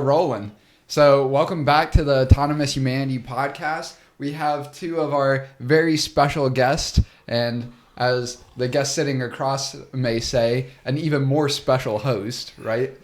rolling. So welcome back to the Autonomous Humanity Podcast. We have two of our very special guests, and as the guest sitting across may say, an even more special host, right?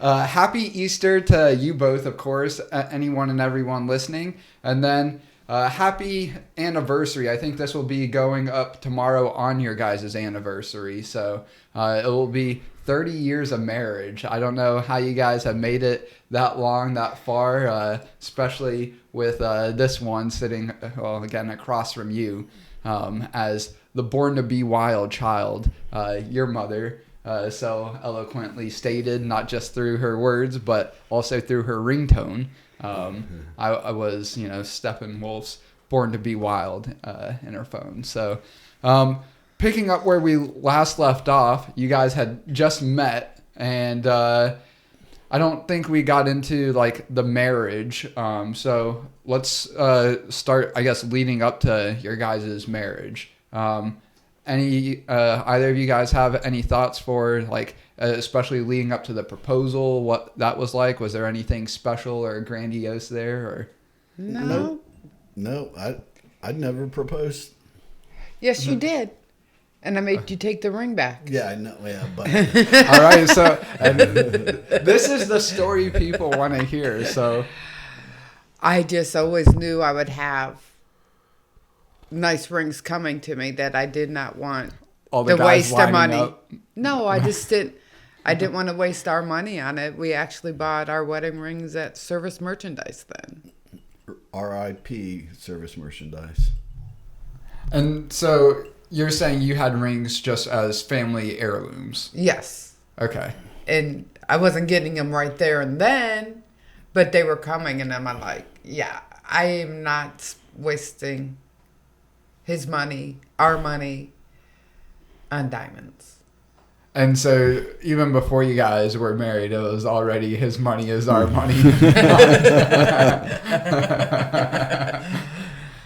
Happy Easter to you both, of course, anyone and everyone listening. And then happy anniversary. I think this will be going up tomorrow on your guys' anniversary. So it will be 30 years of marriage. I don't know how you guys have made it that long, that far, especially with this one sitting, again, across from you as the born-to-be wild child, your mother. So eloquently stated, not just through her words, but also through her ringtone. I was, Steppenwolf's Born to Be Wild in her phone. So picking up where we last left off, you guys had just met, and I don't think we got into like the marriage. So let's start, I guess, leading up to your guys' marriage. Either of you guys have any thoughts for like, especially leading up to the proposal, what that was like? Was there anything special or grandiose there? Or No, I'd never proposed. Yes, you did. And I made you take the ring back. Yeah, I know. Yeah, but all right. So this is the story people want to hear. So I just always knew I would have nice rings coming to me that I did not want all the to waste our money. Up. No, I just didn't. I didn't want to waste our money on it. We actually bought our wedding rings at Service Merchandise then. RIP Service Merchandise. And so you're saying you had rings just as family heirlooms? Yes. Okay. And I wasn't getting them right there and then, but they were coming, and I'm like, yeah, I am not wasting his money, our money, on diamonds. And so even before you guys were married, it was already his money is our money.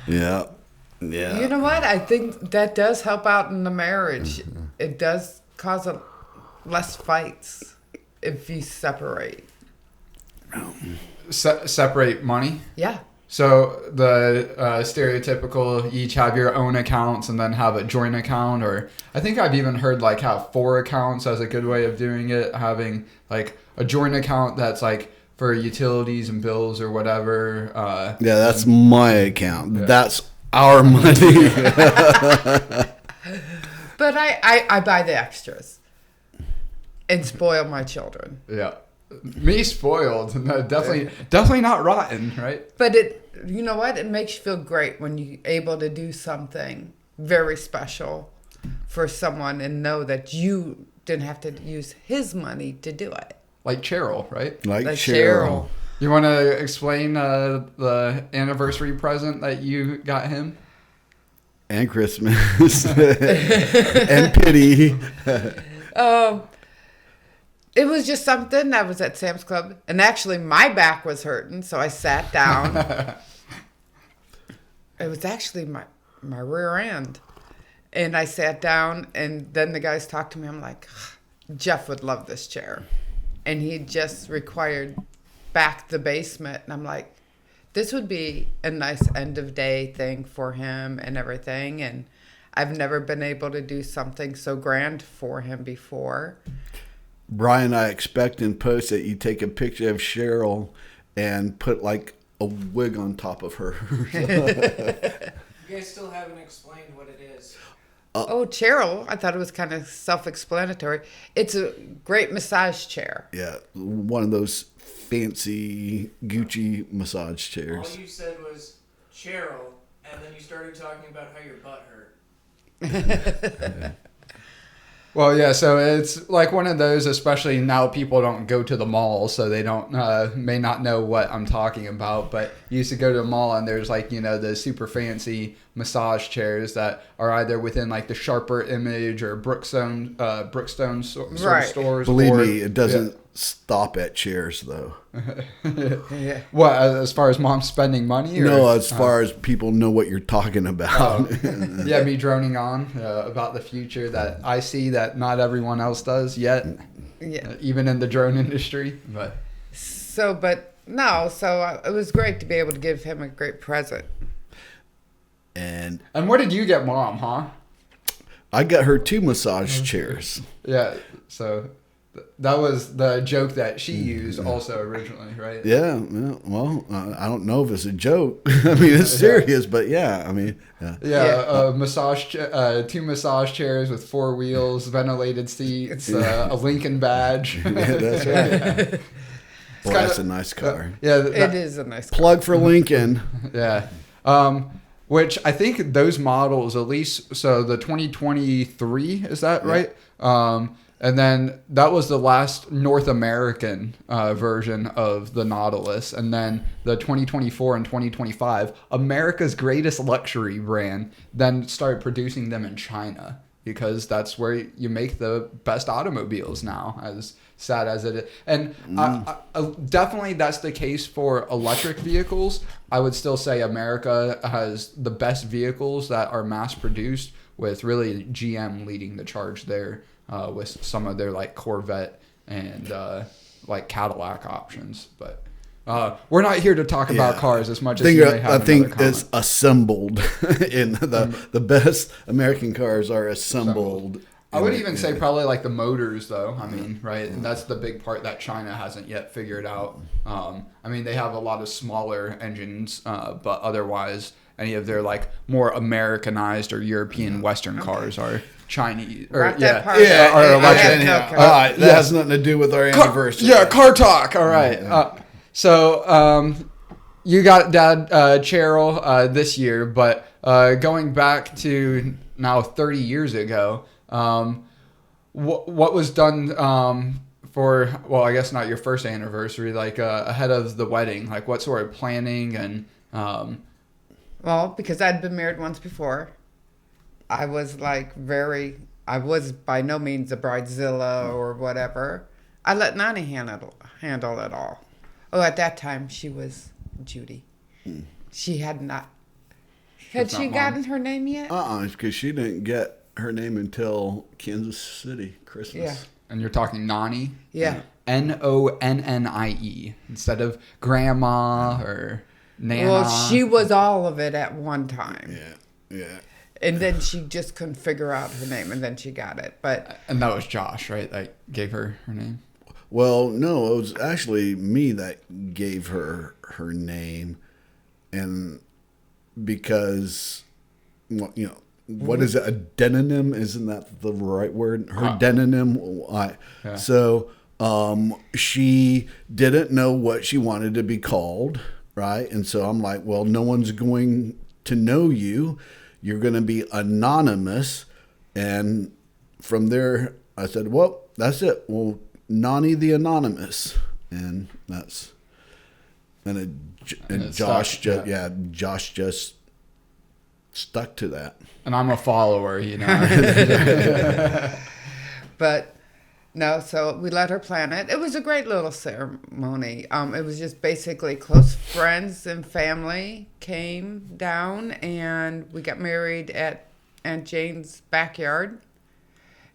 Yeah. Yeah. You know what? I think that does help out in the marriage. Mm-hmm. It does cause less fights if you separate. Separate money? Yeah. So the stereotypical, you each have your own accounts and then have a joint account, or I think I've even heard like have 4 accounts as a good way of doing it, having like a joint account that's like for utilities and bills or whatever. Yeah, that's my account. Yeah. That's our money. But I buy the extras and spoil my children. Yeah. Me spoiled. No, definitely not rotten, right? But you know what? It makes you feel great when you're able to do something very special for someone and know that you didn't have to use his money to do it. Like Cheryl, right? Like Cheryl. You want to explain the anniversary present that you got him? And Christmas. And pity. It was just something. I was at Sam's Club, and actually my back was hurting, so I sat down. It was actually my rear end. And I sat down, and then the guys talked to me. I'm like, Jeff would love this chair. And he just required back the basement. And I'm like, this would be a nice end of day thing for him and everything. And I've never been able to do something so grand for him before. Brian, I expect in post that you take a picture of Cheryl and put like a wig on top of her. You guys still haven't explained what it is. Cheryl, I thought it was kind of self-explanatory. It's a great massage chair. Yeah, one of those fancy Gucci massage chairs. All you said was Cheryl, and then you started talking about how your butt hurt. Yeah. Well, yeah, so it's like one of those, especially now people don't go to the mall, so they don't may not know what I'm talking about, but you used to go to the mall and there's like, the super fancy massage chairs that are either within like the Sharper Image or Brookstone sort of stores. Believe me, it doesn't stop at chairs though. Yeah. What, as far as mom spending money? Or? No, as far as people know what you're talking about. Yeah, me droning on about the future that I see that not everyone else does yet. Yeah. even in the drone industry. But It was great to be able to give him a great present. And what did you get, Mom? Huh? I got her 2 massage chairs. Yeah. So that was the joke that she used also originally, right? Yeah. Well, I don't know if it's a joke. I mean, it's serious, but yeah. I mean, yeah. Yeah, two massage chairs with 4 wheels, ventilated seats, a Lincoln badge. Yeah, that's right. Boy, that's a nice car. Yeah, It is a nice car. Plug for Lincoln. Yeah. Which I think those models, at least, so the 2023, is that right? And then that was the last North American version of the Nautilus. And then the 2024 and 2025, America's greatest luxury brand, then started producing them in China, because that's where you make the best automobiles now, as sad as it is. And definitely that's the case for electric vehicles. I would still say America has the best vehicles that are mass produced, with really GM leading the charge there with some of their like Corvette and like Cadillac options. But we're not here to talk about cars as much as you may have. I think it's assembled in the best American cars are assembled. I would even say probably like the motors, though. I mean, right? And that's the big part that China hasn't yet figured out. I mean, they have a lot of smaller engines, but otherwise, any of their like more Americanized or European Western cars are Chinese. Or Rock that part. or electric. All right, that has nothing to do with our anniversary. Car talk. All right. So you got Dad Cheryl this year, but going back to now 30 years ago. What was done for, well, I guess not your first anniversary, like ahead of the wedding? Like what sort of planning and... Well, because I'd been married once before, I was I was by no means a bridezilla or whatever. I let Nani handle it all. Oh, at that time, she was Judy. She had not... Had she gotten her name yet? Because she didn't get her name until Kansas City Christmas. Yeah. And you're talking Nani? Yeah. Nonnie instead of grandma or Nana. Well, she was all of it at one time. Yeah. And then she just couldn't figure out her name, and then she got it. And that was Josh, right? That gave her name? Well, no, it was actually me that gave her name. And because, well, you know, what is it? A demonym? Isn't that the right word? Her demonym. So she didn't know what she wanted to be called, right? And so I'm like, well, no one's going to know you. You're going to be anonymous. And from there, I said, well, that's it. Well, Nani the Anonymous. And that's... And Josh just stuck to that. And I'm a follower, you know. But no, so we let her plan it. It was a great little ceremony. It was just basically close friends and family came down, and we got married at Aunt Jane's backyard.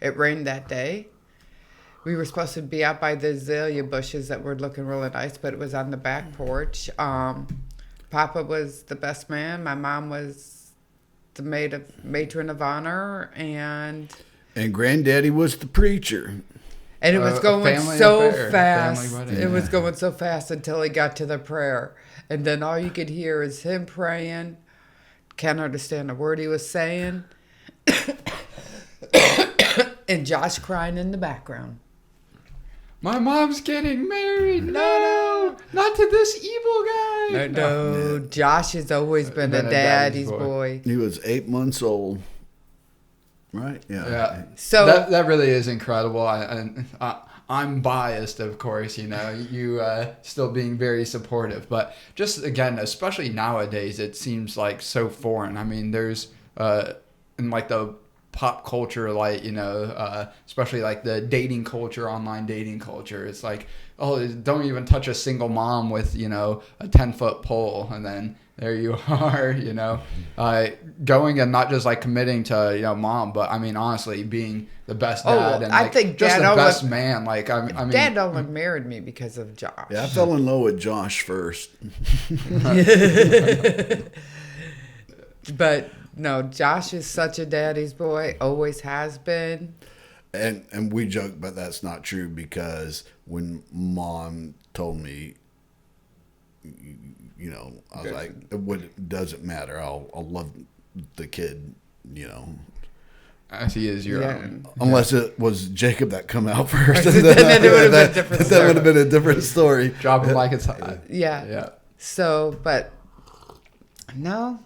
It rained that day. We were supposed to be out by the azalea bushes that were looking really nice, but it was on the back porch. Papa was the best man. My mom was the matron of honor, and Granddaddy was the preacher. And it was going so fast. It was going so fast until he got to the prayer. And then all you could hear is him praying. Can't understand a word he was saying. And Josh crying in the background. My mom's getting married. No, not to this evil guy. No. Josh has always been a daddy's boy. He was 8 months old. Right? Yeah. So that really is incredible. I'm biased, of course, you know, you still being very supportive. But just, again, especially nowadays, it seems like so foreign. I mean, there's, in like the pop culture, like, you know, especially like the dating culture, online dating culture, it's like, oh, don't even touch a single mom with, you know, a 10-foot pole. And then there you are, you know, going and not just like committing to, you know, mom, but I mean, honestly, being the best dad and I like, think just Dad the best only- man. Like, I mean, Dad only married me because of Josh. Yeah, I fell in love with Josh first. But no, Josh is such a daddy's boy, always has been. And we joke, but that's not true because when mom told me, you know, I was like, "What doesn't matter? I'll love the kid, you know." as he is your Yeah. own. Unless it was Jacob that come out first, Then it would have been a different that would have been a different story. Drop him like it's hot. Yeah. Yeah. So, but no,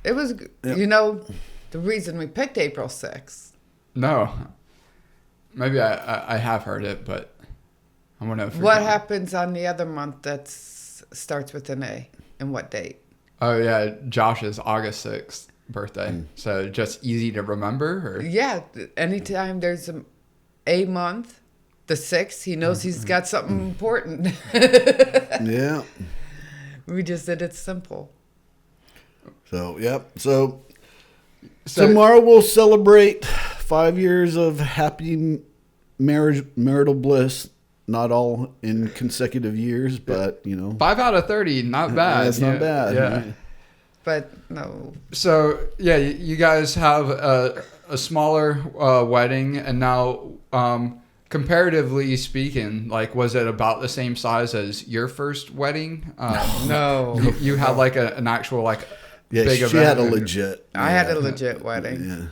it was, Yeah. you know, the reason we picked April 6th. No. Maybe I have heard it, but I want to. What happens on the other month that starts with an A and what date? Oh yeah, Josh's August 6th birthday. So just easy to remember. Or? Yeah, anytime there's a month, the 6th, he knows he's got something important. Yeah. We just did it simple. So yep. So tomorrow we'll celebrate 5 years of happy marital bliss. Not all in consecutive years, but you know, 5 out of 30, not bad. That's not bad. Yeah. Right? But no, So yeah, you guys have a smaller wedding, and now comparatively speaking, like, was it about the same size as your first wedding? no. You had like an actual like Yeah, big she event. had a legit. I had a legit wedding. Yeah.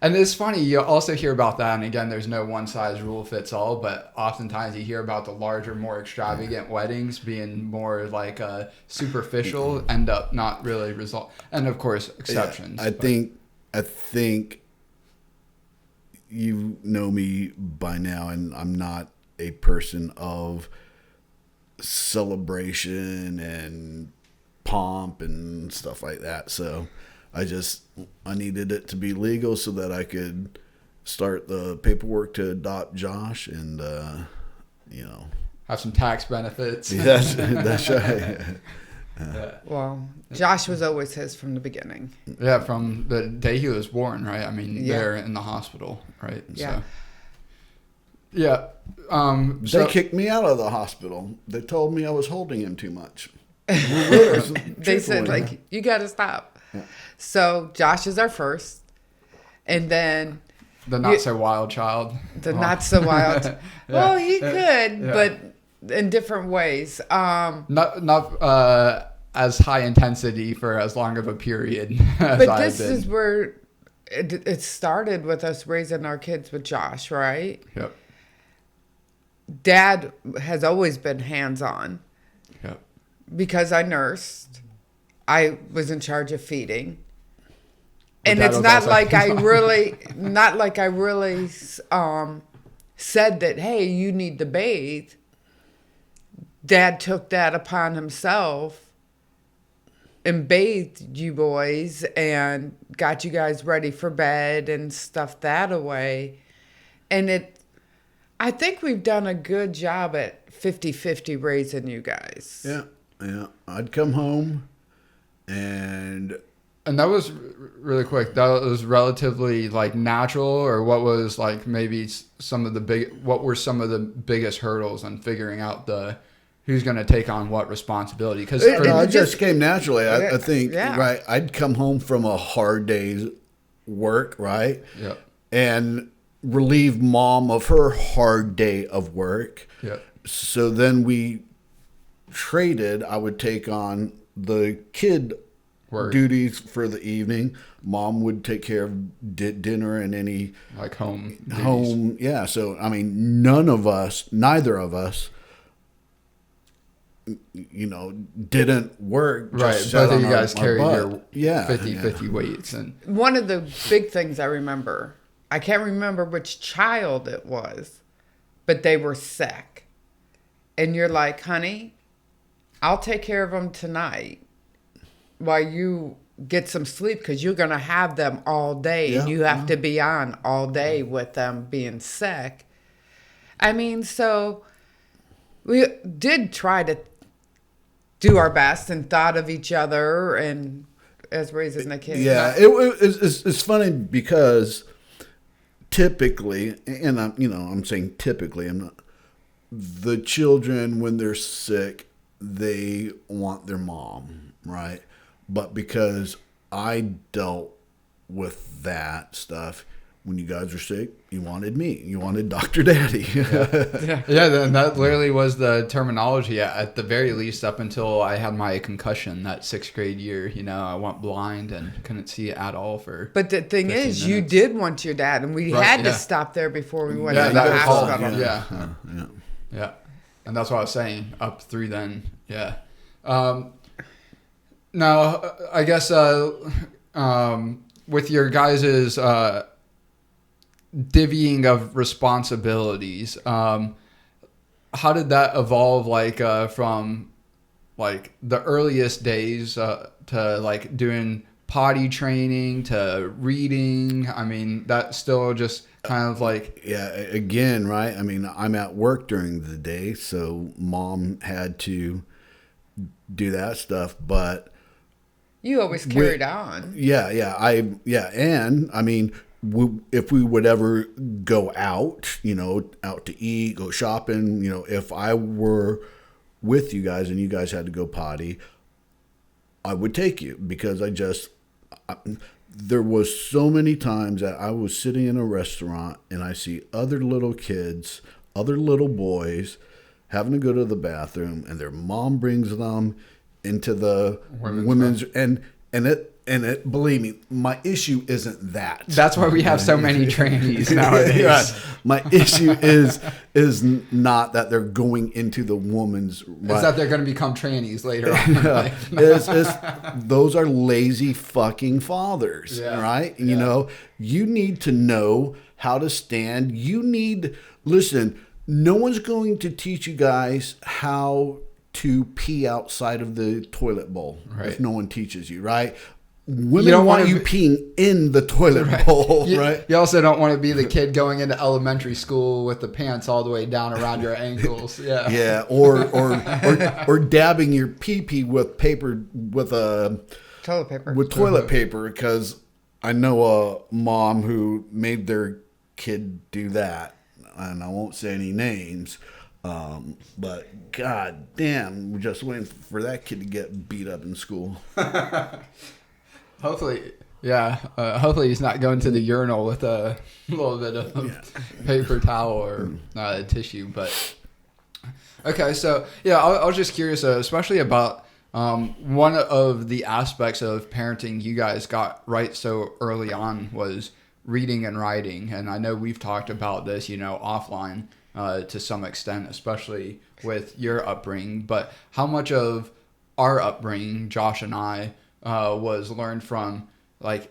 And it's funny, you also hear about that, and again, there's no one size rule fits all, but oftentimes you hear about the larger, more extravagant weddings being more like superficial, end up not really result, and of course exceptions. Yeah, but- I think you know me by now, and I'm not a person of celebration and pomp and stuff like that. So I needed it to be legal so that I could start the paperwork to adopt Josh, and you know, have some tax benefits. that's right. Well, Josh was always his from the beginning. Yeah, from the day he was born, right? I mean, Yeah. they're in the hospital, right? Yeah. So, yeah. They kicked me out of the hospital. They told me I was holding him too much. They said, like, you got to stop. Yeah. So Josh is our first. And then the not so wild child. the not so wild. Yeah. Well, he could, Yeah. but in different ways. Not as high intensity for as long of a period as But I've this been. is where it started with us raising our kids with Josh, right? Yep. Dad has always been hands-on Yep. because I nursed. I was in charge of feeding. And Dad it's was not also like I hands-on. really said that, hey, you need to bathe. Dad took that upon himself and bathed you boys and got you guys ready for bed and stuff that away. And I think we've done a good job at 50-50 raising you guys. Yeah. I'd come home, and And that was really quick. That was relatively like natural, or what was like maybe what were some of the biggest hurdles in figuring out who's going to take on what responsibility? Because it just came naturally. I think, Yeah. right? I'd come home from a hard day's work, right? yeah, And relieve mom of her hard day of work. yeah, So then we traded. I would take on the kid work, duties for the evening. Mom would take care of dinner and any like home, duties. home. Yeah. So, I mean, neither of us, you know, didn't work. Just Right, sat both of on you our- guys our carried butt. your 50-50 weights, and One of the big things I remember, I can't remember which child it was, but they were sick. And you're like, honey, I'll take care of them tonight while you get some sleep, because you're going to have them all day and Yeah, you have to be on all day with them being sick. I mean, so we did try to do our best and thought of each other and as raising the kids. Yeah, it's funny because typically, and I'm saying typically, I'm not. The children, when they're sick, they want their mom, right? But because I dealt with that stuff, when you guys were sick, you wanted me. You wanted Dr. Daddy. Yeah, and that literally was the terminology at the very least up until I had my concussion that 6th grade year. I went blind and couldn't see at all for. But the thing 15 is, you minutes. did want your dad, and we had to stop there before we went Yeah, to the that was all. hospital. Yeah. And that's what I was saying up through then. Yeah. Now, I guess with your guys's divvying of responsibilities, how did that evolve? From the earliest days to doing potty training to reading. I mean, that's still just kind of Yeah, again, right? I mean, I'm at work during the day, so mom had to do that stuff, but You always carried on. And I mean, if we would ever go out, out to eat, go shopping, if I were with you guys and you guys had to go potty, I would take you because there was so many times that I was sitting in a restaurant and I see other little kids, other little boys having to go to the bathroom, and their mom brings them into the women's and it believe me, my issue isn't that. That's why we have so many trainees nowadays. Right. My issue is not that they're going into the woman's. It's that they're going to become trannies later on in life. Those are lazy fucking fathers, right? Yeah. You need to know how to stand. Listen, no one's going to teach you guys how to pee outside of the toilet bowl if no one teaches you, right? Women don't want you peeing in the toilet bowl, right? You also don't want to be the kid going into elementary school with the pants all the way down around your ankles. Yeah. Yeah, or dabbing your pee-pee with toilet paper because I know a mom who made their kid do that, and I won't say any names. But god damn, we're just waiting for that kid to get beat up in school. Hopefully he's not going to the urinal with a little bit of paper towel or tissue. But okay, so I was just curious, especially about one of the aspects of parenting you guys got right so early on was reading and writing, and I know we've talked about this, offline to some extent, especially with your upbringing. But how much of our upbringing, Josh and I, was learned from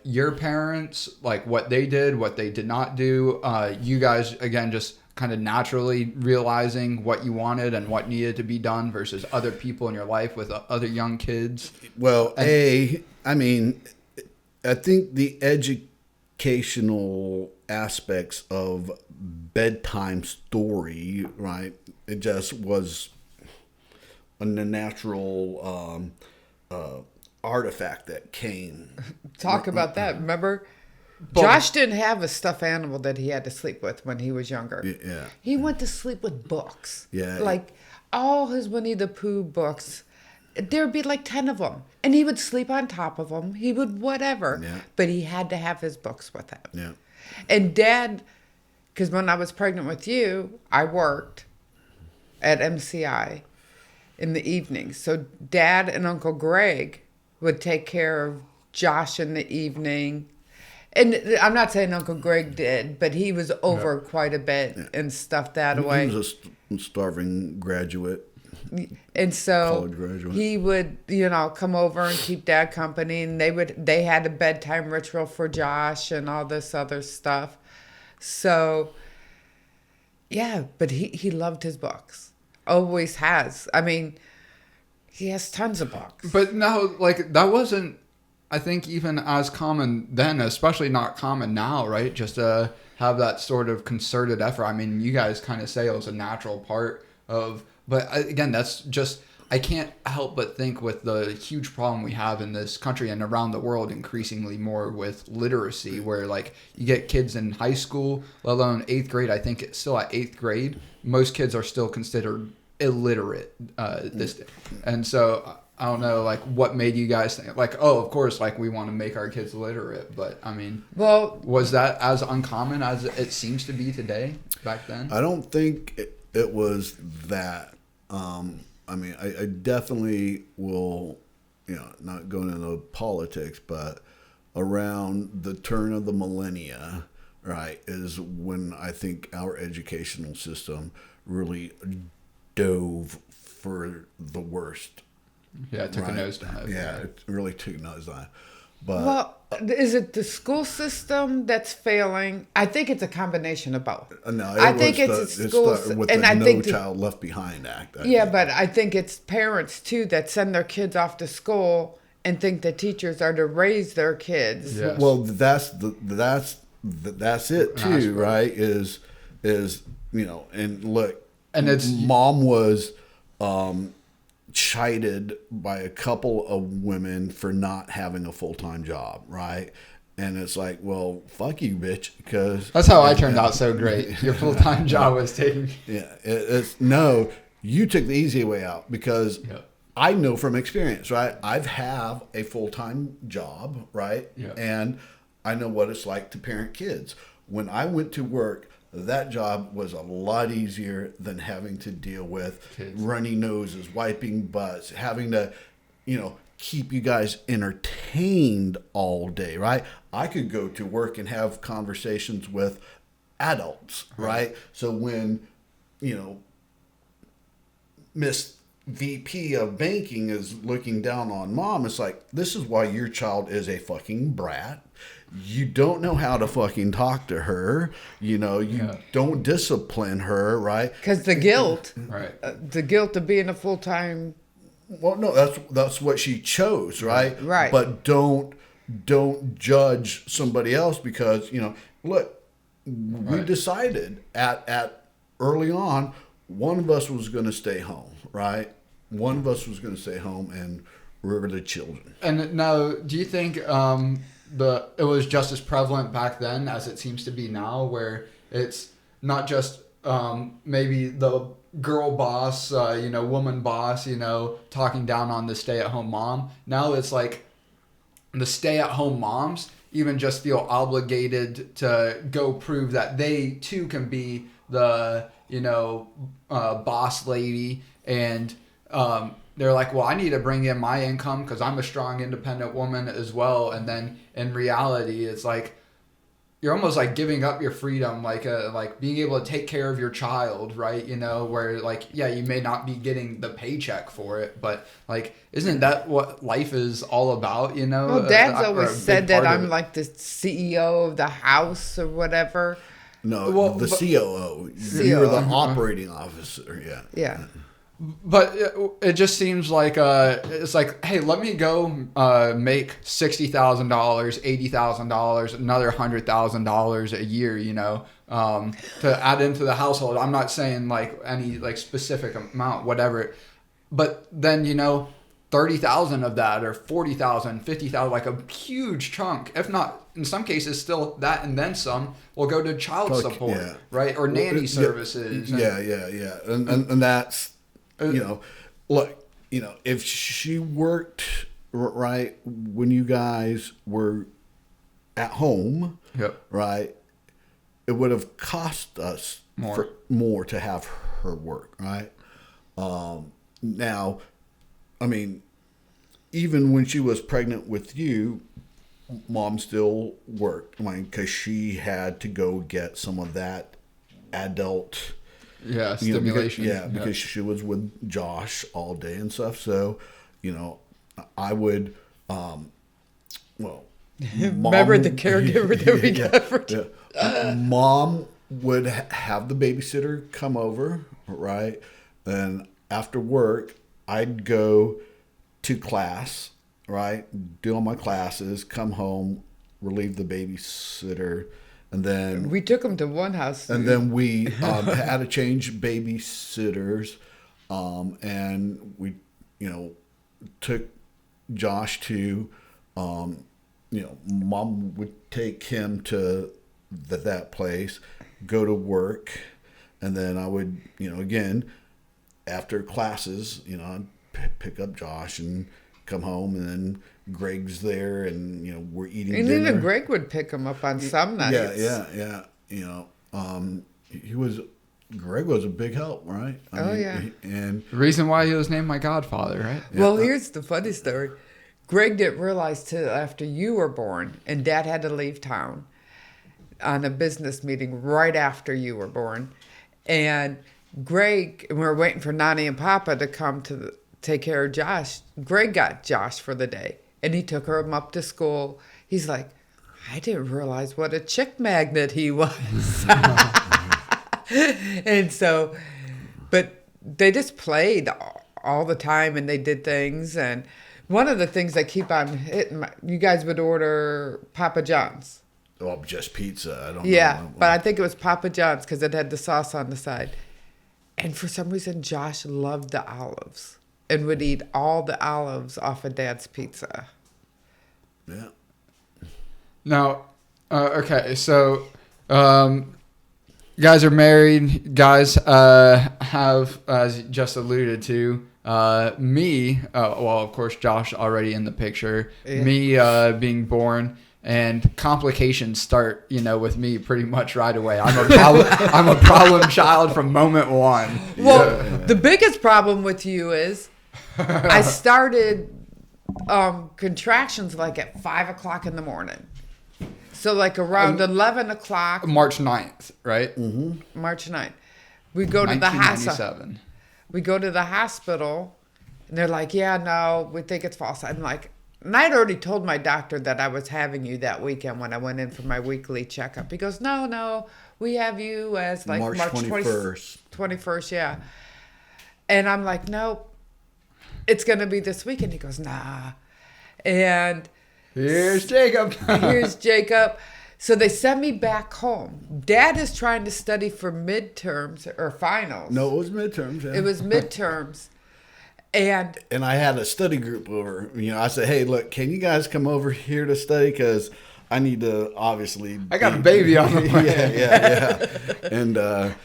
your parents, what they did, what they did not do. You guys, again, just kind of naturally realizing what you wanted and what needed to be done versus other people in your life with other young kids. Well, I think the educational aspects of bedtime story, right? It just was a natural artifact that came. Talk about that. Remember, Josh didn't have a stuffed animal that he had to sleep with when he was younger. Yeah. He went to sleep with books. Yeah. All his Winnie the Pooh books. There'd be 10 of them. And he would sleep on top of them. He would whatever. Yeah. But he had to have his books with him. Yeah. And Dad, because when I was pregnant with you, I worked at MCI in the evenings. So Dad and Uncle Greg would take care of Josh in the evening. And I'm not saying Uncle Greg did, but he was over quite a bit and stuff that away. He was a starving graduate. And so college graduate. He would, come over and keep Dad company, and they had a bedtime ritual for Josh and all this other stuff. So, yeah, but he loved his books. Always has. I mean, he has tons of books. But now, that wasn't, I think, even as common then, especially not common now, right? Just to have that sort of concerted effort. I mean, you guys kind of say it was a natural part of, but again, that's just, I can't help but think with the huge problem we have in this country and around the world, increasingly more with literacy, where like you get kids in high school, let alone 8th grade. I think it's still at 8th grade, most kids are still considered illiterate this day. And so I don't know, like, what made you guys think, like, oh, of course, like, we want to make our kids literate. But, I mean, Well, was that as uncommon as it seems to be today back then? I don't think it was that. I mean, I definitely will, not going into politics, but around the turn of the millennia, right, is when I think our educational system really dove for the worst. Yeah, it took right? a nosedive. Yeah, it really took a nosedive. But well, is it the school system that's failing? I think it's a combination of both. no, I think it's it schools, started with and the I No think Child Left Behind Act. yeah, but I think it's parents too that send their kids off to school and think the teachers are to raise their kids. Yes. Well, that's it too, right? Is and look, And it's mom was chided by a couple of women for not having a full-time job, right? And it's like, well, fuck you, bitch, because that's how I turned out so great. Your full-time job was taking. yeah, it's no, you took the easy way out because Yeah. I know from experience, right? I've have a full-time job, right? Yeah. And I know what it's like to parent kids. When I went to work, that job was a lot easier than having to deal with Kids. runny noses, wiping butts, having to, keep you guys entertained all day, right? I could go to work and have conversations with adults, right? So when, Miss VP of banking is looking down on mom, it's like, this is why your child is a fucking brat. You don't know how to fucking talk to her. You don't discipline her, right? Because the guilt, Right. the guilt of being a full-time. Well, no, that's what she chose, right? Right. But don't judge somebody else because look, we Right. decided at early on one of us was going to stay home, right? One of us was going to stay home and rear the children. And now, do you think it was just as prevalent back then as it seems to be now, where it's not just maybe the girl boss, woman boss, talking down on the stay-at-home mom? Now it's like the stay-at-home moms even just feel obligated to go prove that they too can be the boss lady, and they're like, well, I need to bring in my income because I'm a strong, independent woman as well. And then in reality, it's like you're almost like giving up your freedom, like being able to take care of your child, right? Where like, yeah, you may not be getting the paycheck for it, but like, isn't that what life is all about? Well, Dad's Or a always big said that part of I'm it. like the CEO of the house or whatever. No, Well, the but- COO. COO. You're the operating officer, yeah. Yeah. But it just seems like it's like, hey, let me go make $60,000, $80,000, another $100,000 a year, to add into the household. I'm not saying like any like specific amount, whatever. But then 30,000 of that, or 40,000, 50,000, like a huge chunk, if not in some cases still that and then some, will go to child support, yeah. right, or nanny Yeah, services. And- Yeah. And that's, look, if she worked right when you guys were at home, Yep. right, it would have cost us more to have her work, right? Now, I mean, even when she was pregnant with you, mom still worked, because she had to go get some of that adult Yeah, you know, stimulation. because she was with Josh all day and stuff. So, I would, Remember the caregiver that we got for Mom would have the babysitter come over, right? And after work, I'd go to class, right? Do all my classes, come home, relieve the babysitter, and then We took him to one house. and then we had to change babysitters, and we took Josh to, Mom would take him to that place, go to work, and then I would, again, after classes, I'd pick up Josh and come home, and then Greg's there, and we're eating and dinner. even Greg would pick him up on some nights. Yeah. Greg was a big help, right? And The reason why he was named my godfather, right? Well, here's the funny story. Greg didn't realize till after you were born, and Dad had to leave town on a business meeting right after you were born. And Greg, we were waiting for Nani and Papa to come to take care of Josh. Greg got Josh for the day, and he took him up to school. He's like, I didn't realize what a chick magnet he was. And so, but they just played all the time, and they did things. And one of the things I keep on hitting, you guys would order Papa John's. Well, just pizza. I don't know. Yeah, but I think it was Papa John's because it had the sauce on the side. And for some reason, Josh loved the olives and would eat all the olives off of Dad's pizza. Yeah. Now, okay, so you guys are married. Guys have, as you just alluded to, me, well, of course, Josh already in the picture, me being born. And complications start, with me pretty much right away. I'm a problem child from moment one. Well, the biggest problem with you is I started contractions like at 5 o'clock in the morning. So like around 11 o'clock. March 9th, right? Mm-hmm. March 9th. We go to the hospital. We go to the hospital, and they're like, yeah, no, we think it's false. I'm like, and I'd already told my doctor that I was having you that weekend when I went in for my weekly checkup. He goes, no, we have you as like March 21st. 21st, yeah. And I'm like, nope, it's going to be this weekend. He goes, nah. And here's Jacob. Here's Jacob. So they sent me back home. Dad is trying to study for midterms or finals. No, it was midterms. Yeah. It was midterms. And I had a study group over. I said, hey, look, can you guys come over here to study? Because I need to obviously. I got a baby on the way. Yeah. And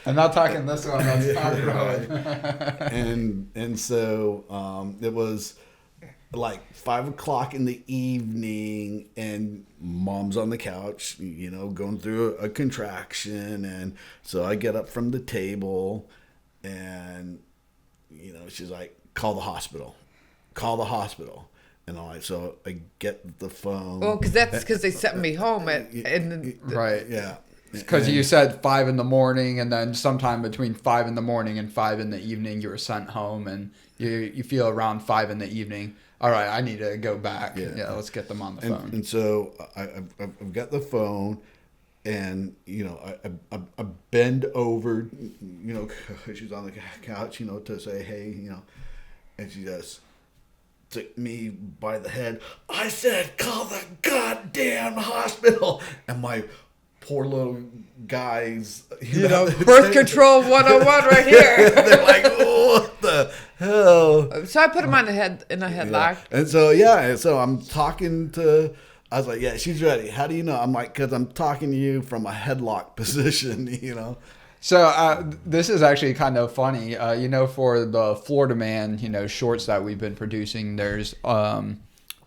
I'm not talking this one. I'm talking about and so it was like 5 o'clock in the evening, and Mom's on the couch, going through a contraction, and so I get up from the table, and she's like, call the hospital. And all right, so I get the phone. well, because they sent me home right. Yeah. Because you said 5 in the morning, and then sometime between 5 in the morning and 5 in the evening, you were sent home, and you feel around 5 in the evening. All right, I need to go back. Yeah, let's get them on the phone. And so I've got the phone, and I bend over, she's on the couch, to say, hey, and she just took me by the head. I said, call the goddamn hospital. And my poor little guys, birth control 101 right here. They're like, oh, what the hell? So I put him on a headlock. Yeah. And so I'm talking to, I was like, yeah, she's ready. How do you know? I'm like, because I'm talking to you from a headlock position, So this is actually kind of funny. For the Florida Man, shorts that we've been producing, there's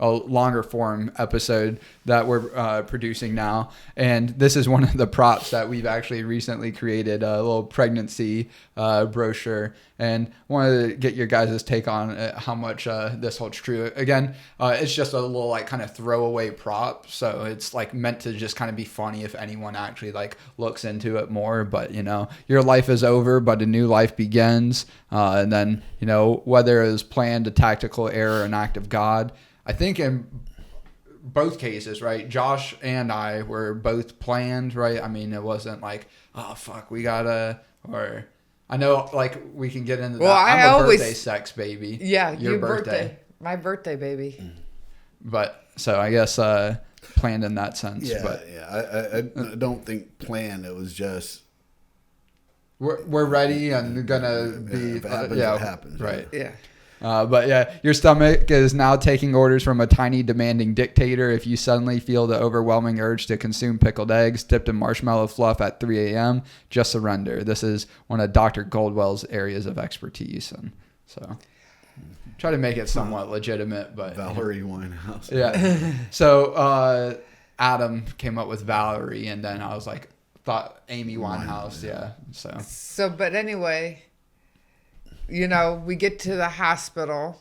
a longer form episode that we're producing now. And this is one of the props that we've actually recently created, a little pregnancy brochure. And wanted to get your guys' take on how much this holds true. Again, it's just a little like kind of throwaway prop. So it's like meant to just kind of be funny if anyone actually like looks into it more. But, your life is over, but a new life begins. And then, whether it was planned, a tactical error, an act of God, I think in both cases, right, Josh and I were both planned, right? I mean, it wasn't like, oh, fuck, we gotta, or I know, like, we can get into that. I'm a birthday sex baby. Yeah, your birthday. My birthday, baby. But, so I guess planned in that sense. Yeah, but I don't think planned. It was just... We're ready and gonna be... If it happens, it happens. Right. Yeah. But yeah, your stomach is now taking orders from a tiny demanding dictator. If you suddenly feel the overwhelming urge to consume pickled eggs dipped in marshmallow fluff at 3 a.m., just surrender. This is one of Dr. Goldwell's areas of expertise. And so try to make it somewhat legitimate, but Valerie Winehouse. yeah. So Adam came up with Valerie, and then I was like, thought Amy Winehouse. Yeah. So, but anyway, you know, we get to the hospital.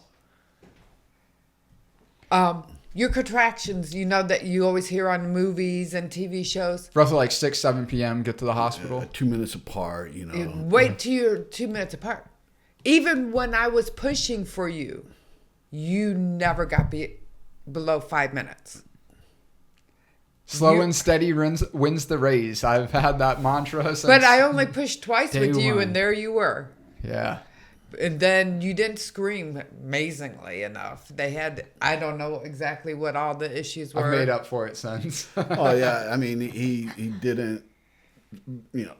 Your contractions, you know, that you always hear on movies and TV shows. Roughly like 6, 7 p.m. Get to the hospital. 2 minutes apart, you know. You wait till you're 2 minutes apart. Even when I was pushing for you, you never got below 5 minutes. Slow and steady wins the race. I've had that mantra since. But I only pushed twice day with you, one. and there you were. Yeah. And then you didn't scream, amazingly enough. They had, I don't know exactly what all the issues were. I've made up for it since. Oh yeah, I mean he didn't, you know,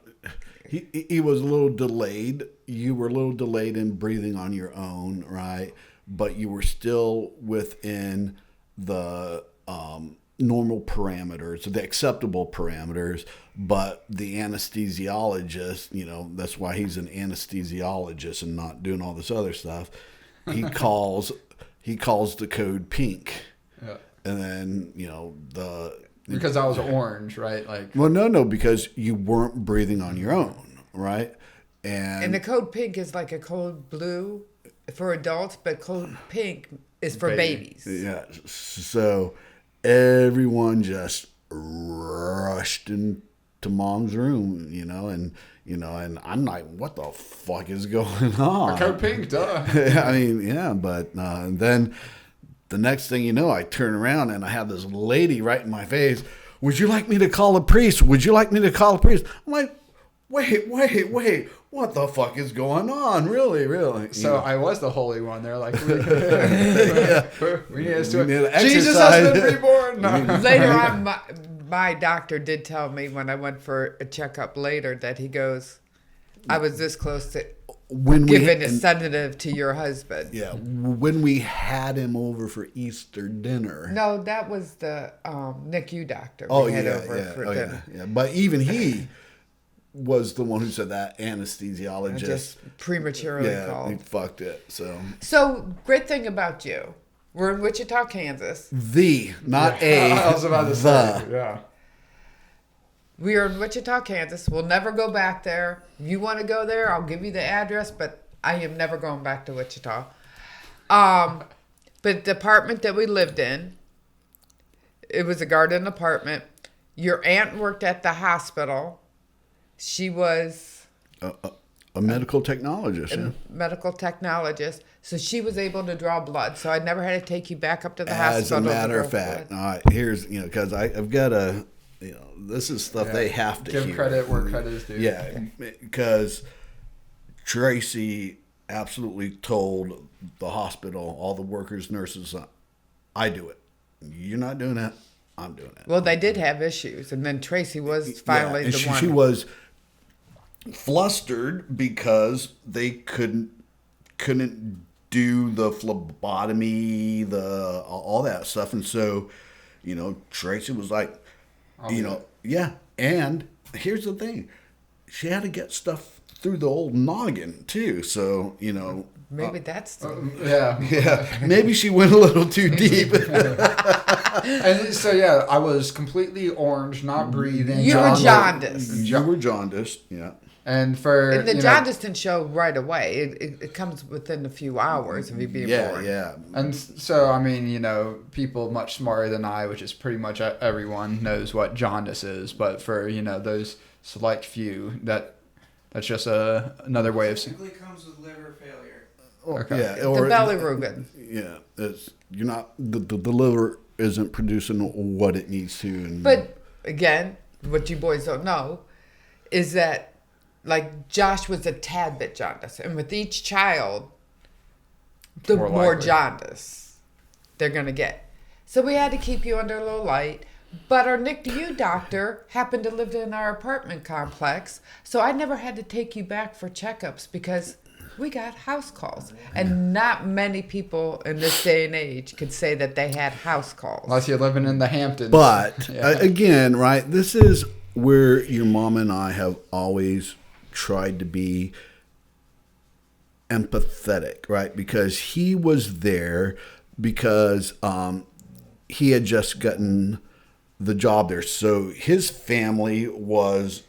he was a little delayed. You were a little delayed in breathing on your own, right? But you were still within the normal parameters, the acceptable parameters. But the anesthesiologist, you know, that's why he's an anesthesiologist and not doing all this other stuff. He calls the code pink. Yeah. And then, you know, Because I was orange, right? Like. Well, no, because you weren't breathing on your own, right? And the code pink is like a code blue for adults, but code pink is for babies. Yeah. So everyone just rushed into mom's room, and I'm like, what the fuck is going on? Code pink, duh. I mean, yeah, but and then the next thing you know, I turn around and I have this lady right in my face. Would you like me to call a priest? Would you like me to call a priest? I'm like, wait. What the fuck is going on? Really? So I was the holy one. They're like, we need We need to Jesus exercise. has been reborn. No. Later on, my doctor did tell me when I went for a checkup later that he goes, I was this close to giving a sedative to your husband. Yeah, when we had him over for Easter dinner. No, that was the NICU doctor. Oh, we had yeah, over yeah, for oh, dinner. yeah. But even he was the one who said that anesthesiologist. Just prematurely called. He fucked it. So, great thing about you. We're in Wichita, Kansas. Not a. I was about to say, yeah. We are in Wichita, Kansas. We'll never go back there. You want to go there, I'll give you the address, but I am never going back to Wichita. But the apartment that we lived in, it was a garden apartment. Your aunt worked at the hospital. She was A medical technologist. a medical technologist. So she was able to draw blood. So I never had to take you back up to the hospital. As a matter of fact, all right, here's, because I've got a, this is stuff they have to give hear. credit where credit is due. Yeah, because Tracy absolutely told the hospital, all the workers, nurses, I do it. You're not doing that. I'm doing it. Well, they did have issues. And then Tracy was finally and the one. She was flustered because they couldn't do the phlebotomy, all that stuff. And so, Tracy was like, yeah. And here's the thing. She had to get stuff through the old noggin too. So, Maybe that's the... Yeah. Maybe she went a little too deep. And so, yeah, I was completely orange, not breathing. You were jaundiced. You were jaundiced, yeah. And the jaundice didn't show right away. It comes within a few hours of you being born. Yeah. And so, I mean, people much smarter than I, which is pretty much everyone, knows what jaundice is. But for, those select few, that's just another way of saying. It typically comes with liver failure. Okay. Yeah, The bilirubin. Yeah, you're not the liver isn't producing what it needs to. But again, what you boys don't know is that, like, Josh was a tad bit jaundice, and with each child, the more jaundice they're gonna get. So we had to keep you under low light. But our NICU doctor happened to live in our apartment complex, so I never had to take you back for checkups because we got house calls. And not many people in this day and age could say that they had house calls. Unless you're living in the Hamptons. But Yeah. again, right, this is where your mom and I have always tried to be empathetic, right? Because he was there because he had just gotten the job there. So his family was,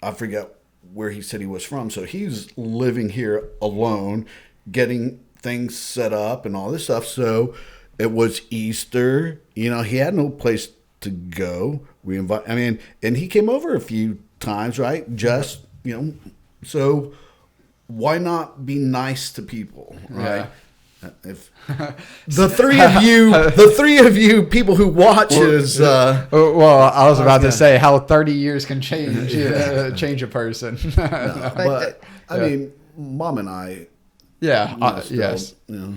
I forget where he said he was from. So he's living here alone, getting things set up and all this stuff. So it was Easter. You know, he had no place to go. And he came over a few times, right? Just, you know, so why not be nice to people, right? Yeah. If the three of you people who watches, well, I was about to say how 30 years can change change a person. but I mean, Mom and I, yeah, still, yes. you know,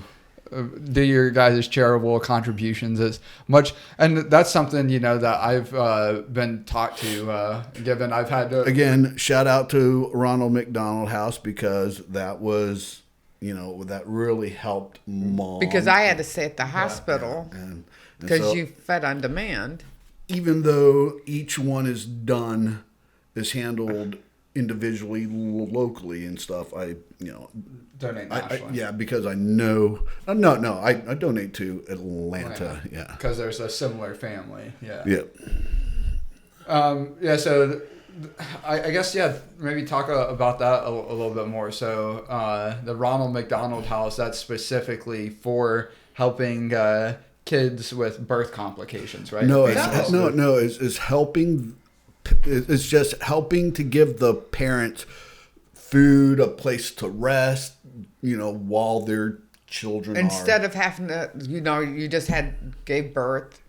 Do your guys' charitable contributions as much, and that's something that I've been taught to. Given I've had to again, shout out to Ronald McDonald House because that was, that really helped Mom. Because I had to stay at the hospital And because so, you fed on demand. even though each one is handled individually, locally and stuff, donate nationally. because I know. No, I donate to Atlanta. Yeah. Because there's a similar family. Yeah. Yeah. So I guess, maybe talk about that a little bit more. So the Ronald McDonald House, that's specifically for helping kids with birth complications, right? No, Basically. it's helping. It's just helping to give the parents food, a place to rest, while their children Instead of having to, you just gave birth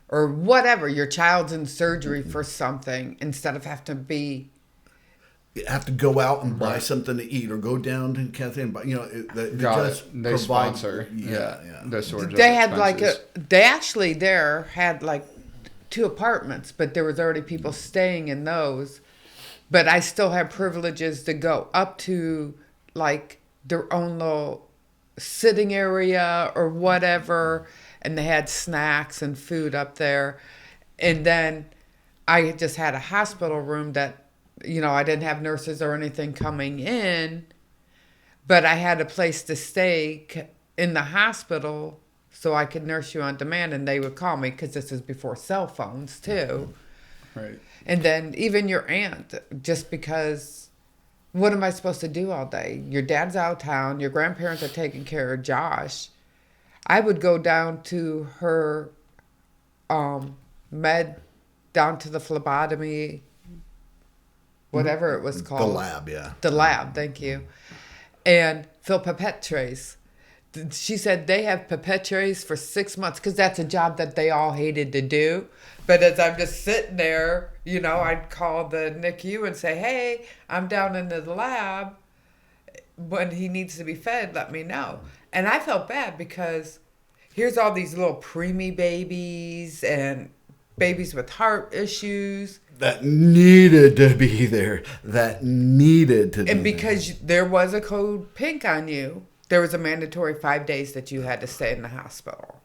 or whatever, your child's in surgery for something, instead of having to be. You have to go out and buy something to eat or go down to Cafe and buy, They sponsor. Those sorts of They had expenses. they actually there had 2 apartments, but there was already people staying in those. But I still have privileges to go up to their own little sitting area or whatever, and they had snacks and food up there. And then I just had a hospital room that, I didn't have nurses or anything coming in, but I had a place to stay in the hospital so I could nurse you on demand, and they would call me because this is before cell phones too. Right. And then even your aunt, just because, what am I supposed to do all day? Your dad's out of town. Your grandparents are taking care of Josh. I would go down to her down to the phlebotomy, whatever it was called. The lab, yeah. The lab, thank you. And fill pipette trays. She said they have pipette trays for 6 months because that's a job that they all hated to do. But as I'm just sitting there, I'd call the NICU and say, hey, I'm down in the lab. When he needs to be fed, let me know. And I felt bad because here's all these little preemie babies and babies with heart issues. That needed to be there. And because there was a code pink on you, there was a mandatory 5 days that you had to stay in the hospital.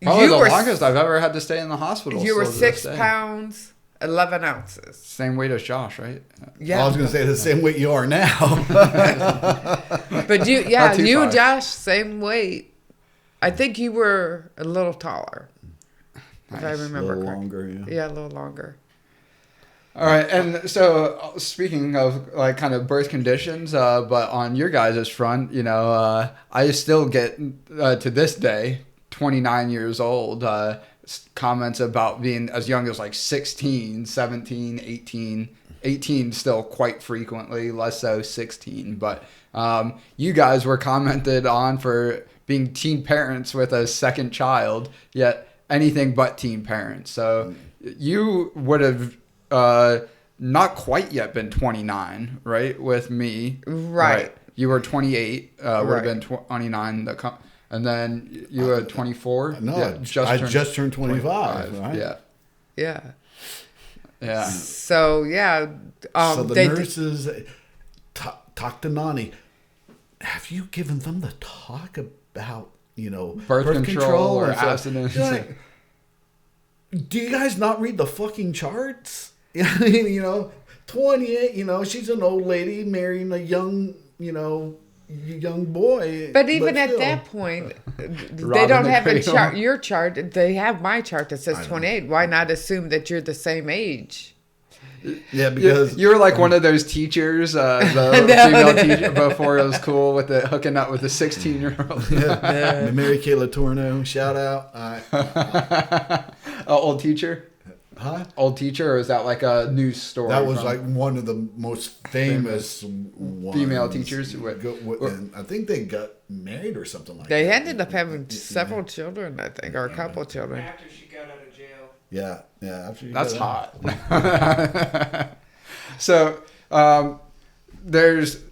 Probably the longest I've ever had to stay in the hospital. You were still to this 6 day. pounds, 11 ounces. Same weight as Josh, right? Yeah. Well, I was going to say the same weight you are now. But you Not too and far. Josh, same weight. I think you were a little taller. If I Nice. remember A little correctly. longer, yeah. Yeah, a little longer. All right, and so speaking of kind of birth conditions, but on your guys' front, I still get to this day, 29 years old, comments about being as young as 16, 17, 18 still quite frequently, less so 16. But you guys were commented on for being teen parents with a second child, yet anything but teen parents. So you would have not quite yet been 29, right? With me. Right. You were 28, would have Right. been 29. And then you were 24? No, Yeah, I just turned 25, right? Yeah. Yeah. Yeah. So, yeah. So the they nurses, talk to Nani. Have you given them the talk about, birth control or and stuff?" abstinence? You're like, do you guys not read the fucking charts? I mean, 28, she's an old lady marrying a young boy. But even at still. that point, they Robin don't the have Cradle. your chart. They have my chart that says 28. Why not assume that you're the same age? Yeah, because You're like one of those teachers, the female teacher before it was cool with the hooking up with the 16-year-old. yeah. Mary Kay Letourneau, shout out. Old teacher? Huh? Old teacher, or is that like a news story? That was from like one of the most famous ones. female teachers? And I think they got married or something like They that. ended up having several children, I think, or a couple of children. After she got out of jail. Yeah. After you That's got out. hot. So there's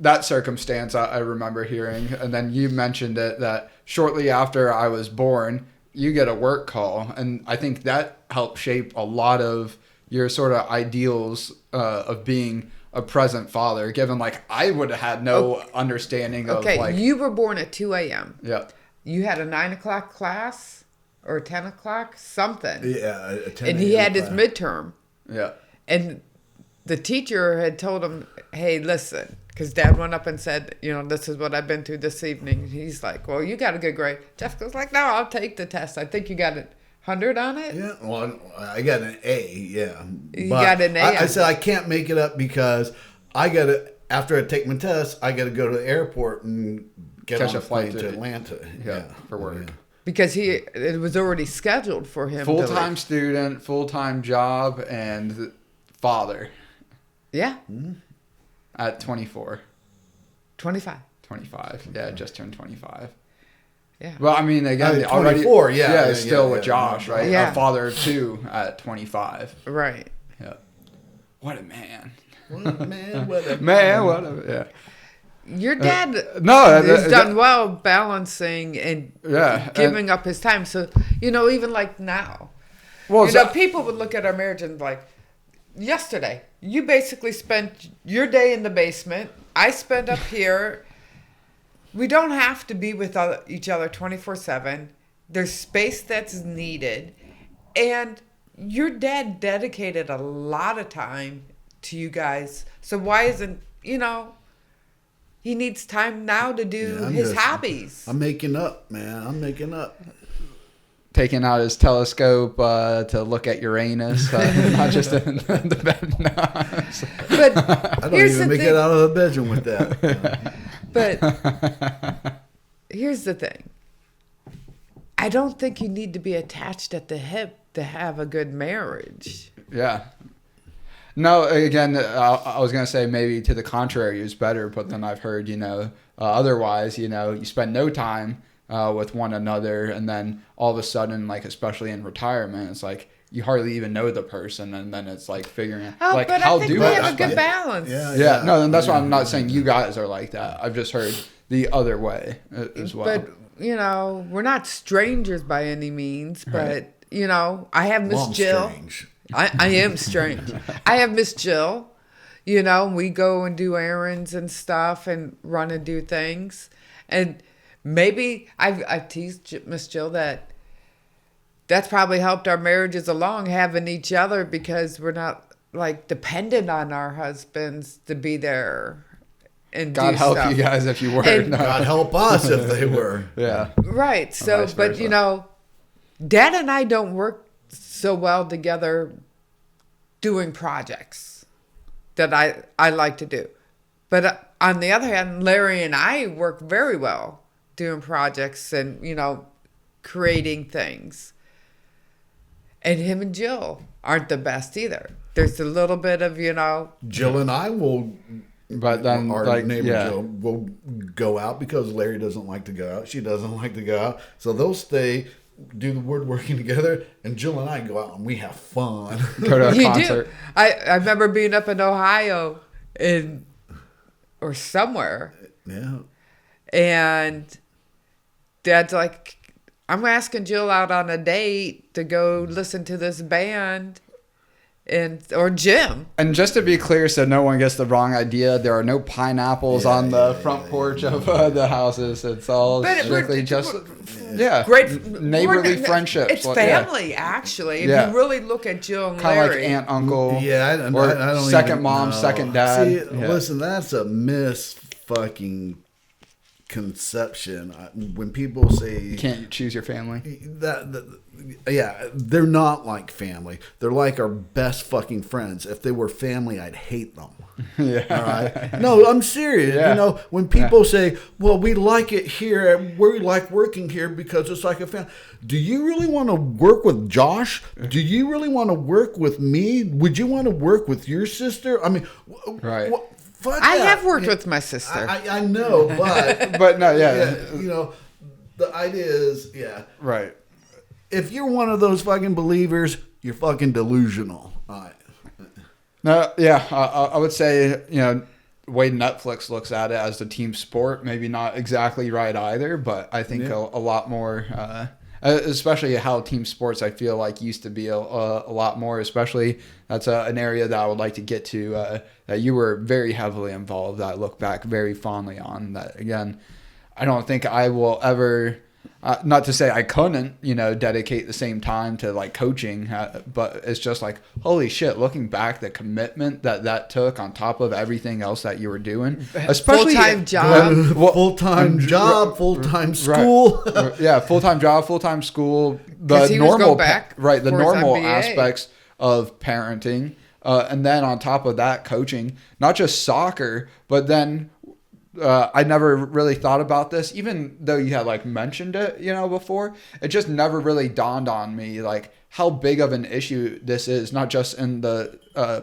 that circumstance I remember hearing, and then you mentioned it that shortly after I was born, you get a work call, and I think that helped shape a lot of your sort of ideals of being a present father. Given like I would have had no understanding of Okay, like you were born at 2 a.m. yeah. You had a 9 o'clock class or 10 o'clock, something. Yeah. And he had his midterm. Yeah. And the teacher had told him, hey, listen, because Dad went up and said, this is what I've been through this evening. He's like, well, you got a good grade. Jeff goes like, no, I'll take the test. I think you got a 100 on it. Yeah, well, I got an A, yeah. You got an A? I said I can't make it up because I got to, after I take my test, I got to go to the airport and get on a flight to Atlanta. Yeah, for work. Yeah. Because it was already scheduled for him. Full-time student, full-time job, and father Yeah. at 24. 25. 25. Yeah, just turned 25. Yeah. Well, I mean, again, 24, yeah. Yeah, it's still yeah, with Josh, right? Yeah. A father of 2 at 25. Right. Yeah. What a man. Man, what a Man, what a, yeah. Your dad no, has done well balancing and Yeah, giving up his time. So, even like now, Well, people would look at our marriage and like, yesterday, you basically spent your day in the basement. I spent up here. We don't have to be with each other 24/7. There's space that's needed. And your dad dedicated a lot of time to you guys. So why isn't, he needs time now to do his hobbies. I'm making up, man. I'm making up. taking out his telescope to look at Uranus, not just in the bed. No. But I don't here's even the make thing. it out of the bedroom with that. But here's the thing. I don't think you need to be attached at the hip to have a good marriage. Yeah. No, again, I was going to say maybe to the contrary is better, but then I've heard, otherwise, you spend no time with one another, and then all of a sudden, like, especially in retirement, it's like you hardly even know the person, and then it's like figuring out, Oh, like, but how I think do we I have a good spend- balance. Yeah, no, and that's why I'm not saying you guys are like that. I've just heard the other way as well. But, we're not strangers by any means, Right. but, I have Miss Mom's Jyl. strange. I am strange. I have Miss Jyl. We go and do errands and stuff and run and do things. And maybe I've teased Miss Jyl that's probably helped our marriages along, having each other, because we're not like dependent on our husbands to be there and God do help stuff. you guys if you were. And- No. God help us if they were. Yeah. Right. So, vice but versa. Dad and I don't work so well together doing projects that I like to do. But on the other hand, Larry and I work very well doing projects and, creating things. And him and Jyl aren't the best either. There's a little bit of, Jyl and I will, But then, our like, neighbor yeah. Jill will go out because Larry doesn't like to go out. She doesn't like to go out. So they'll stay, do the woodworking together, and Jill and I go out and we have fun. Go to a You concert. do. I remember being up in Ohio or somewhere, Yeah. and Dad's like, I'm asking Jyl out on a date to go listen to this band. or Jim. And just to be clear, so no one gets the wrong idea, there are no pineapples on the front porch of the houses. It's all strictly just Great neighborly friendships. It's family, actually. If you really look at Jyl and kind of Larry. like aunt, uncle. Yeah, I don't second even mom, know. second dad. See, Yeah. listen, that's a fucking conception. When people say You can't choose your family. yeah, they're not like family. They're like our best fucking friends. If they were family, I'd hate them. Yeah. All right. No, I'm serious. Yeah. You know, when people say, "Well, we like it here. We like working here because it's like a family." Do you really want to work with Josh? Do you really want to work with me? Would you want to work with your sister? I mean, Right. Fuck I that. have worked with my sister. I know, but But no, yeah. you know, the idea is, Right. if you're one of those fucking believers, you're fucking delusional. All right. No, yeah, I would say, the way Netflix looks at it as the team sport, maybe not exactly right either, but I think a lot more, especially how team sports I feel like used to be a lot more, especially that's an area that I would like to get to, that you were very heavily involved, that I look back very fondly on. That, again, I don't think I will ever... not to say I couldn't, dedicate the same time to like coaching, but it's just like, holy shit, looking back, the commitment that took on top of everything else that you were doing, especially Full-time job. Full-time job, full-time school. Right. Yeah, full-time job, full-time school, 'Cause the he was normal, going back right, the for his normal MBA. aspects of parenting, and then on top of that, coaching, not just soccer, but then I never really thought about this, even though you had like mentioned it, before. It just never really dawned on me like how big of an issue this is, not just in the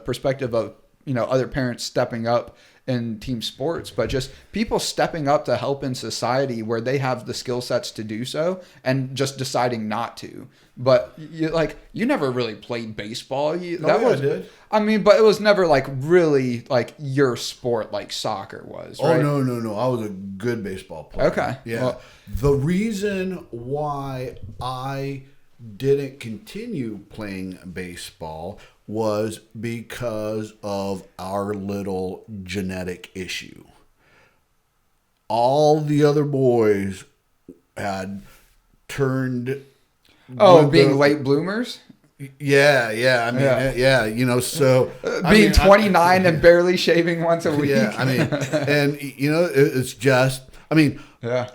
perspective of other parents stepping up in team sports, but just people stepping up to help in society where they have the skill sets to do so and just deciding not to. But you never really played baseball. I did. I mean, but it was never like really like your sport like soccer was, right? Oh, no. I was a good baseball player. Okay. Yeah. Well, the reason why I didn't continue playing baseball was because of our little genetic issue. All the other boys had turned... being late bloomers? Yeah. I mean, so... being 29 and barely shaving once a week? Yeah, I mean, and, it's just... I mean, yeah.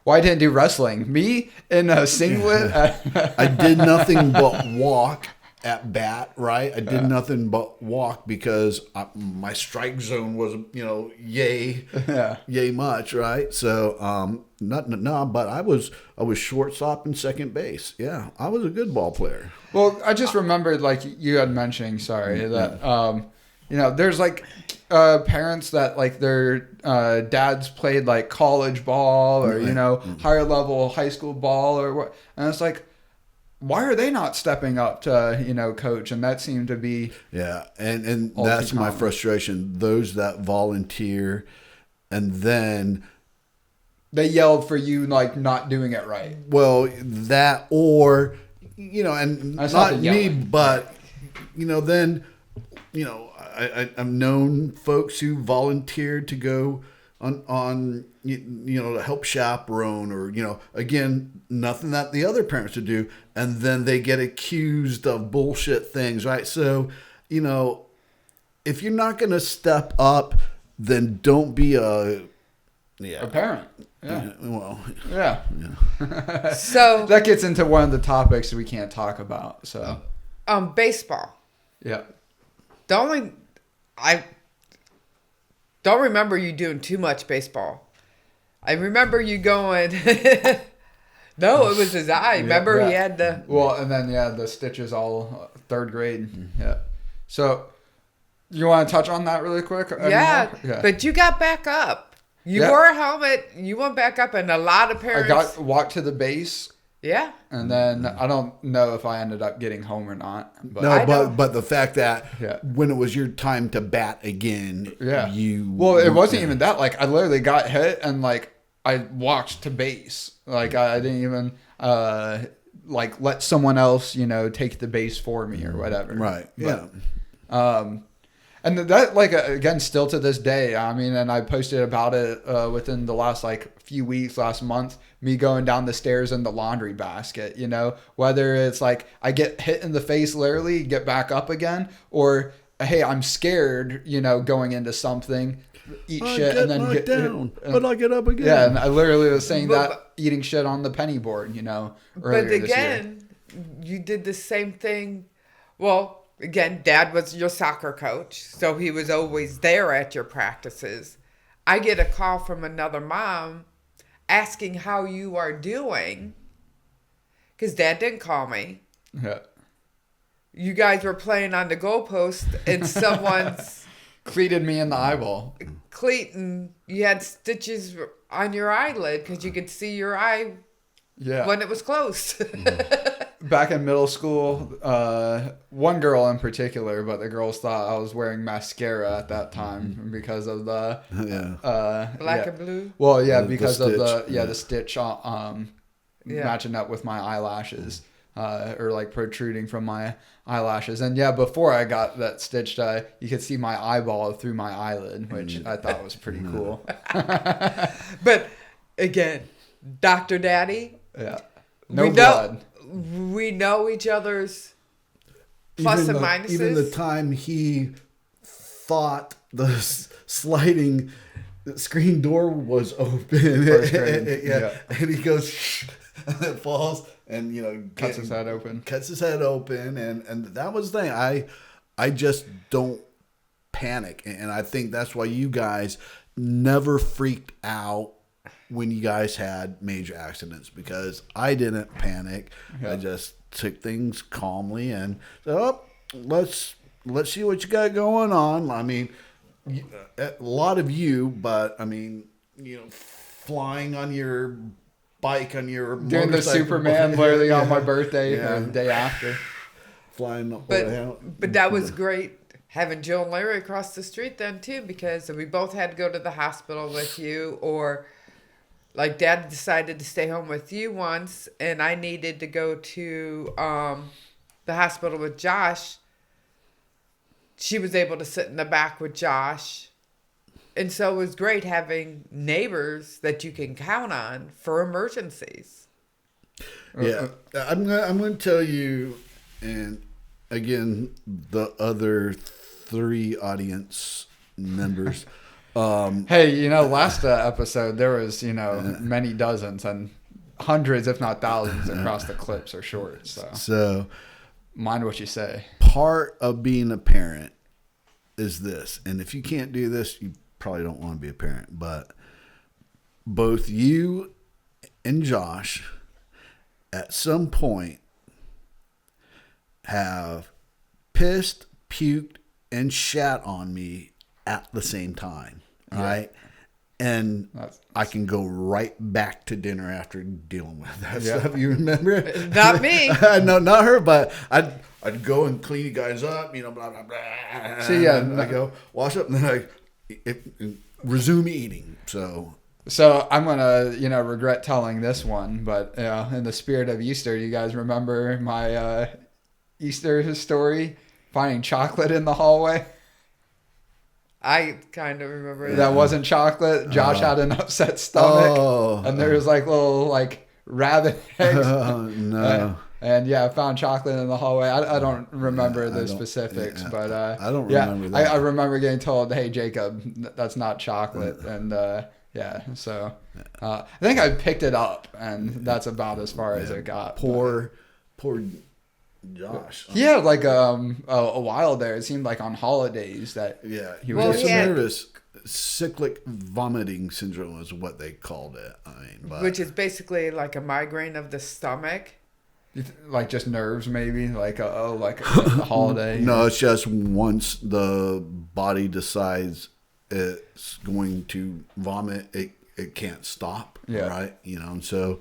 Why I didn't do wrestling? Me in a singlet? I did nothing but walk at bat, right? I did nothing but walk because my strike zone was, yay much, right? So, but I was shortstop and second base. Yeah, I was a good ball player. Well, I just remembered, like you had mentioning, that, there's like parents that like their dads played like college ball or, higher level high school ball or what. And it's like, why are they not stepping up to, coach? And that seemed to be... Yeah, and that's my frustration. Those that volunteer and then... They yelled for you, like, not doing it right. Well, that or, and not me, but, then, I've known folks who volunteered to go on to help chaperone or, again, nothing that the other parents would do. And then they get accused of bullshit things, right? So, if you're not going to step up, then don't be a parent. Yeah. Well, yeah. So that gets into one of the topics we can't talk about. So, baseball. Yeah. I don't remember you doing too much baseball. I remember you going. No, it was his eye. Remember he had the. Well, and then the stitches all third grade. Yeah. So, you want to touch on that really quick? Yeah, but you got back up. You wore a helmet. You went back up, and a lot of parents. Walked to the base. Yeah. And then I don't know if I ended up getting home or not. But but the fact that when it was your time to bat again, it wasn't even that. Like I literally got hit and like I walked to base. Like I didn't even like let someone else, take the base for me or whatever. Right. Yeah. And that, like, again, still to this day, I mean, and I posted about it within the last, like, few weeks, last month, me going down the stairs in the laundry basket, whether it's like I get hit in the face literally, get back up again, or, hey, I'm scared, going into something, eat shit, and then get down, but I'll get up again. Yeah, and I literally was saying that, eating shit on the penny board, earlier But again, you did the same thing. Well, again, Dad was your soccer coach, so he was always there at your practices. I get a call from another mom asking how you are doing, because Dad didn't call me. Yeah. You guys were playing on the goalpost, and someone's cleated me in the eyeball. Cleaton, you had stitches on your eyelid because you could see your eye when it was closed. Back in middle school, one girl in particular, but the girls thought I was wearing mascara at that time because of the black and blue. Well, yeah, because of the stitch matching up with my eyelashes, or like protruding from my eyelashes. And before I got that stitched, you could see my eyeball through my eyelid, which I thought was pretty cool. But again, Dr. Daddy. Yeah. No blood. We know each other's plus and minuses. Even the time he thought the sliding screen door was open. First grade. Yeah. And he goes, shh, and it falls, and cuts his head open. And that was the thing. I just don't panic, and I think that's why you guys never freaked out when you guys had major accidents, because I didn't panic. Yeah. I just took things calmly and said, let's see what you got going on. I mean, a lot of you, but I mean, flying on your bike, on your doing the Superman literally on my birthday or the day after. Flying. But that was great having Jyl and Larry across the street then too, because we both had to go to the hospital with you, or like Dad decided to stay home with you once, and I needed to go to the hospital with Josh. She was able to sit in the back with Josh. And so it was great having neighbors that you can count on for emergencies. Yeah. I'm going to tell you, and again, the other 3 audience members. Hey, last episode there was, many dozens and hundreds, if not thousands, across the clips or shorts. So mind what you say. Part of being a parent is this, and if you can't do this, you probably don't want to be a parent. But both you and Josh, at some point, have pissed, puked, and shat on me at the same time. Right. And I can go right back to dinner after dealing with that stuff. You remember? Not me. No, not her, but I'd go and clean you guys up, blah, blah, blah. See, I go wash up, and then I resume eating. So I'm going to, regret telling this one, but in the spirit of Easter, you guys remember my Easter story, finding chocolate in the hallway? I kind of remember that wasn't chocolate. Josh had an upset stomach, and there was little rabbit eggs. Oh, no. And I found chocolate in the hallway. I don't remember the specifics, but I don't remember that. I remember getting told, "Hey, Jacob, that's not chocolate," and so I think I picked it up, and that's about as far as it got. Poor Josh. He had a while there. It seemed like on holidays that he was nervous. Cyclic vomiting syndrome is what they called it. Which is basically like a migraine of the stomach. Like just nerves, maybe like a holiday. No, it's just once the body decides it's going to vomit, it can't stop. Yeah. Right. And so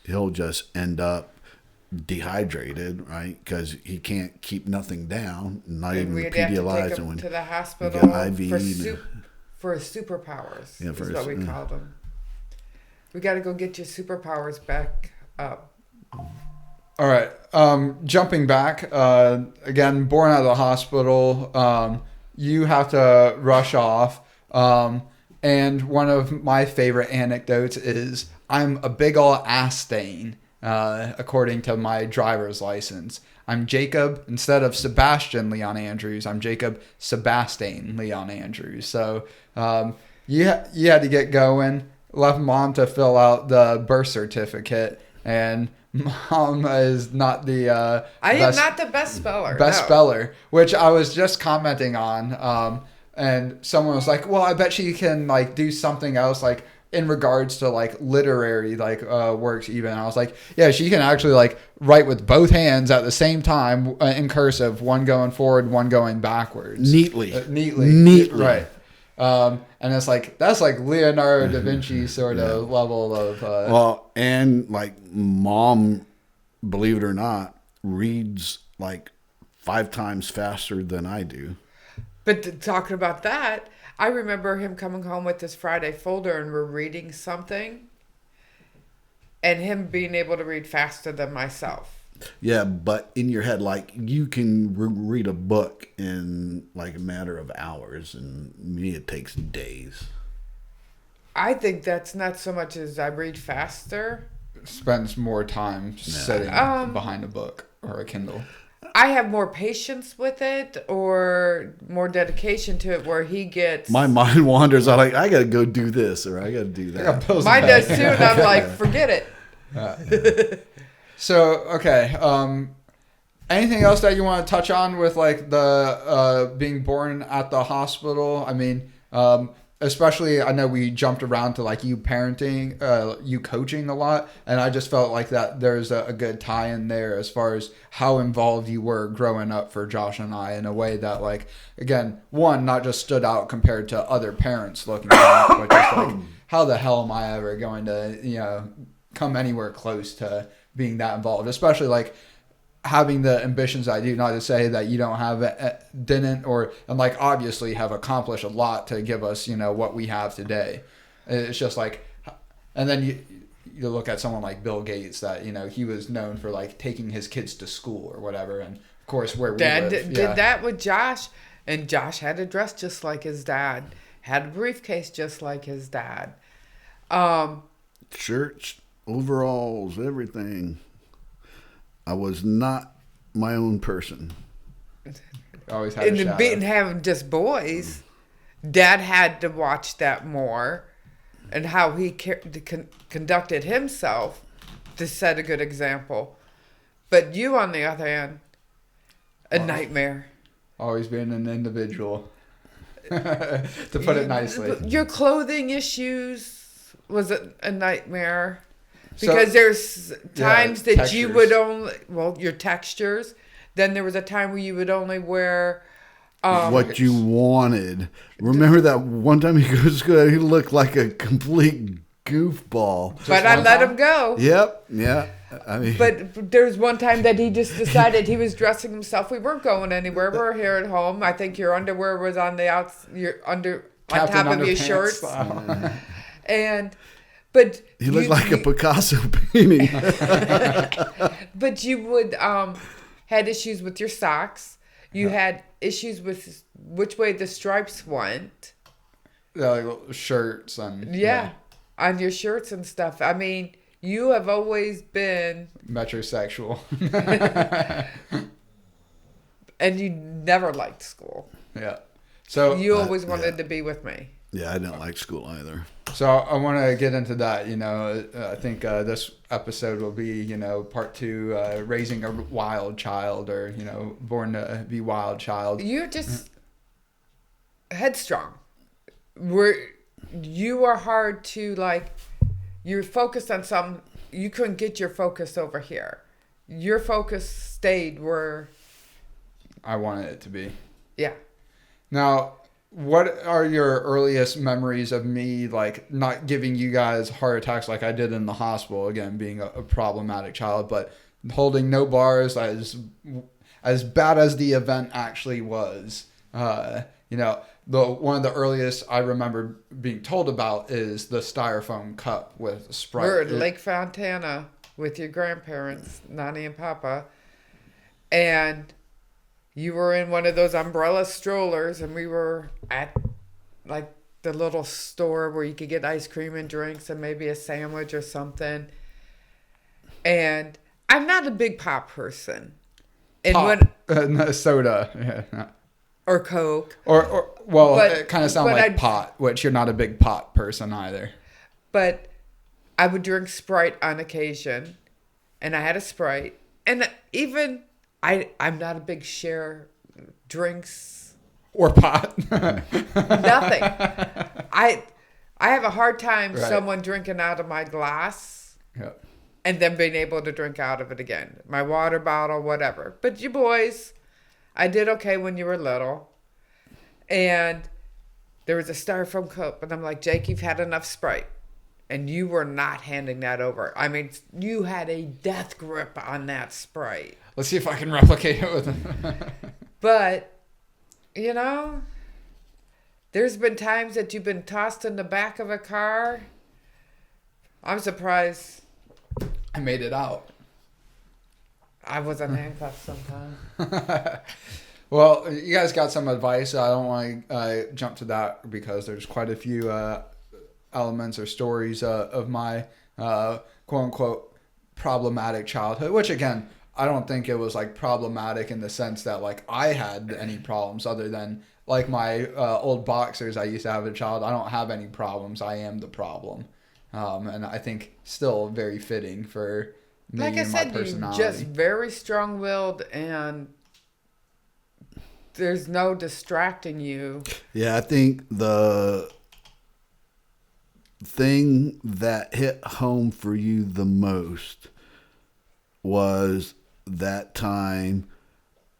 he'll just end up dehydrated, right? Because he can't keep nothing down, not even the Pedialyte. And to the hospital for his superpowers. Is what we called them. We got to go get your superpowers back up. All right. Jumping back, again, born out of the hospital, you have to rush off. And one of my favorite anecdotes is I'm a big ol' ass stain, according to my driver's license. I'm Jacob, instead of Sebastian Leon Andrews, I'm Jacob Sebastian Leon Andrews. So you had to get going, left mom to fill out the birth certificate, and mom is not the I am not the best speller. best no. speller, which I was just commenting on. And someone was like, well, I bet she can like do something else, like in regards to like literary like works even. And I was like, yeah, she can actually like write with both hands at the same time in cursive, one going forward, one going backwards. Neatly. Neatly. Right. And it's like, that's like Leonardo da Vinci sort of level of... well, and like mom, believe it or not, reads like 5 times faster than I do. But talking about that, I remember him coming home with this Friday folder and we're reading something and him being able to read faster than myself. Yeah, but in your head, like you can read a book in like a matter of hours, and me it takes days. I think that's not so much as I read faster. spends more time sitting behind a book or a Kindle. I have more patience with it or more dedication to it where he gets... My mind wanders. I'm like, I got to go do this or I got to do that. Mine does too, and I'm like, forget it. So, okay. Anything else that you want to touch on with like the being born at the hospital? I mean, especially I know we jumped around to like you parenting, you coaching a lot, and I just felt like that there's a good tie in there as far as how involved you were growing up for Josh and I in a way that like, again, one, not just stood out compared to other parents looking back, but just like, how the hell am I ever going to, come anywhere close to being that involved, especially like having the ambitions I do, not to say that you don't have didn't or and like obviously have accomplished a lot to give us what we have today. It's just like, and then you look at someone like Bill Gates that he was known for like taking his kids to school or whatever, and of course where we Dad live, did that with Josh, and Josh had a dress just like his dad, had a briefcase just like his dad. Shirts, overalls, everything. I was not my own person. Always had a shadow. And having just boys, Dad had to watch that more, and how he conducted himself to set a good example. But you, on the other hand, a nightmare. Always being an individual, to put it nicely. Your clothing issues was a nightmare. Because there's times that textures. you would only, your textures. Then there was a time where you would only wear... what you wanted. Remember that one time he goes to school, he looked like a complete goofball. But I let him go. Yep, yeah. I mean, But there was one time that he just decided he was dressing himself. We weren't going anywhere. We were here at home. I think your underwear was on the on top of your shorts. But he looked like a Picasso painting. But you would had issues with your socks. You had issues with which way the stripes went. Like shirts and on your shirts and stuff. I mean, you have always been metrosexual, and you never liked school. Yeah, so you always wanted to be with me. Yeah, I didn't like school either. So I want to get into that. I think this episode will be, part 2, raising a wild child, or born to be wild child. You're just headstrong. You are hard to like. You're focused on something. You couldn't get your focus over here. Your focus stayed where I wanted it to be. Yeah. Now, what are your earliest memories of me, like, not giving you guys heart attacks like I did in the hospital, again, being a problematic child, but holding no bars as bad as the event actually was? One of the earliest I remember being told about is the styrofoam cup with Sprite. we're at Lake Fontana with your grandparents, Nani and Papa, and you were in one of those umbrella strollers, and we were at like the little store where you could get ice cream and drinks and maybe a sandwich or something. And I'm not a big pop person. And Pop, no, soda, yeah, no. or Coke. Or well, But- it kind of sounds but like I'd- pot, which you're not a big pot person either. But I would drink Sprite on occasion, and I had a Sprite. And even I'm not a big share drinks, Or pot. nothing. I have a hard time Right. someone drinking out of my glass Yeah. and then being able to drink out of it again. My water bottle, whatever. But you boys, I did okay when you were little. And there was a styrofoam cup, and I'm like, Jake, you've had enough Sprite. And you were not handing that over. I mean, you had a death grip on that Sprite. Let's see if I can replicate it with But, you know, there's been times that you've been tossed in the back of a car. I'm surprised I made it out. I wasn't handcuffed sometimes. Well, you guys got some advice. I don't want to jump to that because there's quite a few elements or stories of my quote unquote problematic childhood, which again, I don't think it was like problematic in the sense that like I had any problems other than like my old boxers I used to have as a child. I don't have any problems. I am the problem. And I think still very fitting for me Like I and my said, you're personality. just very strong-willed, and there's no distracting you. Yeah, I think the thing that hit home for you the most was that time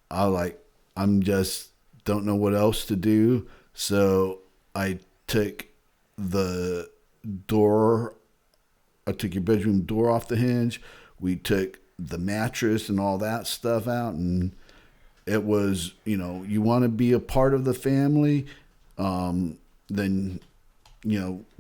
I'm just don't know what else to do. So I took your bedroom door off the hinge. We took the mattress and all that stuff out, and it was, you want to be a part of the family, then,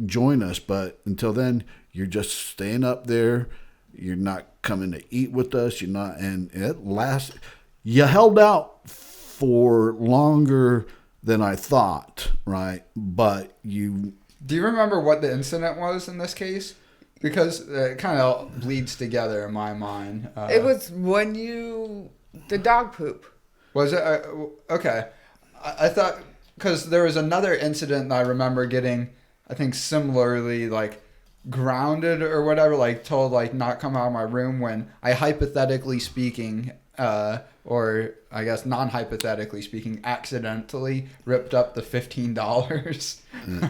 join us. But until then, you're just staying up there. You're not coming to eat with us. You're not, and it lasted. You held out for longer than I thought, right? But you. Do you remember what the incident was in this case? Because it kind of bleeds together in my mind. It was when the dog poop. Was it? Okay. I thought, because there was another incident that I remember getting, I think similarly, like, grounded or whatever, like, told, like, not come out of my room when I hypothetically speaking, or I guess non-hypothetically speaking, accidentally ripped up the $15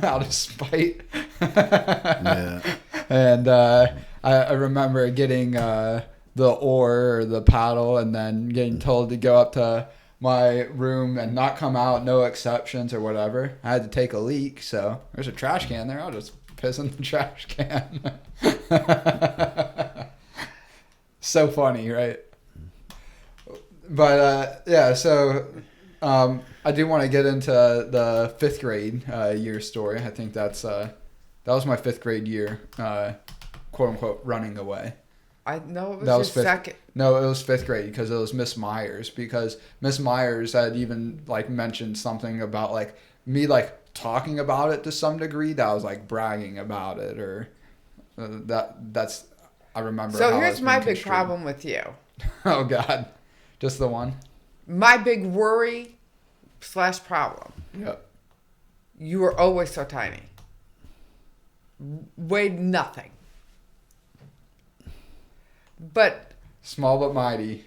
out of spite. Yeah. And I remember getting the oar or the paddle and then getting told to go up to my room and not come out, no exceptions or whatever. I had to take a leak, so there's a trash can there. I'll just piss in the trash can. So funny, right? But yeah, so I do want to get into the 5th grade year story. I think that was my 5th grade year, quote unquote, running away. I know it was That your was fifth. second. No, it was 5th grade because it was Miss Myers. Because Miss Myers had even like mentioned something about like me like talking about it to some degree. That I was like bragging about it, or that's I remember. So how here's that's my been big construed. problem with you. Oh God, just the one. My big worry / problem. Yep. You were always so tiny. Weighed nothing. But Small but mighty.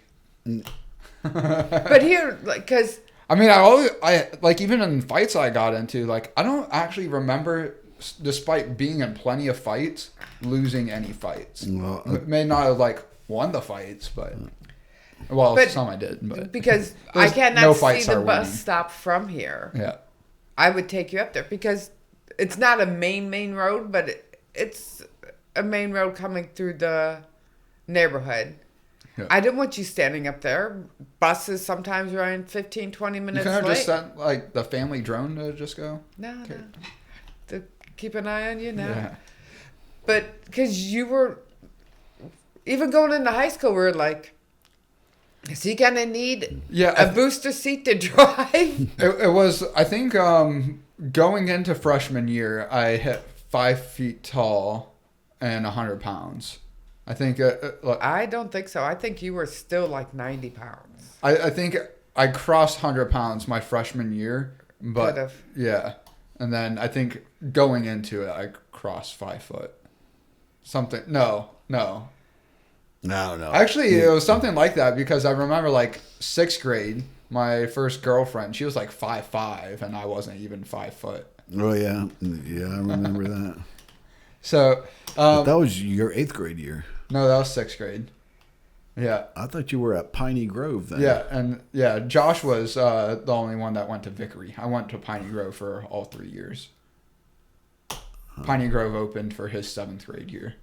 here, like, cause I mean, I like even in fights I got into, like I don't actually remember, despite being in plenty of fights, losing any fights. Well, May not have like won the fights, but some I did. But because I There's cannot no see fights the are bus winning. stop from here. Yeah, I would take you up there because it's not a main road, but it's a main road coming through the neighborhood. Yeah. I didn't want you standing up there. Buses sometimes run 15, 20 you minutes could have late. just sent like the family drone to just go. No. Okay. To keep an eye on you now. Yeah. But because you were even going into high school, we were like, is he going to need Yeah, a booster seat to drive? It was, I think, going into freshman year, I hit 5 feet tall and 100 pounds. I think. I don't think so. I think you were still like 90 pounds. I think I crossed 100 pounds my freshman year, but Could've. yeah, and then I think going into it, I crossed 5 foot. Something. No. No. Actually, it was something like that because I remember like 6th grade, my first girlfriend, she was like 5'5", and I wasn't even 5 foot. Oh yeah, I remember that. So But that was your 8th grade year. no, that was 6th grade. Yeah. I thought you were at Piney Grove then. Yeah, and yeah, Josh was the only one that went to Vickery. I went to Piney Grove for all 3 years. Piney Grove opened for his 7th grade year.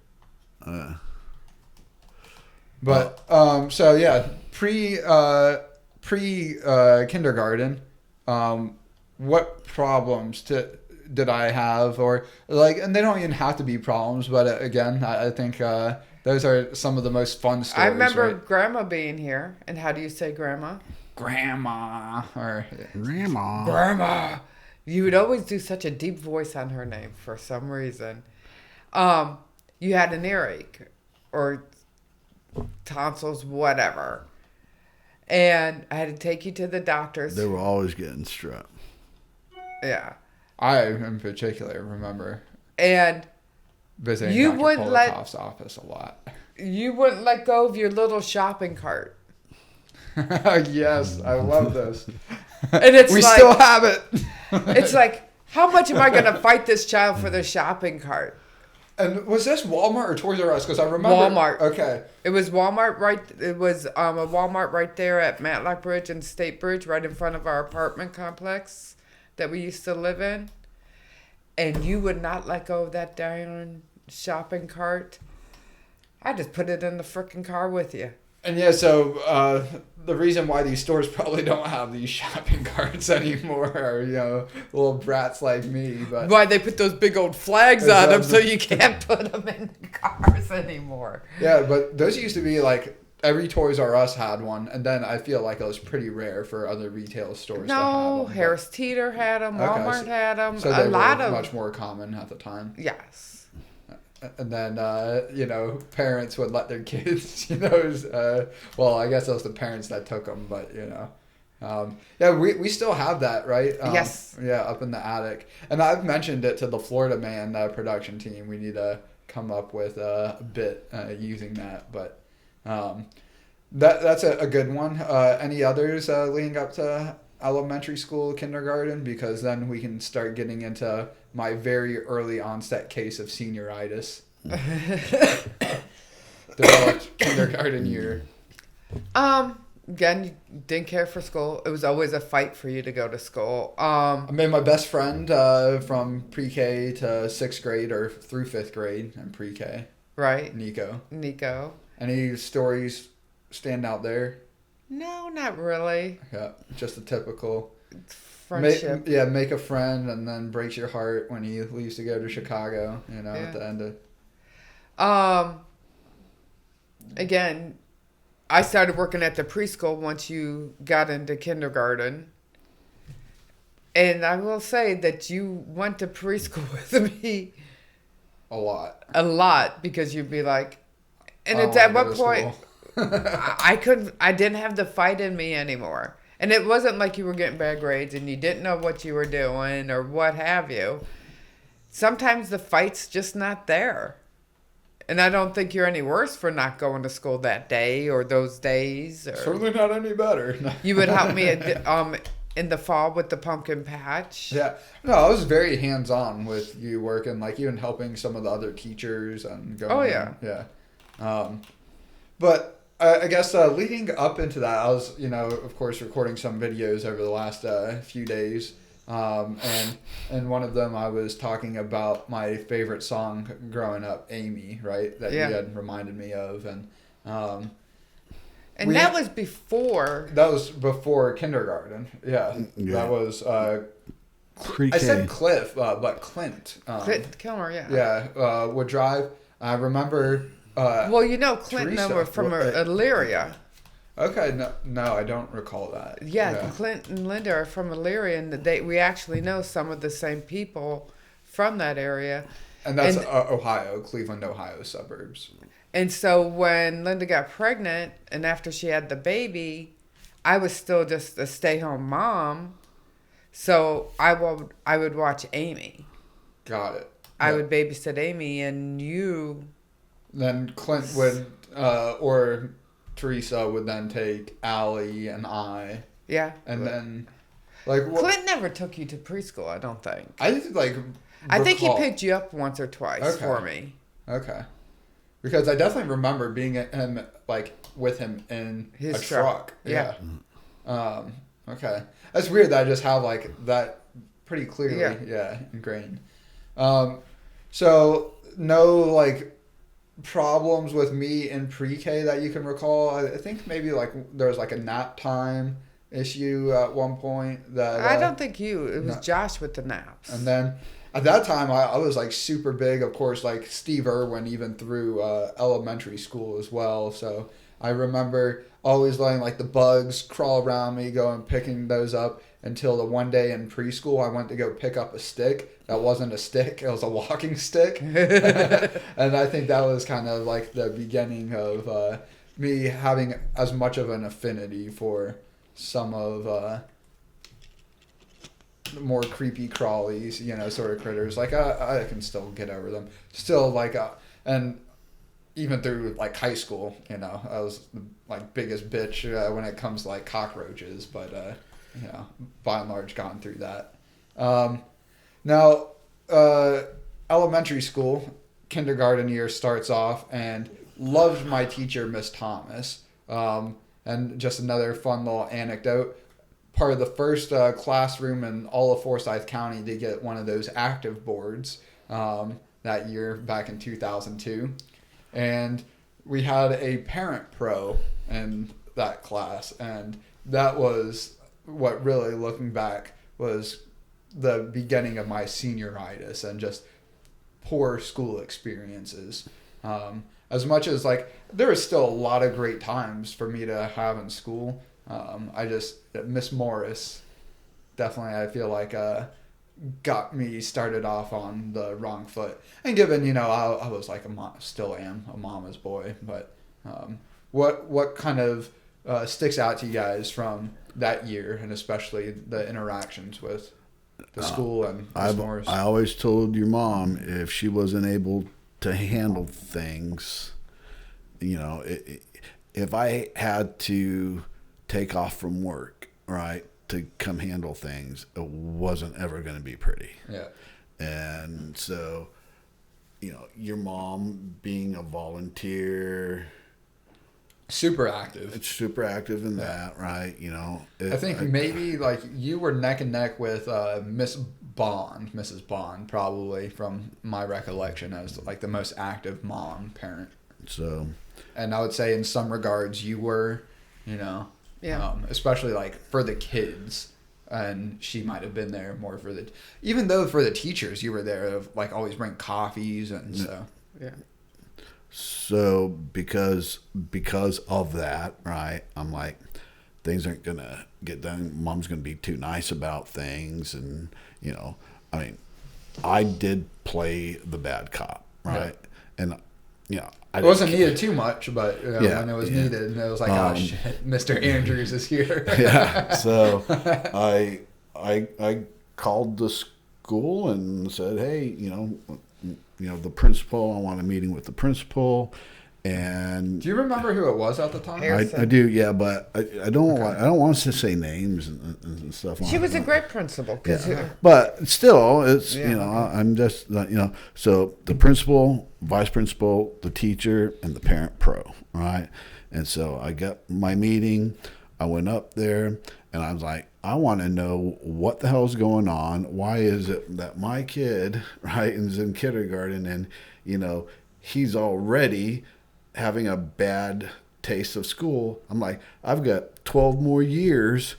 But so yeah, pre kindergarten, what problems did I have, or like, and they don't even have to be problems, but again, I think those are some of the most fun stories. I remember right? Grandma being here. And how do you say Grandma? Grandma or Grandma. You would always do such a deep voice on her name for some reason. You had an earache or tonsils, whatever. And I had to take you to the doctors. They were always getting strep. Yeah. I in particular remember And visiting You Dr. wouldn't let- Polikoff's office a lot. you wouldn't let go of your little shopping cart. Yes, I love those. And it's We like, still have it. it's like, how much am I going to fight this child for the shopping cart? And was this Walmart or Toys R Us? Because I remember Walmart. Okay. It was Walmart It was a Walmart right there at Matlock Bridge and State Bridge, right in front of our apartment complex that we used to live in. And you would not let go of that darn shopping cart. I just put it in the frickin' car with you. And yeah, so the reason why these stores probably don't have these shopping carts anymore are, little brats like me. But Why they put those big old flags on them so you can't put them in cars anymore. yeah, but those used to be like every Toys R Us had one, and then I feel like it was pretty rare for other retail stores to have No, them. Harris Teeter had them. Okay, Walmart had them. So a they lot were of much more common at the time. yes. And then, parents would let their kids, well, I guess it was the parents that took them, but, yeah, we still have that, right? Yes. Yeah, up in the attic. And I've mentioned it to the Florida Man production team. We need to come up with a bit using that, but that's a good one. Any others leading up to elementary school, kindergarten? Because then we can start getting into my very early onset case of senioritis. Developed kindergarten year. Again, you didn't care for school. It was always a fight for you to go to school. I made my best friend from pre-K to 6th grade or through 5th grade and pre-K. Right. Nico. Any stories stand out there? No, not really. Yeah, just a typical Friendship. make a friend and then breaks your heart when he leaves to go to Chicago, at the end of... Again, I started working at the preschool once you got into kindergarten. And I will say that you went to preschool with me A lot. because you'd be like, and I it's at wanna what go to point I didn't have the fight in me anymore. And it wasn't like you were getting bad grades and you didn't know what you were doing or what have you. Sometimes the fight's just not there. And I don't think you're any worse for not going to school that day or those days. Or Certainly not any better. you would help me in the fall with the pumpkin patch. Yeah. No, I was very hands-on with you working, like even helping some of the other teachers and going. Oh, yeah. Yeah. But I guess leading up into that, I was, of course, recording some videos over the last few days. And one of them I was talking about my favorite song growing up, Amy, right? That Yeah. you had reminded me of. And that was before. that was before kindergarten. Yeah. Yeah. That was... Pre-K. I said Cliff, but Clint. Clint Kilmer, yeah. Yeah, would drive. I remember Well, you know, Clint and them Teresa, were from Elyria. Okay, no, I don't recall that. Yeah, Clint and Linda are from Elyria, and we actually know some of the same people from that area. And that's Ohio, Cleveland, Ohio suburbs. And so when Linda got pregnant and after she had the baby, I was still just a stay-home mom. So I would watch Amy. Got it. I would babysit Amy, and you... Then Clint would, or Teresa would then take Allie and I. Yeah. And then, like... Clint never took you to preschool, I don't think. I think, like... I think he picked you up once or twice for me. Okay. Because I definitely remember being with him in his a truck. Yeah. Okay. That's weird that I just have like that pretty clearly, ingrained. So no like problems with me in pre-K that you can recall. I think maybe like there was like a nap time issue at one point that I don't think it was Josh with the naps. And then at that time, I was like super big, of course, like Steve Irwin, even through elementary school as well. So I remember always letting like the bugs crawl around me, going picking those up until the one day in preschool, I went to go pick up a stick. That wasn't a stick, it was a walking stick. And I think that was kind of like the beginning of me having as much of an affinity for some of... more creepy crawlies, sort of critters. Like I can still get over them. Still like and even through like high school, I was like biggest bitch when it comes to like cockroaches. But by and large, gone through that. Now, elementary school, kindergarten year starts off, and loved my teacher, Miss Thomas. And just another fun little anecdote. Part of the first classroom in all of Forsyth County to get one of those active boards that year back in 2002. And we had a parent pro in that class. And that was what really, looking back, was the beginning of my senioritis and just poor school experiences. As much as like there was still a lot of great times for me to have in school. Miss Morris definitely, I feel like, got me started off on the wrong foot. And given, I was like still am a mama's boy, but what kind of sticks out to you guys from that year, and especially the interactions with the school and Miss Morris? I always told your mom if she wasn't able to handle things, if I had to take off from work, right, to come handle things, it wasn't ever going to be pretty. Yeah. And so, your mom being a volunteer, super active. It's super active in that, right? I think maybe like you were neck and neck with Mrs. Bond, probably from my recollection as like the most active mom parent. So, and I would say in some regards you were, especially like for the kids, and she might have been there more for even though for the teachers you were there to like always bring coffees and so. Yeah. So because of that, right, I'm like, things aren't going to get done. Mom's going to be too nice about things. And, I did play the bad cop, right? Yeah. And, it wasn't needed too much, but when it was needed, it was like, oh, shit, Mr. Andrews is here. Yeah. So I called the school and said, hey, the principal, I want a meeting with the principal. And do you remember who it was at the time? I do, yeah, but I don't want us to say names and stuff. She was a great principal, but still, it's I'm just so the principal, vice principal, the teacher, and the parent pro, right? And so I got my meeting. I went up there, and I was like, I want to know what the hell's going on. Why is it that my kid, right, is in kindergarten and he's already having a bad taste of school? I'm like, I've got 12 more years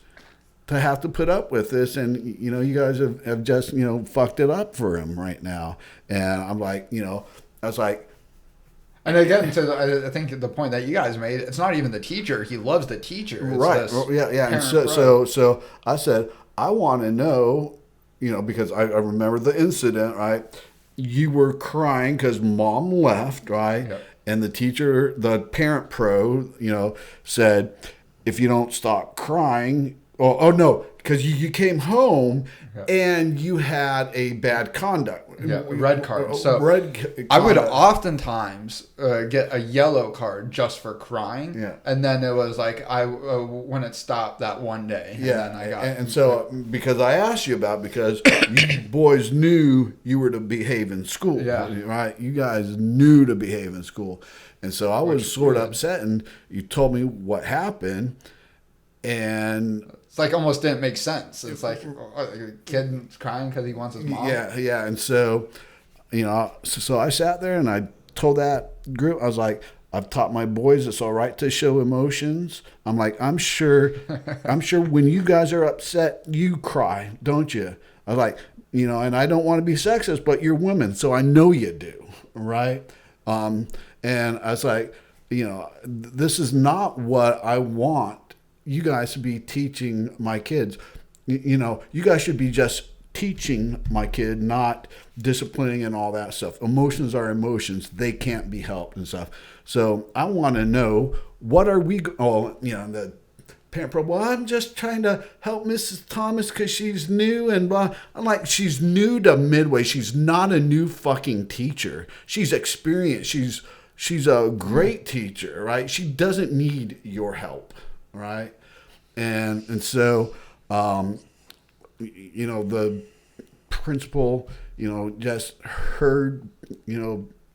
to have to put up with this, and you guys have just fucked it up for him right now. And I'm like, I was like, And again, I think the point that you guys made, it's not even the teacher. He loves the teacher. It's Right. this Yeah. And parent so I said, I want to know, because I remember the incident, right? You were crying because mom left, right? Yep. And the teacher, the parent pro, said, if you don't stop crying, oh no, because you came home and you had a bad conduct. Yeah, red card. So red I would conduct. oftentimes get a yellow card just for crying. Yeah. And then it was like when it stopped that one day. Yeah, And then I got and so because I asked you about because you boys knew you were to behave in school, Yeah. right? You guys knew to behave in school, and so I was Which sort of good. upset. And you told me what happened, and it's like almost didn't make sense. It's like a kid crying because he wants his mom. yeah, and so so I sat there and I told that group, I was like, I've taught my boys it's all right to show emotions. I'm like, I'm sure when you guys are upset, you cry, don't you? I was like, and I don't want to be sexist, but you're women, so I know you do, right? And I was like, this is not what I want you guys to be teaching my kids. You guys should be just teaching my kid, not disciplining and all that stuff. Emotions are emotions. They can't be helped and stuff. So I want to know, what are we, the parent pro, well, I'm just trying to help Mrs. Thomas because she's new and blah. I'm like, she's new to Midway. She's not a new fucking teacher. She's experienced. She's a great teacher, right? She doesn't need your help, right? And so, the principal, just heard,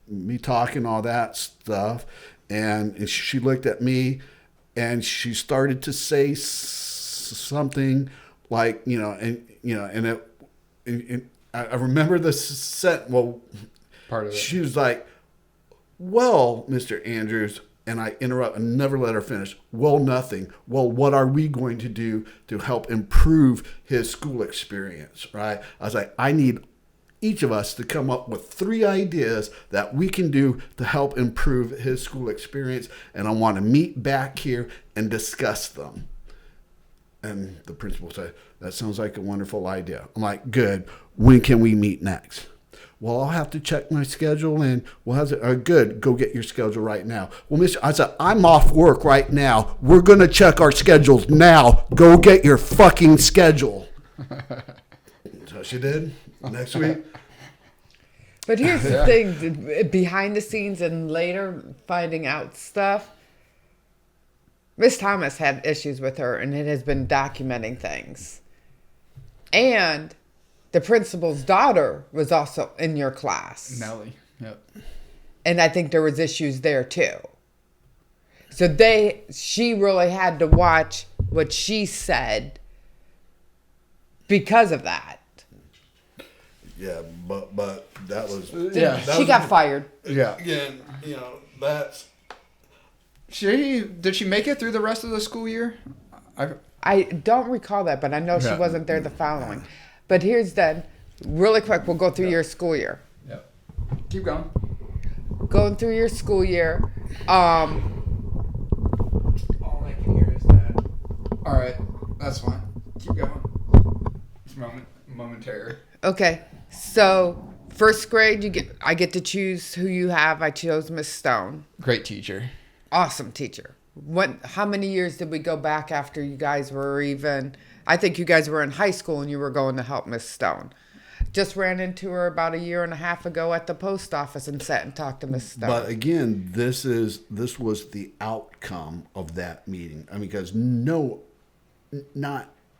me talking all that stuff. And she looked at me and she started to say something like, and I remember the set. Well, Part of it. she was like, well, Mr. Andrews, and I interrupt and never let her finish. Well, nothing. Well, what are we going to do to help improve his school experience, right? I was like, I need each of us to come up with 3 ideas that we can do to help improve his school experience, and I want to meet back here and discuss them. And the principal said, that sounds like a wonderful idea. I'm like, good. When can we meet next? Well, I'll have to check my schedule, and good. Go get your schedule right now. Well, I said, I'm off work right now. We're going to check our schedules now. Go get your fucking schedule. So she did next week. But here's the thing, behind the scenes and later finding out stuff, Miss Thomas had issues with her and it has been documenting things. And the principal's daughter was also in your class. Nelly. Yep. And I think there was issues there too. So she really had to watch what she said because of that. Yeah, but that was She got fired. Yeah. again. That's Did she make it through the rest of the school year? I don't recall that, but I know she Yeah. wasn't there the following. But here's then, really quick, we'll go through your school year. Yep. Keep going. Going through your school year, All I can hear is that. All right. That's fine. Keep going. It's momentary. okay, so first grade, I get to choose who you have. I chose Miss Stone. Great teacher. Awesome teacher. How many years did we go back after you guys were even, I think you guys were in high school and you were going to help Miss Stone. Just ran into her about 1.5 years ago at the post office and sat and talked to Miss Stone. But again, this was the outcome of that meeting. I mean, because not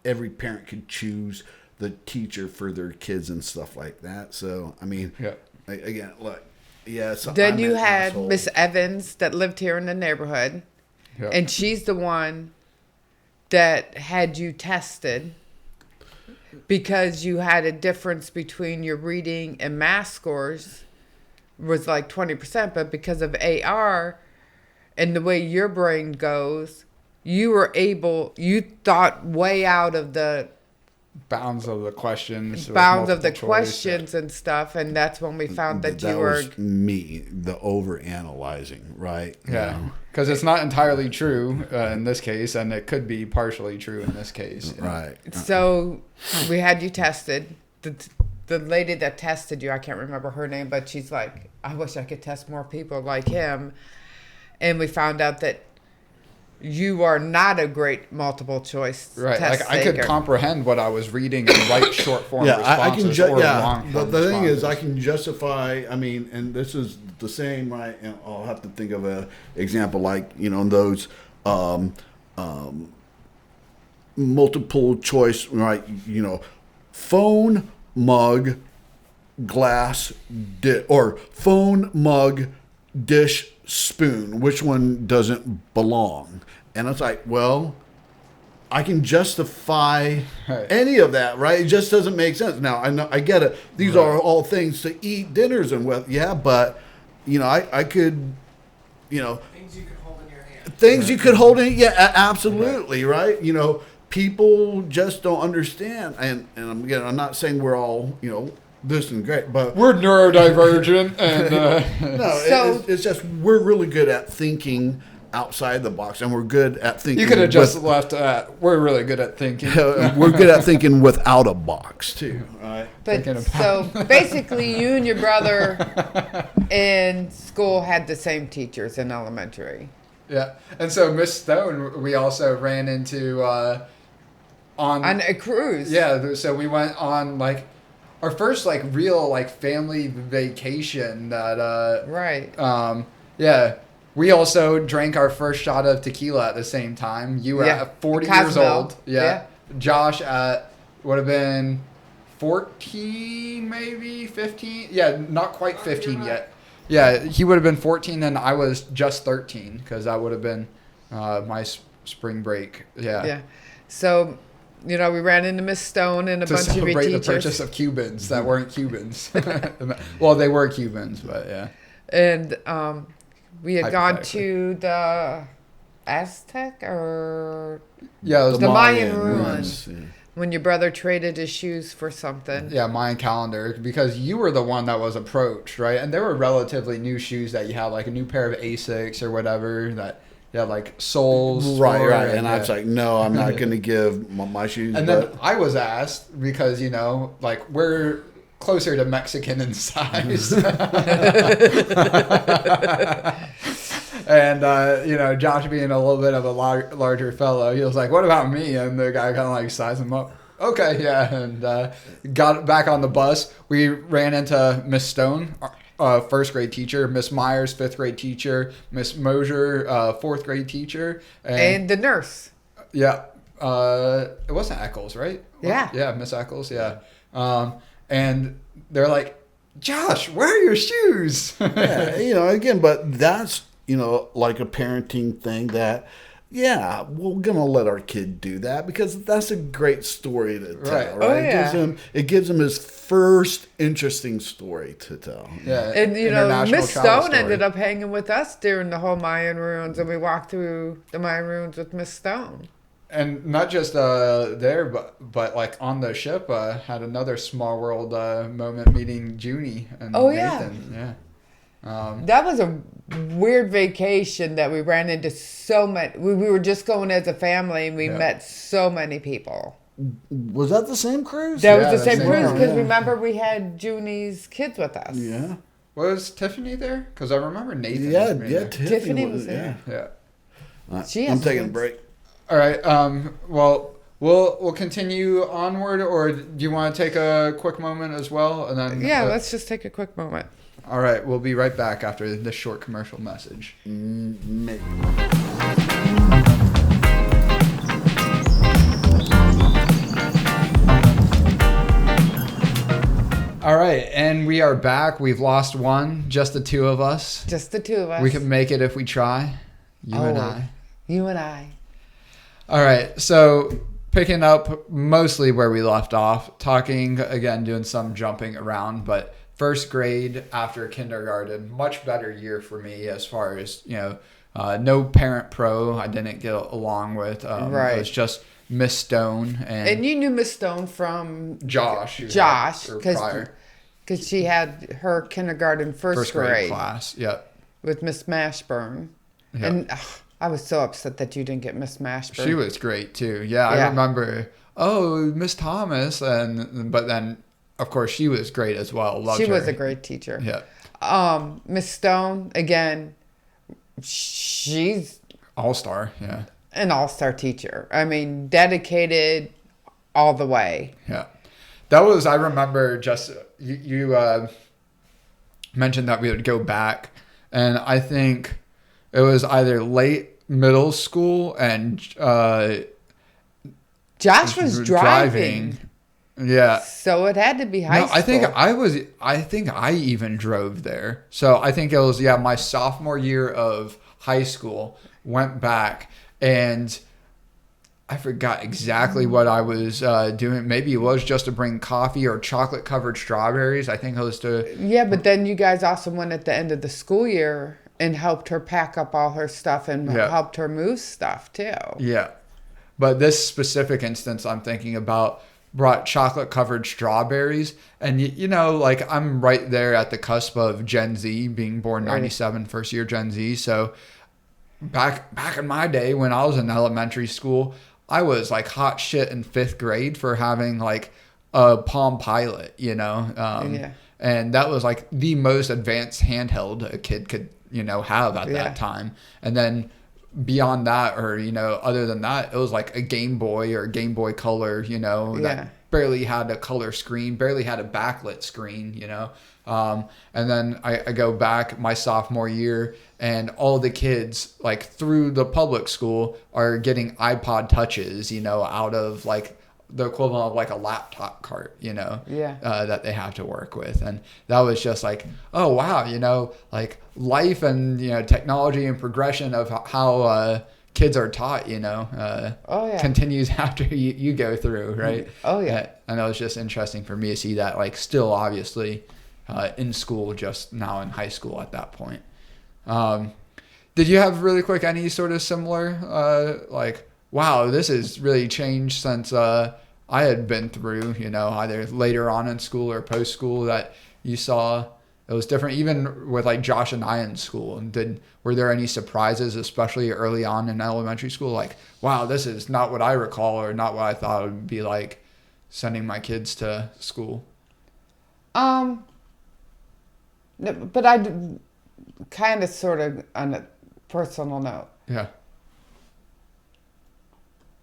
every parent could choose the teacher for their kids and stuff like that. So I mean, Yeah. Again, look, yes. Then I'm you an had asshole. Miss Evans that lived here in the neighborhood, Yep. and she's the one that had you tested because you had a difference between your reading and math scores was like 20%, but because of AR and the way your brain goes, you thought way out of the bounds of the questions. bounds of the multiple choice. questions and stuff, and that's when we found that you That were. was me, the over analyzing, right? You Yeah, know? because it's not entirely true in this case, and it could be partially true in this case. Right. So we had you tested. The lady that tested you, I can't remember her name, but she's like, I wish I could test more people like him. And we found out that you are not a great multiple choice Right, test like I could taker. comprehend what I was reading and write short form Yeah, responses or long But form the thing is, I responses. can justify. I mean, and this is the same, right? And I'll have to think of a example, like those multiple choice, right? Phone, mug, glass, or phone, mug, dish, spoon. Which one doesn't belong? And it's like, well, I can justify Right. any of that, right? It just doesn't make sense. Now, I know, I get it. These Right. are all things to eat dinners and with, yeah, but I could, Things you could hold in your hand. things you could hold in, yeah, absolutely, right? People just don't understand, and I'm not saying we're all, this and great, but We're neurodivergent, and no, So- it's just we're really good at thinking outside the box, and we're good at thinking. you could have just with- left. We're really good at thinking. we're good at thinking without a box too. Right? But thinking so basically, you and your brother in school had the same teachers in elementary. Yeah, and so Miss Stone, we also ran into on On a cruise. yeah. So we went on like our first like real like family vacation. That Right. yeah. We also drank our first shot of tequila at the same time. You were Yeah, at 40 years Cosmo. old. Yeah. Josh at would have been 14, maybe 15. Yeah, not quite 15 yet. Yeah, he would have been 14, and I was just 13 because that would have been my spring break. Yeah. Yeah. So, we ran into Miss Stone and a To bunch of your celebrate the teachers. purchase of Cubans that weren't Cubans. Well, they were Cubans, but yeah. And we had gone Hypothetically. to the Aztec or Yeah, it was The the Mayan ruins. Yeah. when your brother traded his shoes for something. yeah, Mayan calendar, because you were the one that was approached, right? And they were relatively new shoes that you had, like a new pair of Asics or whatever that you had like soles. Right, for, right. And I yeah. was like, no, I'm not going to give my shoes. And but then I was asked because, like we're closer to Mexican in size. And, Josh being a little bit of a larger fellow, he was like, what about me? And the guy kind of like sized him up. Okay, yeah. And got back on the bus. We ran into Miss Stone, first grade teacher, Miss Myers, fifth grade teacher, Miss Mosier, fourth grade teacher. And the nurse. Yeah. It wasn't Eccles, right? Yeah. Yeah, Miss Eccles, yeah. And they're like, Josh, where are your shoes? yeah, again, but that's, like a parenting thing that, yeah, we're going to let our kid do that because that's a great story to tell, Right. right? Oh, yeah. It gives him his first interesting story to tell. Yeah. And, international Miss travel Stone story. ended up hanging with us during the whole Mayan ruins, and we walked through the Mayan ruins with Miss Stone. And not just there, but like on the ship, had another small world moment meeting Junie and Oh, yeah. Nathan. Yeah. That was a weird vacation that we ran into so many. We were just going as a family, and we Yeah. met so many people. Was that the same cruise? That Yeah, was the that's same the cruise one, because yeah. remember we had Junie's kids with us. Yeah. Was Tiffany there? Because I remember Nathan. Yeah, being yeah. there. Tiffany was there. Yeah. She I'm has taking a kids. break. All right. Well, we'll continue onward, or do you want to take a quick moment as well, and then? Yeah, let's just take a quick moment. All right. We'll be right back after this short commercial message. Maybe. All right, and we are back. We've lost one, just the two of us. Just the two of us. We can make it if we try. You and Oh. I. You and I. All right, so picking up mostly where we left off, talking again, doing some jumping around, but first grade after kindergarten, much better year for me as far as, no parent pro I didn't get along with. Right. It was just Miss Stone And you knew Miss Stone from Josh. Because she had her kindergarten first grade class. Yep. with Miss Mashburn. Yep. And I was so upset that you didn't get Miss Mashburn. She was great too. Yeah, I remember. Oh, Miss Thomas, but then of course she was great as well. Loved she her. was a great teacher. Yeah. Miss Stone, again, she's all-star. Yeah. an all-star teacher. I mean, dedicated all the way. Yeah. That was, I remember just, you mentioned that we would go back, and I think it was either late middle school and Josh was driving. Yeah. So it had to be high school. I think I even drove there. So I think it was, my sophomore year of high school, went back, and I forgot exactly what I was doing. Maybe it was just to bring coffee or chocolate covered strawberries. I think it was to. Yeah, but then you guys also went at the end of the school year and helped her pack up all her stuff and helped her move stuff too. Yeah. But this specific instance I'm thinking about brought chocolate covered strawberries. And, like I'm right there at the cusp of Gen Z, being born 97, first year Gen Z. So back in my day when I was in elementary school, I was like hot shit in 5th grade for having like a Palm Pilot, and that was like the most advanced handheld a kid could, have at that time. And then beyond that, or, other than that, it was like a Game Boy or Game Boy Color, that barely had a color screen, barely had a backlit screen, and then I go back my sophomore year, and all the kids like through the public school are getting iPod touches, out of like the equivalent of like a laptop cart, that they have to work with. And that was just like, oh wow, like life and, technology and progression of how kids are taught, continues after you go through, right? Oh yeah. And it was just interesting for me to see that, like, still obviously in school, just now in high school at that point. Did you have really quick any sort of similar, like, wow, this has really changed since I had been through, either later on in school or post school, that you saw it was different, even with like Josh and I in school? And were there any surprises, especially early on in elementary school? Like, wow, this is not what I recall, or not what I thought it would be like sending my kids to school. But I kind of sort of on a personal note. Yeah.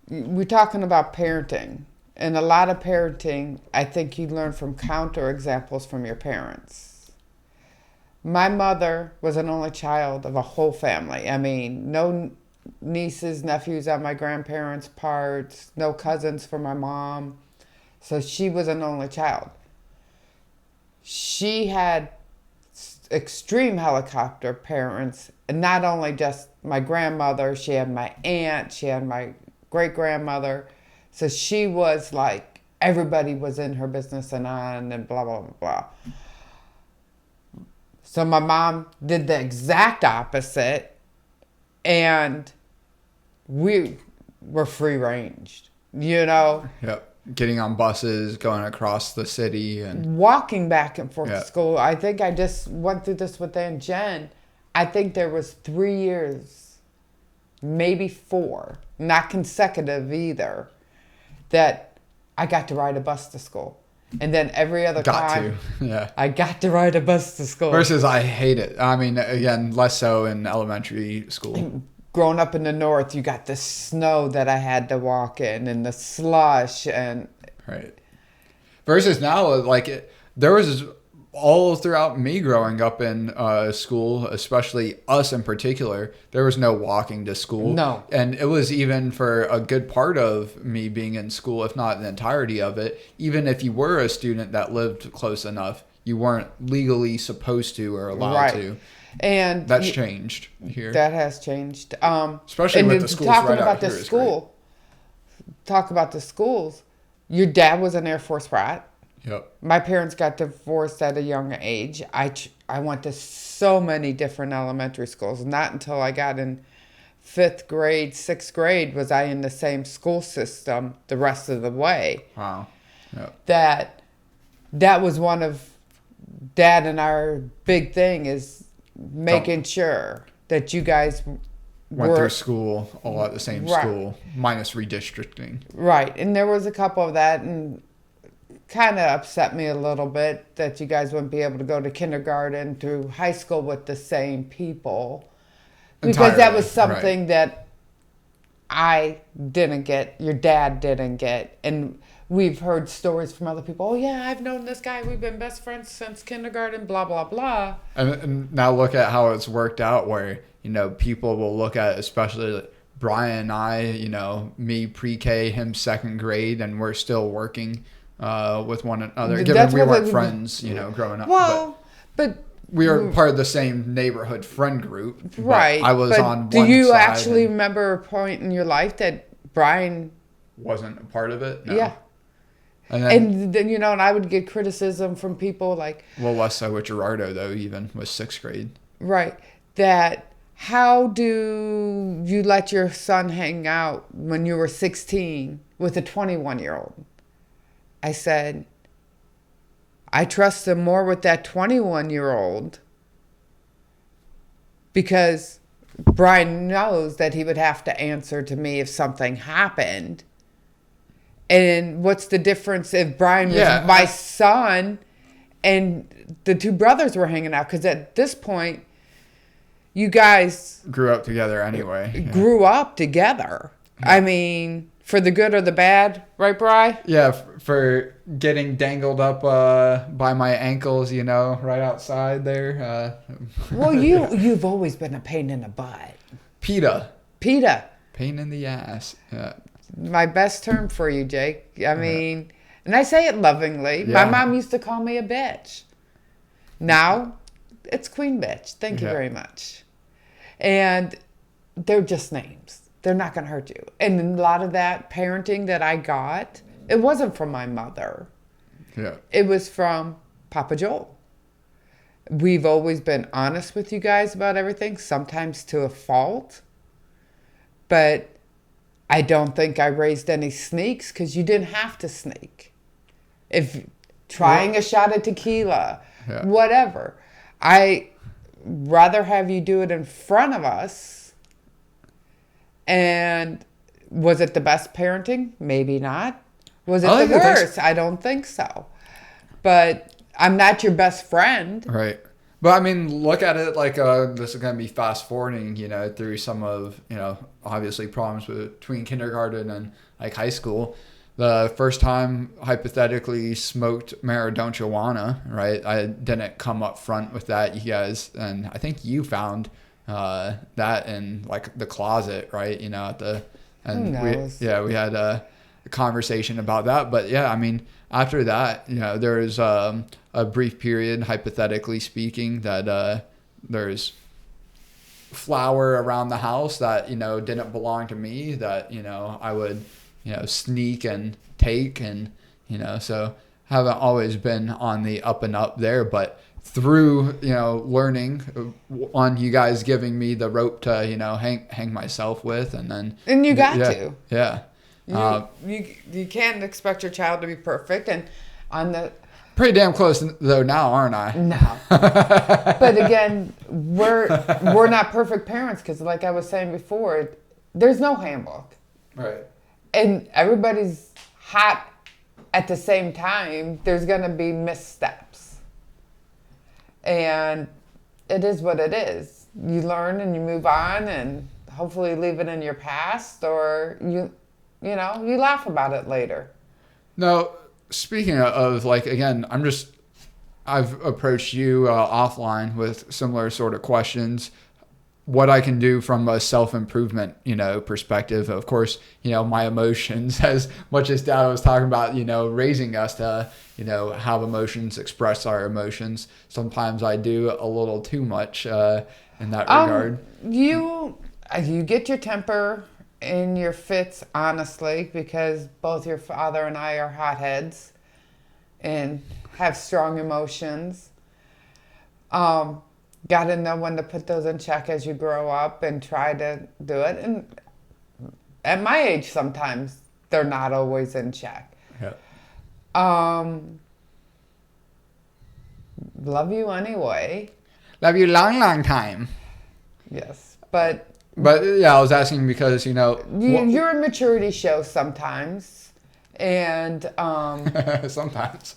We're talking about parenting, and a lot of parenting, I think you learn from counter examples from your parents. My mother was an only child of a whole family. I mean, no nieces, nephews on my grandparents' parts, no cousins for my mom. So she was an only child. She had extreme helicopter parents, and not only just my grandmother, she had my aunt, she had my great-grandmother. So she was like, everybody was in her business and on and blah, blah, blah, blah. So my mom did the exact opposite, and we were free-ranged, Yep. Getting on buses, going across the city, and walking back and forth to school. I think I just went through this with Aunt Jen. I think there was 3 years, maybe 4, not consecutive either, that I got to ride a bus to school. And then every other time, I got to ride a bus to school. Versus I hate it. I mean, again, less so in elementary school. Growing up in the north, you got the snow that I had to walk in, and the slush, and right. Versus now, like there was all throughout me growing up in school, especially us in particular, there was no walking to school. No. And it was even for a good part of me being in school, if not the entirety of it, even if you were a student that lived close enough, you weren't legally supposed to or allowed to. And that's changed here. That has changed. Especially with the schools right out here. Talk about the schools. Your dad was an Air Force brat. Yep. My parents got divorced at a young age. I went to so many different elementary schools. Not until I got in 5th grade, 6th grade was I in the same school system the rest of the way. Wow. Yeah. That was one of Dad and our big thing is making sure that you guys Went through school all at the same Right. school, minus redistricting. Right. And there was a couple of that, and kind of upset me a little bit that you guys wouldn't be able to go to kindergarten through high school with the same people. Because that was Entirely, something that I didn't get, your dad didn't get. And we've heard stories from other people. Oh, yeah, I've known this guy. We've been best friends since kindergarten, blah, blah, blah. And now look at how it's worked out where, people will look at, especially like Brian and I, me pre-K, him second grade, and we're still working with one another. Given That's we what weren't they- friends, growing up. Well, but we were part of the same neighborhood friend group. but right. I was but on do one you side actually and remember a point in your life that Brian, wasn't a part of it. No. yeah. And then, And then, and I would get criticism from people like, well, less so with Gerardo, though, even was sixth grade. right, that how do you let your son hang out when you were 16 with a 21-year-old? I said, I trust him more with that 21-year-old because Brian knows that he would have to answer to me if something happened. And what's the difference if Brian was Yeah. my son and the two brothers were hanging out? Because at this point, you guys Grew up together anyway. Yeah. grew up together. I mean, for the good or the bad, right, Bri? Yeah, for getting dangled up by my ankles, right outside there. Well, you've always been a pain in the butt. PETA. PETA, Pain in the ass. Yeah. my best term for you, Jake. I mean, and I say it lovingly. Yeah. My mom used to call me a bitch. Now, it's Queen Bitch. Thank you Yeah. very much. And they're just names. They're not going to hurt you. And a lot of that parenting that I got, it wasn't from my mother. Yeah. It was from Papa Joel. We've always been honest with you guys about everything, sometimes to a fault. But I don't think I raised any sneaks because you didn't have to sneak. If trying a shot of tequila, Yeah. whatever. I rather have you do it in front of us. And was it the best parenting? Maybe not. Was it I the think that's- worst? I don't think so. But I'm not your best friend. Right. But I mean, look at it like this is going to be fast forwarding, through some of, obviously problems between kindergarten and like high school. The first time hypothetically smoked marijuana, right? I didn't come up front with that, you guys, and I think you found that in like the closet, right? At the and Who knows? we had a conversation about that. But yeah, I mean, after that, there was a brief period, hypothetically speaking, that there's flour around the house that didn't belong to me, that I would sneak and take, and so haven't always been on the up and up there, but through learning on you guys giving me the rope to hang myself with, and then And you got yeah, to. yeah You can't expect your child to be perfect. And on the pretty damn close though now, aren't I? no, but again, we're not perfect parents because, like I was saying before, there's no handbook, Right. and everybody's hot at the same time. There's gonna be missteps, and it is what it is. You learn and you move on, and hopefully leave it in your past, or you laugh about it later. No, speaking of like, again, I've approached you offline with similar sort of questions. What I can do from a self-improvement, perspective. Of course, my emotions, as much as Dad was talking about, raising us to, have emotions, express our emotions. Sometimes I do a little too much in that regard. You get your temper in your fits, honestly, because both your father and I are hotheads and have strong emotions. got to know when to put those in check as you grow up and try to do it. And at my age, sometimes they're not always in check. Yeah. Love you anyway. Love you long, long time. Yes, but yeah, I was asking because you're a maturity show sometimes, and sometimes.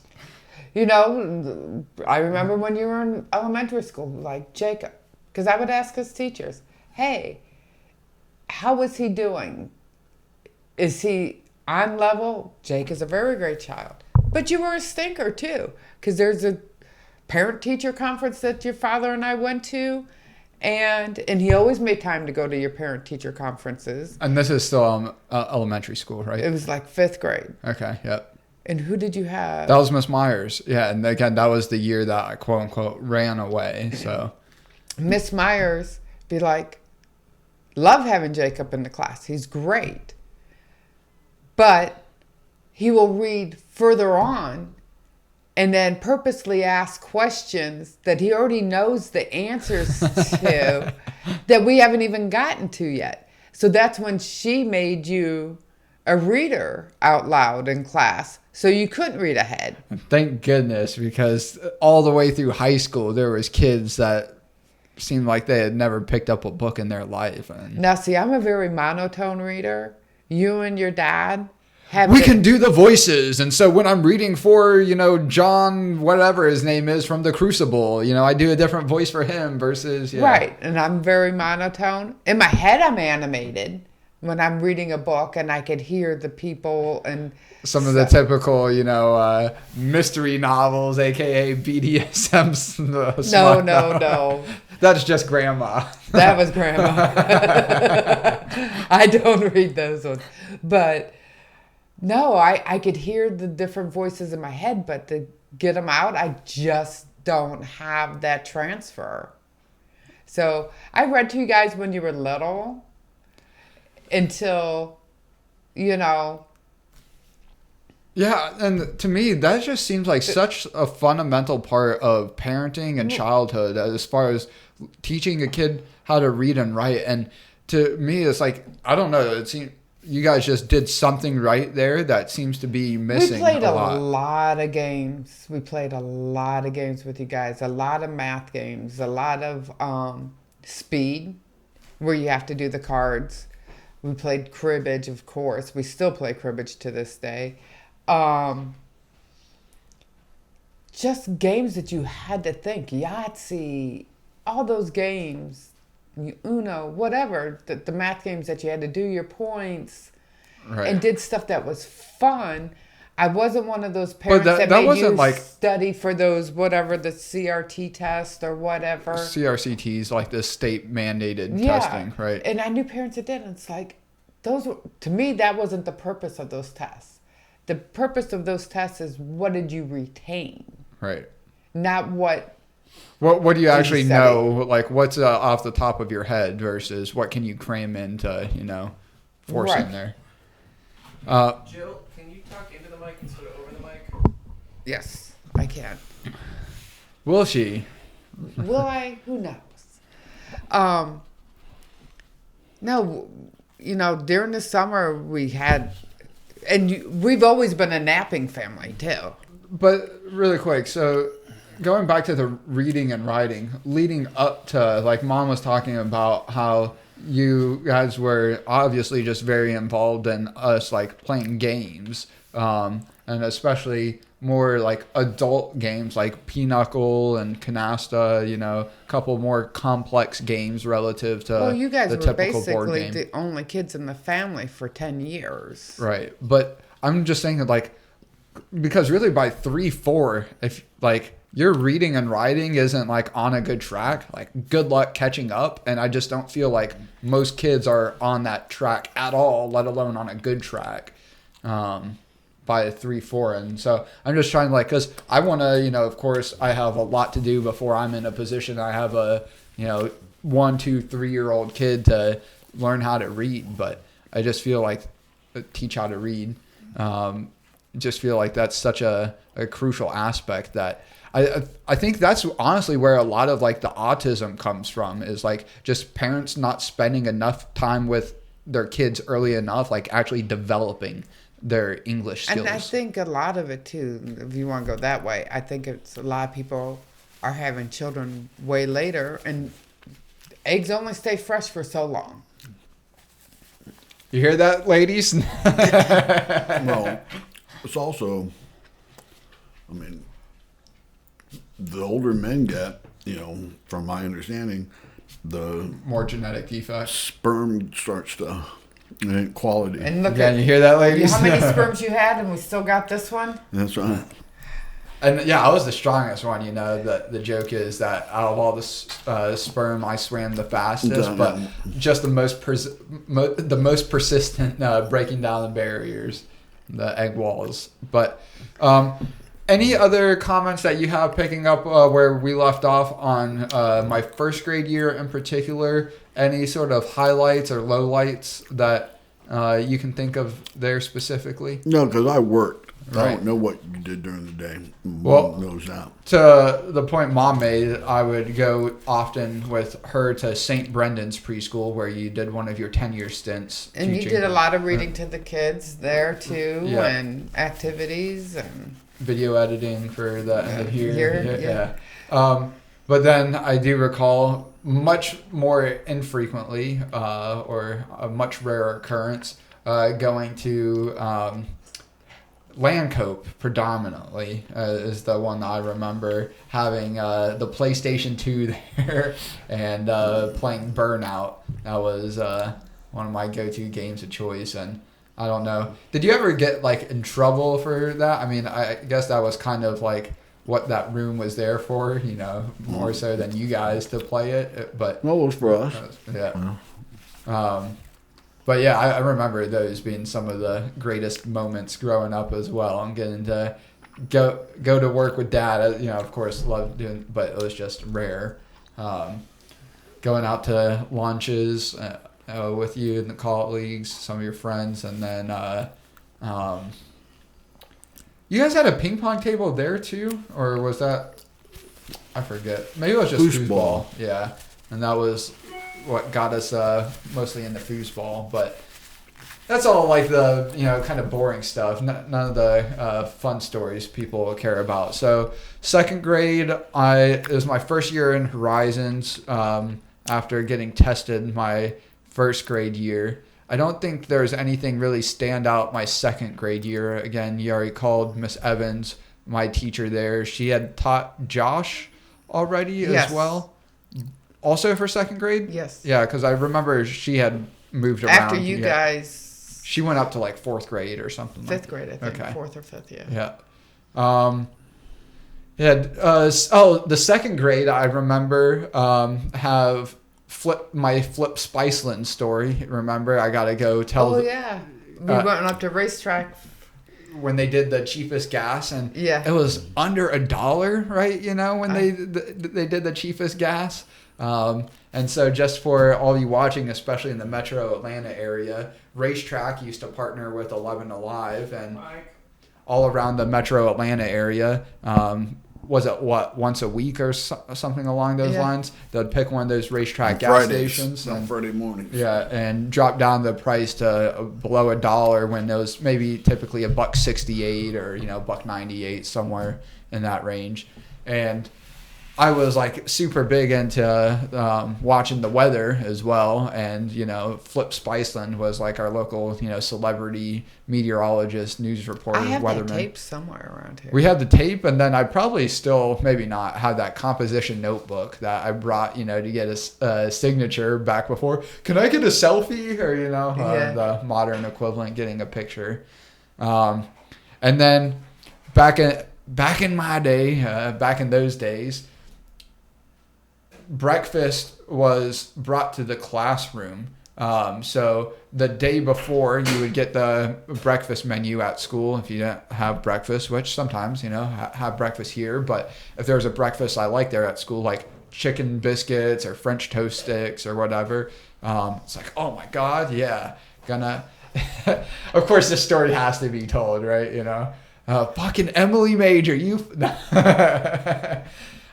I remember when you were in elementary school, like Jacob, because I would ask his teachers, "Hey, how is he doing? Is he on level?" Jake is a very great child, but you were a stinker too, because there's a parent-teacher conference that your father and I went to, and he always made time to go to your parent-teacher conferences. And this is still elementary school, right? It was like 5th grade. Okay, yep. And who did you have? That was Miss Myers. Yeah, and again, that was the year that I quote-unquote ran away, so. Miss Myers be like, love having Jacob in the class. He's great. But he will read further on and then purposely ask questions that he already knows the answers to that we haven't even gotten to yet. So that's when she made you a reader out loud in class, so you couldn't read ahead. Thank goodness, because all the way through high school, there was kids that seemed like they had never picked up a book in their life. And now, see, I'm a very monotone reader. You and your dad we can do the voices, and so when I'm reading for John whatever his name is from The Crucible, I do a different voice for him versus right. And I'm very monotone. In my head, I'm animated when I'm reading a book, and I could hear the people and some of the typical mystery novels, aka BDSM. No. That's just grandma. That was grandma. I don't read those ones, but. No, I could hear the different voices in my head, but to get them out, I just don't have that transfer. So I read to you guys when you were little until, Yeah, and to me, that just seems like such a fundamental part of parenting and childhood as far as teaching a kid how to read and write. And to me, it's like, I don't know, it seems... You guys just did something right there that seems to be missing a lot. We played a lot of games. We played a lot of games with you guys. A lot of math games. A lot of speed, where you have to do the cards. We played cribbage, of course. We still play cribbage to this day. Just games that you had to think. Yahtzee, all those games. Uno, whatever, the math games that you had to do your points, right, and did stuff that was fun. I wasn't one of those parents that made you study for those, whatever, the CRT test or whatever. CRCTs, like the state mandated testing, right? And I knew parents that did, and it's like, to me, that wasn't the purpose of those tests. The purpose of those tests is, what did you retain? Right. Not what do you actually know? Like, what's off the top of your head versus what can you cram into, force in there? Jyl, can you talk into the mic instead of over the mic? Yes, I can. Will she? Will I? Who knows? No, during the summer we had, and we've always been a napping family too. But really quick, so... Going back to the reading and writing, leading up to, like, Mom was talking about how you guys were obviously just very involved in us, like, playing games, and especially more, like, adult games like Pinochle and Canasta, a couple more complex games relative to you guys the were typical board game. basically the only kids in the family for 10 years. Right. But I'm just saying that, like, because really by 3-4, if, like... Your reading and writing isn't like on a good track. Like, good luck catching up. And I just don't feel like most kids are on that track at all, let alone on a good track by 3-4. And so I'm just trying to because I want to, of course, I have a lot to do before I'm in a position. I have a, 1, 2, 3-year-old kid to learn how to read. But I just feel like teach how to read. just feel like that's such a crucial aspect that I think that's honestly where a lot of like the autism comes from, is like just parents not spending enough time with their kids early enough, like actually developing their English skills. And I think a lot of it too, if you want to go that way, I think it's a lot of people are having children way later, and eggs only stay fresh for so long. You hear that, ladies? Well, it's also, I mean, the older men get, from my understanding, the More genetic defects. sperm starts to quality. And look Yeah, at you hear that, ladies? how many sperms you had, and we still got this one. That's right. And yeah, I was the strongest one. The joke is that out of all the sperm, I swam the fastest, but just the most persistent, breaking down the barriers, the egg walls. But any other comments that you have picking up where we left off on my first grade year in particular? Any sort of highlights or lowlights that you can think of there specifically? No, because I worked. I Right. don't know what you did during the day. Well, Mom knows that. To the point Mom made, I would go often with her to St. Brendan's preschool, where you did one of your 10-year stints. And you teaching did a lot of reading to the kids there too, Yeah. and activities and video editing for the end of here. Yeah. But then I do recall much more infrequently, or a much rarer occurrence, going to Landcope predominantly is the one I remember, having the PlayStation 2 there and playing Burnout. That was one of my go-to games of choice. And I don't know, did you ever get like in trouble for that? I mean, I guess that was kind of like what that room was there for, more so than you guys to play it. But Well, it was for us. yeah. But yeah, I remember those being some of the greatest moments growing up as well. I'm getting to go to work with Dad. Of course, loved doing, but it was just rare. Going out to lunches with you and the colleagues, some of your friends, and then you guys had a ping pong table there too, or was that? I forget. Maybe it was just foosball. Yeah, and that was what got us mostly into foosball, but that's all like the kind of boring stuff. None of the fun stories people care about. So second grade, it was my first year in Horizons after getting tested my first grade year. I don't think there's anything really stand out my second grade year. Again, you already called Miss Evans, my teacher there. She had taught Josh already as well. Also for second grade? yes. Yeah, because I remember she had moved around. After you guys, She went up to like fourth grade or something. fifth grade, I think, Okay. fourth or fifth, yeah. Yeah. The second grade I remember have my Flip Spiceland story. Remember, I got to go tell Oh yeah, we went up to racetrack. when they did the cheapest gas, and Yeah. it was under $1, right? When they did the cheapest gas. And so just for all you watching, especially in the metro Atlanta area, Racetrack used to partner with 11 Alive, and Mike. all around the metro Atlanta area, was it once a week or something along those lines? They'd pick one of those Racetrack gas stations on and Friday mornings. yeah, and drop down the price to below $1 when it was maybe typically $1.68 or $1.98, somewhere in that range. And I was like super big into watching the weather as well, and Flip Spiceland was like our local celebrity meteorologist, news reporter, I have weatherman. that tape somewhere around here. We had the tape, and then I probably still, maybe not, have that composition notebook that I brought, to get a signature back before. Can I get a selfie? Or, the modern equivalent, getting a picture. And then back in my day, back in those days, breakfast was brought to the classroom. So the day before, you would get the breakfast menu at school if you didn't have breakfast, which sometimes, have breakfast here. But if there was a breakfast I liked there at school, like chicken biscuits or French toast sticks or whatever, it's like, oh my God, yeah, gonna of course, the story has to be told, right? You know, fucking Emily Major, you.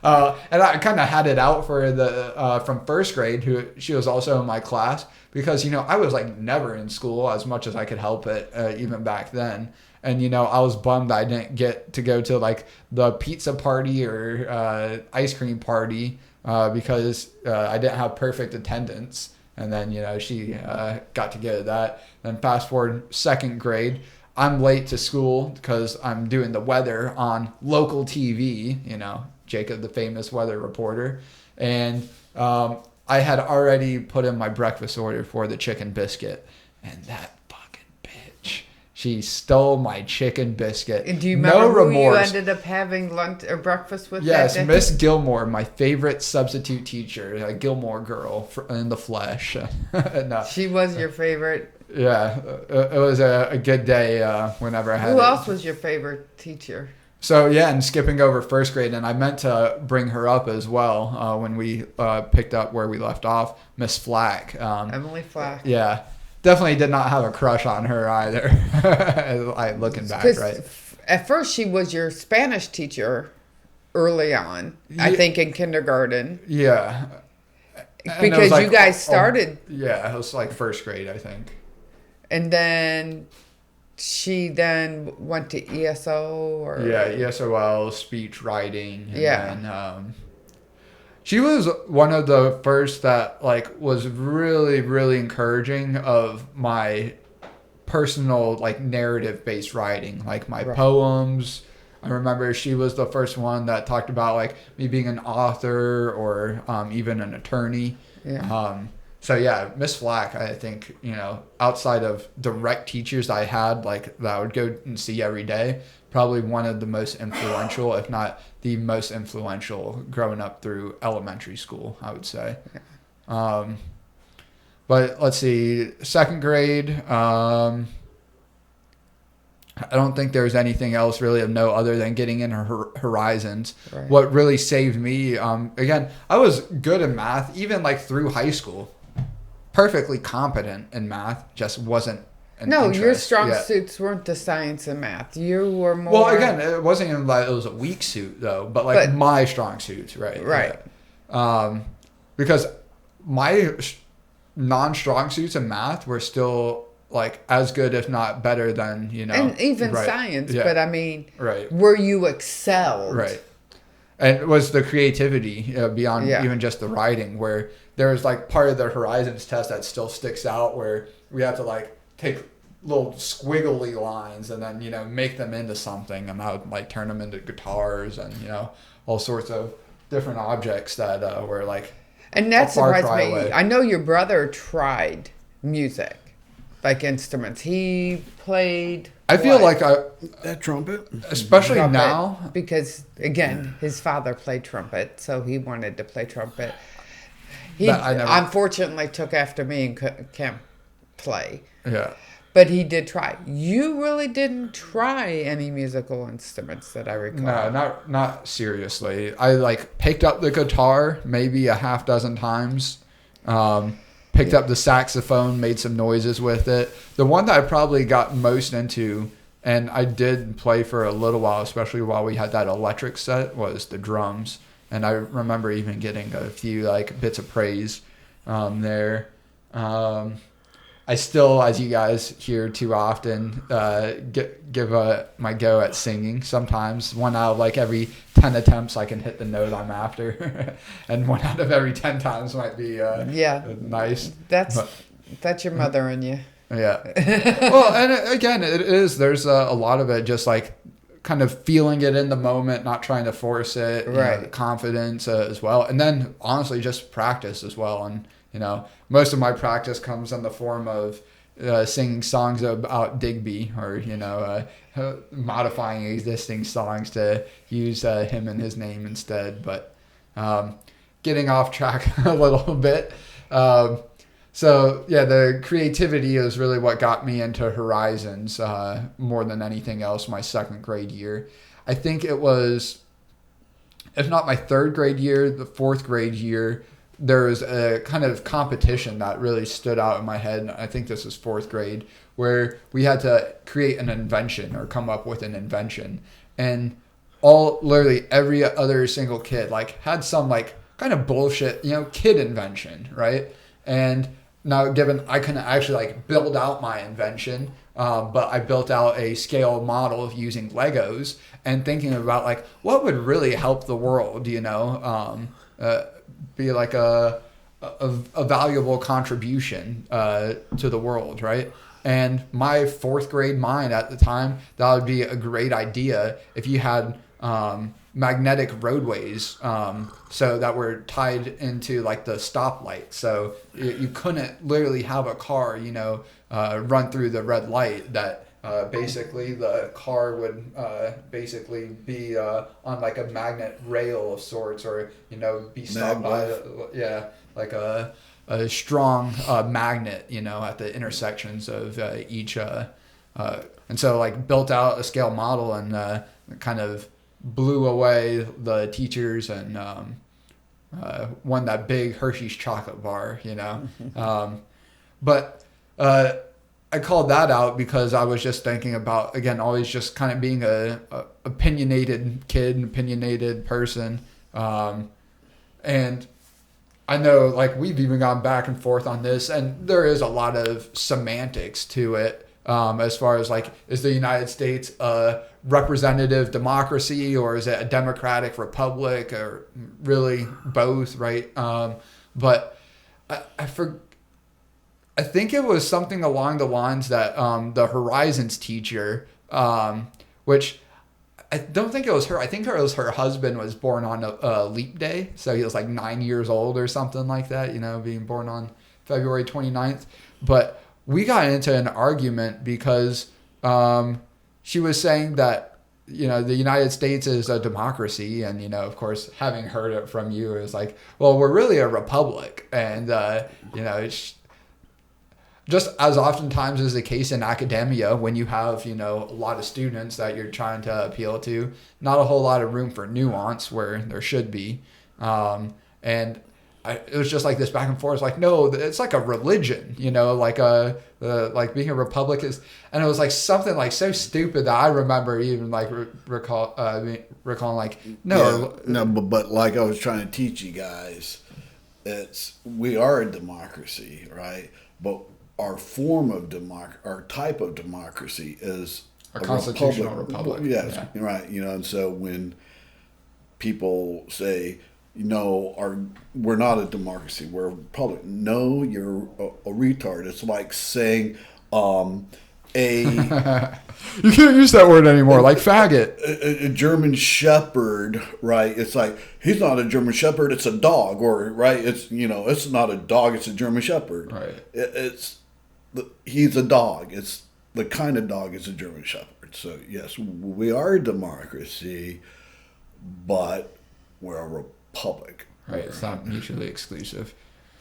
And I kind of had it out for the from first grade, she was also in my class, because, you know, I was like never in school as much as I could help it, even back then. And, you know, I was bummed I didn't get to go to like the pizza party or ice cream party because I didn't have perfect attendance. And then, you know, she got to go to that. Then fast forward second grade, I'm late to school because I'm doing the weather on local TV, you know, Jacob, the famous weather reporter. And I had already put in my breakfast order for the chicken biscuit. And that fucking bitch, she stole my chicken biscuit. And do you remember who remorse. you ended up having lunch or breakfast with? Yes, that day? Miss Gilmore, my favorite substitute teacher, a Gilmore girl in the flesh. No. She was your favorite. Yeah, it was a good day whenever I had Who it. else was your favorite teacher? So, yeah, and skipping over first grade, and I meant to bring her up as well when we picked up where we left off, Miss Flack. Emily Flack. Yeah, definitely did not have a crush on her either, looking back, right? At first, she was your Spanish teacher early on, I think in kindergarten. Yeah. And it Because was like, you guys started. Yeah, it was like first grade, I think. And then she then went to ESO or Yeah, ESOL, speech writing. And Yeah. Then, she was one of the first that like was really, really encouraging of my personal like narrative based writing, like my Right. poems. I remember she was the first one that talked about like me being an author or even an attorney. Yeah. So yeah, Miss Flack, I think, you know, outside of direct teachers I had, like that I would go and see every day, probably one of the most influential, if not the most influential, growing up through elementary school, I would say. But let's see, second grade, I don't think there's anything else really of note other than getting in her horizons. Right. What really saved me, again, I was good in math, even like through high school. Perfectly competent in math, just wasn't an No, interest. your strong Yeah. suits weren't the science and math. You were more. Well, again, it wasn't even like it was a weak suit though, but like But- my strong suits, right? Right. Yeah. Because my non-strong suits in math were still like as good, if not better than, you know. and even right. science, Yeah. but I mean, Right. where you excelled. Right. And it was the creativity beyond Yeah. even just the writing, where there was like part of the Horizons test that still sticks out, where we have to like take little squiggly lines and then, you know, make them into something, and I would like turn them into guitars and, you know, all sorts of different objects that were like And that a far surprised cry me. away. I know your brother tried music, like instruments. He played. I feel what? like That trumpet. especially Trumpet, now. because again, his father played trumpet, so he wanted to play trumpet. He But I never- unfortunately took after me and can't play, Yeah. but he did try. You really didn't try any musical instruments that I recall. No, not seriously. I like picked up the guitar maybe a half dozen times. Picked up the saxophone, made some noises with it. The one that I probably got most into, and I did play for a little while, especially while we had that electric set, was the drums. And I remember even getting a few like bits of praise there. I still, as you guys hear too often, give my go at singing. Sometimes 1 out of like every 10 attempts I can hit the note I'm after, and 1 out of every 10 times might be nice. That's your mother in you. Yeah. Well, and again, it is. There's a lot of it just like kind of feeling it in the moment, not trying to force it. Right. Confidence as well, and then honestly just practice as well. And you know, most of my practice comes in the form of singing songs about Digby, or you know, modifying existing songs to use him and his name instead. But getting off track a little bit. So yeah, the creativity is really what got me into Horizons more than anything else. My second grade year, I think it was, if not my third grade year, the fourth grade year. There was a kind of competition that really stood out in my head. I think this was fourth grade, where we had to create an invention or come up with an invention. And literally every other single kid like had some like kind of bullshit, kid invention, right? And now given I couldn't actually like build out my invention, but I built out a scale model using Legos and thinking about like what would really help the world, be like a valuable contribution to the world, right? And my fourth grade mind at the time, that would be a great idea if you had magnetic roadways so that were tied into like the stoplight. So you couldn't literally have a car, run through the red light that basically the car would basically be on like a magnet rail of sorts, or, be stopped by, like a strong magnet, at the intersections of each. And so like built out a scale model and kind of blew away the teachers and won that big Hershey's chocolate bar, But I called that out because I was just thinking about, again, always just kind of being a opinionated kid, opinionated person. And I know like we've even gone back and forth on this, and there is a lot of semantics to it. As far as like, is the United States a representative democracy or is it a democratic republic, or really both, right? But I think it was something along the lines that the Horizons teacher, which I don't think it was her. I think it was her husband was born on a leap day. So he was like 9 years old or something like that, being born on February 29th. But we got into an argument because she was saying that, the United States is a democracy. And, of course, having heard it from you, it was like, well, we're really a republic. And, it's just as oftentimes is the case in academia, when you have, a lot of students that you're trying to appeal to, not a whole lot of room for nuance where there should be. And it was just like this back and forth. It's like, no, it's like a religion, like being a republic is, and it was like something like so stupid that I remember even like recalling like, no. Yeah, no, but like I was trying to teach you guys, we are a democracy, right? But our form of our type of democracy is a constitutional republic. Yes, yeah. Right. And so when people say, we're not a democracy, we're a republic. No, you're a retard. It's like saying you can't use that word anymore, like faggot. A German Shepherd, right? It's like, he's not a German Shepherd, it's a dog, or right? It's it's not a dog, it's a German Shepherd. Right. He's a dog. It's the kind of dog is a German Shepherd. So yes, we are a democracy, but we're a republic. Right. It's not mutually exclusive.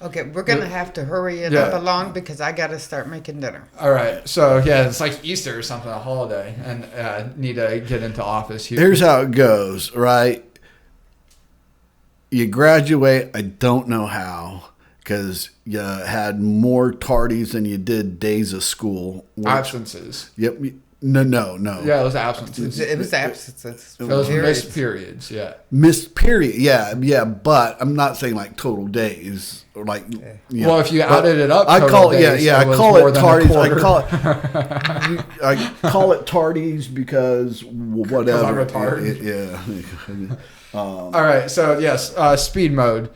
Okay, we're going to have to hurry it up along because I got to start making dinner. All right. So, it's like Easter or something, a holiday, and need to get into office here. Here's how it goes, right? You graduate, I don't know how, because you had more tardies than you did days of school. Absences. Yep. No. Yeah, it was absences. It was absences. It was missed periods, yeah. Missed period, yeah, but I'm not saying like total days or like. Well, if you added it up, I call it days, I call it tardies. I call it tardies because whatever. Because I'm retarded. Yeah. All right, so yes, speed mode.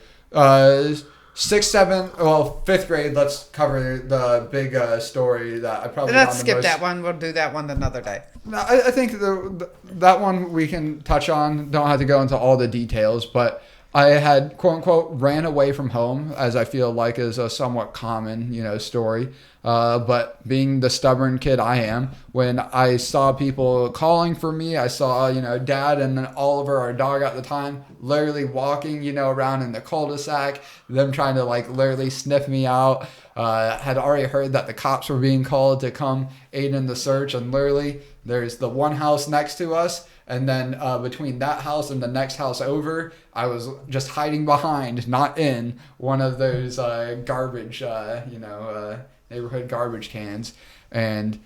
6th, 7th, 5th grade. Let's cover the big story that I probably. Let's skip that one. We'll do that one another day. I think that one we can touch on. Don't have to go into all the details, but I had quote unquote ran away from home, as I feel like is a somewhat common story. But being the stubborn kid I am, when I saw people calling for me, I saw, Dad and Oliver, our dog at the time, literally walking, around in the cul-de-sac, them trying to literally sniff me out. Had already heard that the cops were being called to come aid in the search, and literally there's the one house next to us, and then between that house and the next house over, I was just hiding behind, not in, one of those garbage, neighborhood garbage cans. And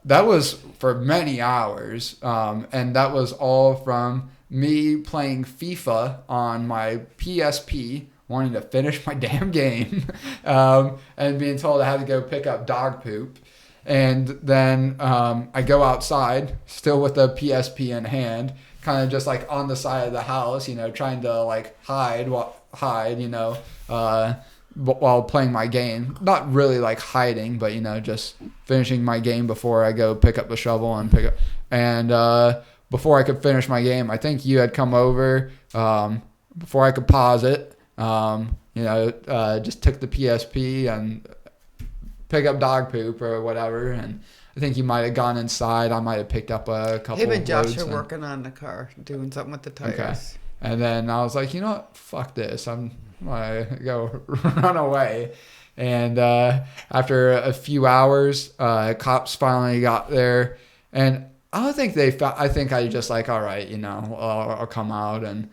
that was for many hours. And that was all from me playing FIFA on my PSP, wanting to finish my damn game, and being told I had to go pick up dog poop. And then I go outside, still with the PSP in hand, kind of just like on the side of the house, trying to like hide, while playing my game. Not really like hiding, but just finishing my game before I go pick up the shovel and pick up. And before I could finish my game, I think you had come over before I could pause it. Just took the PSP and pick up dog poop or whatever, and I think you might have gone inside. I might have picked up a couple. Him and Josh loads are working on the car, doing something with the tires. Okay. And then I was like, you know what? Fuck this. I'm gonna go run away. And after a few hours, cops finally got there, and I don't think I think I just like, all right, I'll come out. And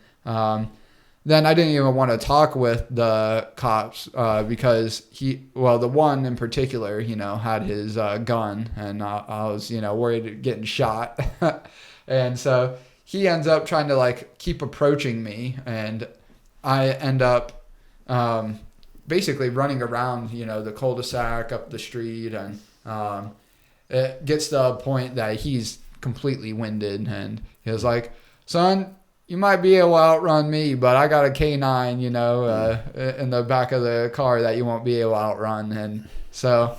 then I didn't even want to talk with the cops because the one in particular, had his gun, and I was, worried of getting shot. And so he ends up trying to like keep approaching me, and I end up basically running around, the cul-de-sac up the street, and it gets to a point that he's completely winded, and he was like, son, you might be able to outrun me, but I got a K9, in the back of the car that you won't be able to outrun. And so,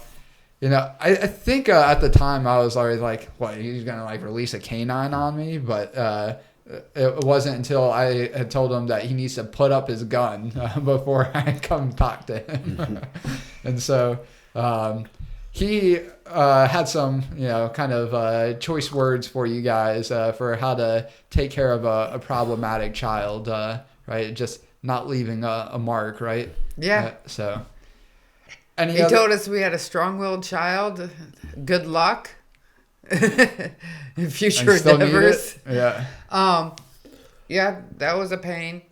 I think at the time I was already like, what, he's going to like release a K9 on me? But it wasn't until I had told him that he needs to put up his gun before I come talk to him. And so he had some, kind of choice words for you guys for how to take care of a problematic child, right? Just not leaving a mark, right? Yeah. So. He told us we had a strong-willed child. Good luck in future endeavors. Yeah. Yeah, that was a pain.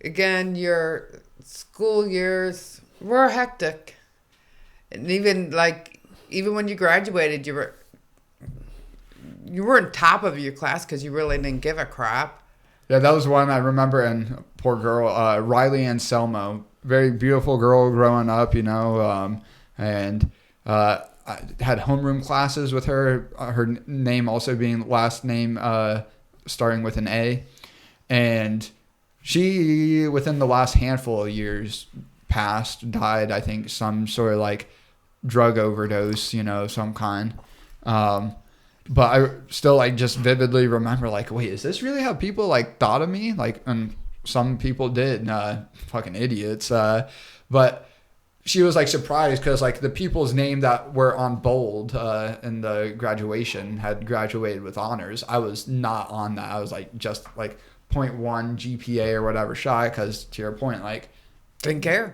Again, your school years were hectic. And even when you graduated, you weren't top of your class because you really didn't give a crap. Yeah, that was one I remember. And poor girl, Riley Anselmo, very beautiful girl growing up, and I had homeroom classes with her. Her name also being last name starting with an A, and she within the last handful of years died. I think some sort of like drug overdose, some kind. But I still like just vividly remember like, wait, is this really how people like thought of me? Like, and some people did, fucking idiots. But she was like surprised because like the people's name that were on bold in the graduation had graduated with honors. I was not on that. I was like just like 0.1 GPA or whatever shy because to your point, like, Didn't care.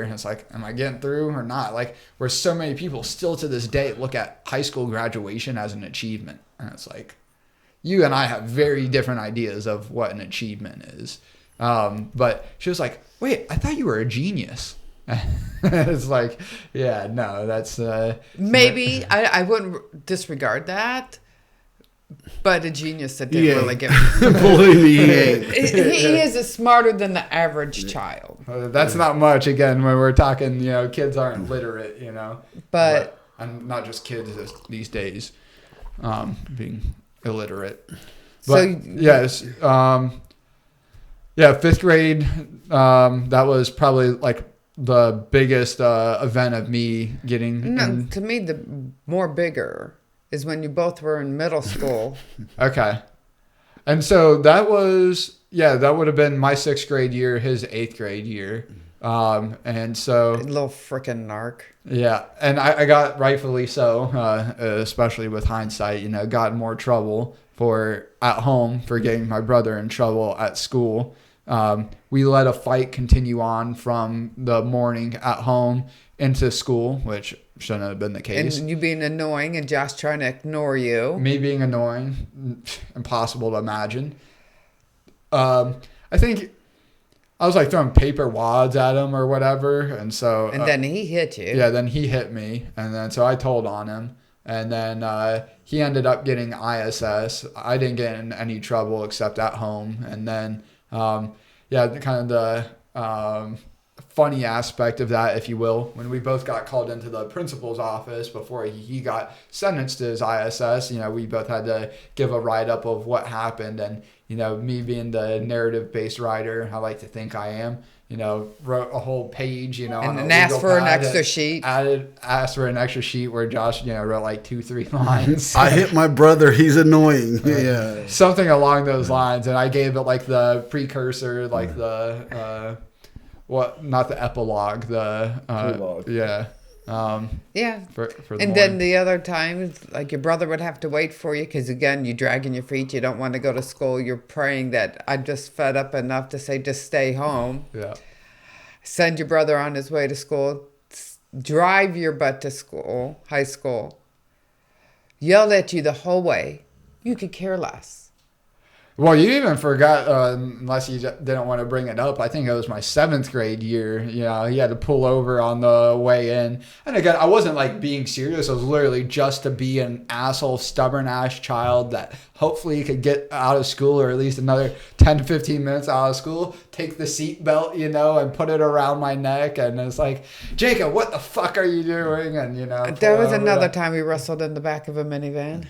And it's like, am I getting through or not? Like, where so many people still to this day look at high school graduation as an achievement. And it's like, you and I have very different ideas of what an achievement is. But she was like, wait, I thought you were a genius. It's like, yeah, no, that's... Maybe. I wouldn't disregard that. But a genius that didn't really give Believe me, he ain't. He is smarter than the average child. That's not much, again, when we're talking, kids aren't literate, But and not just kids these days being illiterate. But, so yes, fifth grade, that was probably like the biggest event of me getting... to me, the more bigger is when you both were in middle school. Okay. And so that was, that would have been my 6th grade year, his 8th grade year. And so... A little frickin' narc. Yeah. And I got, rightfully so, especially with hindsight, got in more trouble at home for getting my brother in trouble at school. We let a fight continue on from the morning at home into school, which shouldn't have been the case. And you being annoying and Josh trying to ignore you. Me being annoying, impossible to imagine. I think I was like throwing paper wads at him or whatever, and so And then he hit you. yeah, then he hit me, and then so I told on him, and then he ended up getting ISS. I didn't get in any trouble except at home, and then kind of the funny aspect of that, if you will, when we both got called into the principal's office before he got sentenced to his ISS, we both had to give a write-up of what happened. And, me being the narrative-based writer, I like to think I am, wrote a whole page, and on then a asked legal for an pad, extra sheet. Asked for an extra sheet where Josh, wrote like 2-3 lines. I hit my brother. He's annoying. Yeah. Something along those lines. And I gave it like the precursor, like the... not the epilogue, the Prologue. yeah. Yeah. For the And morning. then the other times, like your brother would have to wait for you because, again, you're dragging your feet. You don't want to go to school. You're praying that I'm just fed up enough to say, just stay home. Yeah. Send your brother on his way to school. Drive your butt to school, high school. Yelled at you the whole way. You could care less. Well, you even forgot, unless you didn't want to bring it up, I think it was my 7th grade year. He had to pull over on the way in. And again, I wasn't like being serious. I was literally just to be an asshole, stubborn ass child that hopefully could get out of school, or at least another 10 to 15 minutes out of school, take the seatbelt, and put it around my neck. And it's like, Jacob, what the fuck are you doing? And, There was another time we wrestled in the back of a minivan.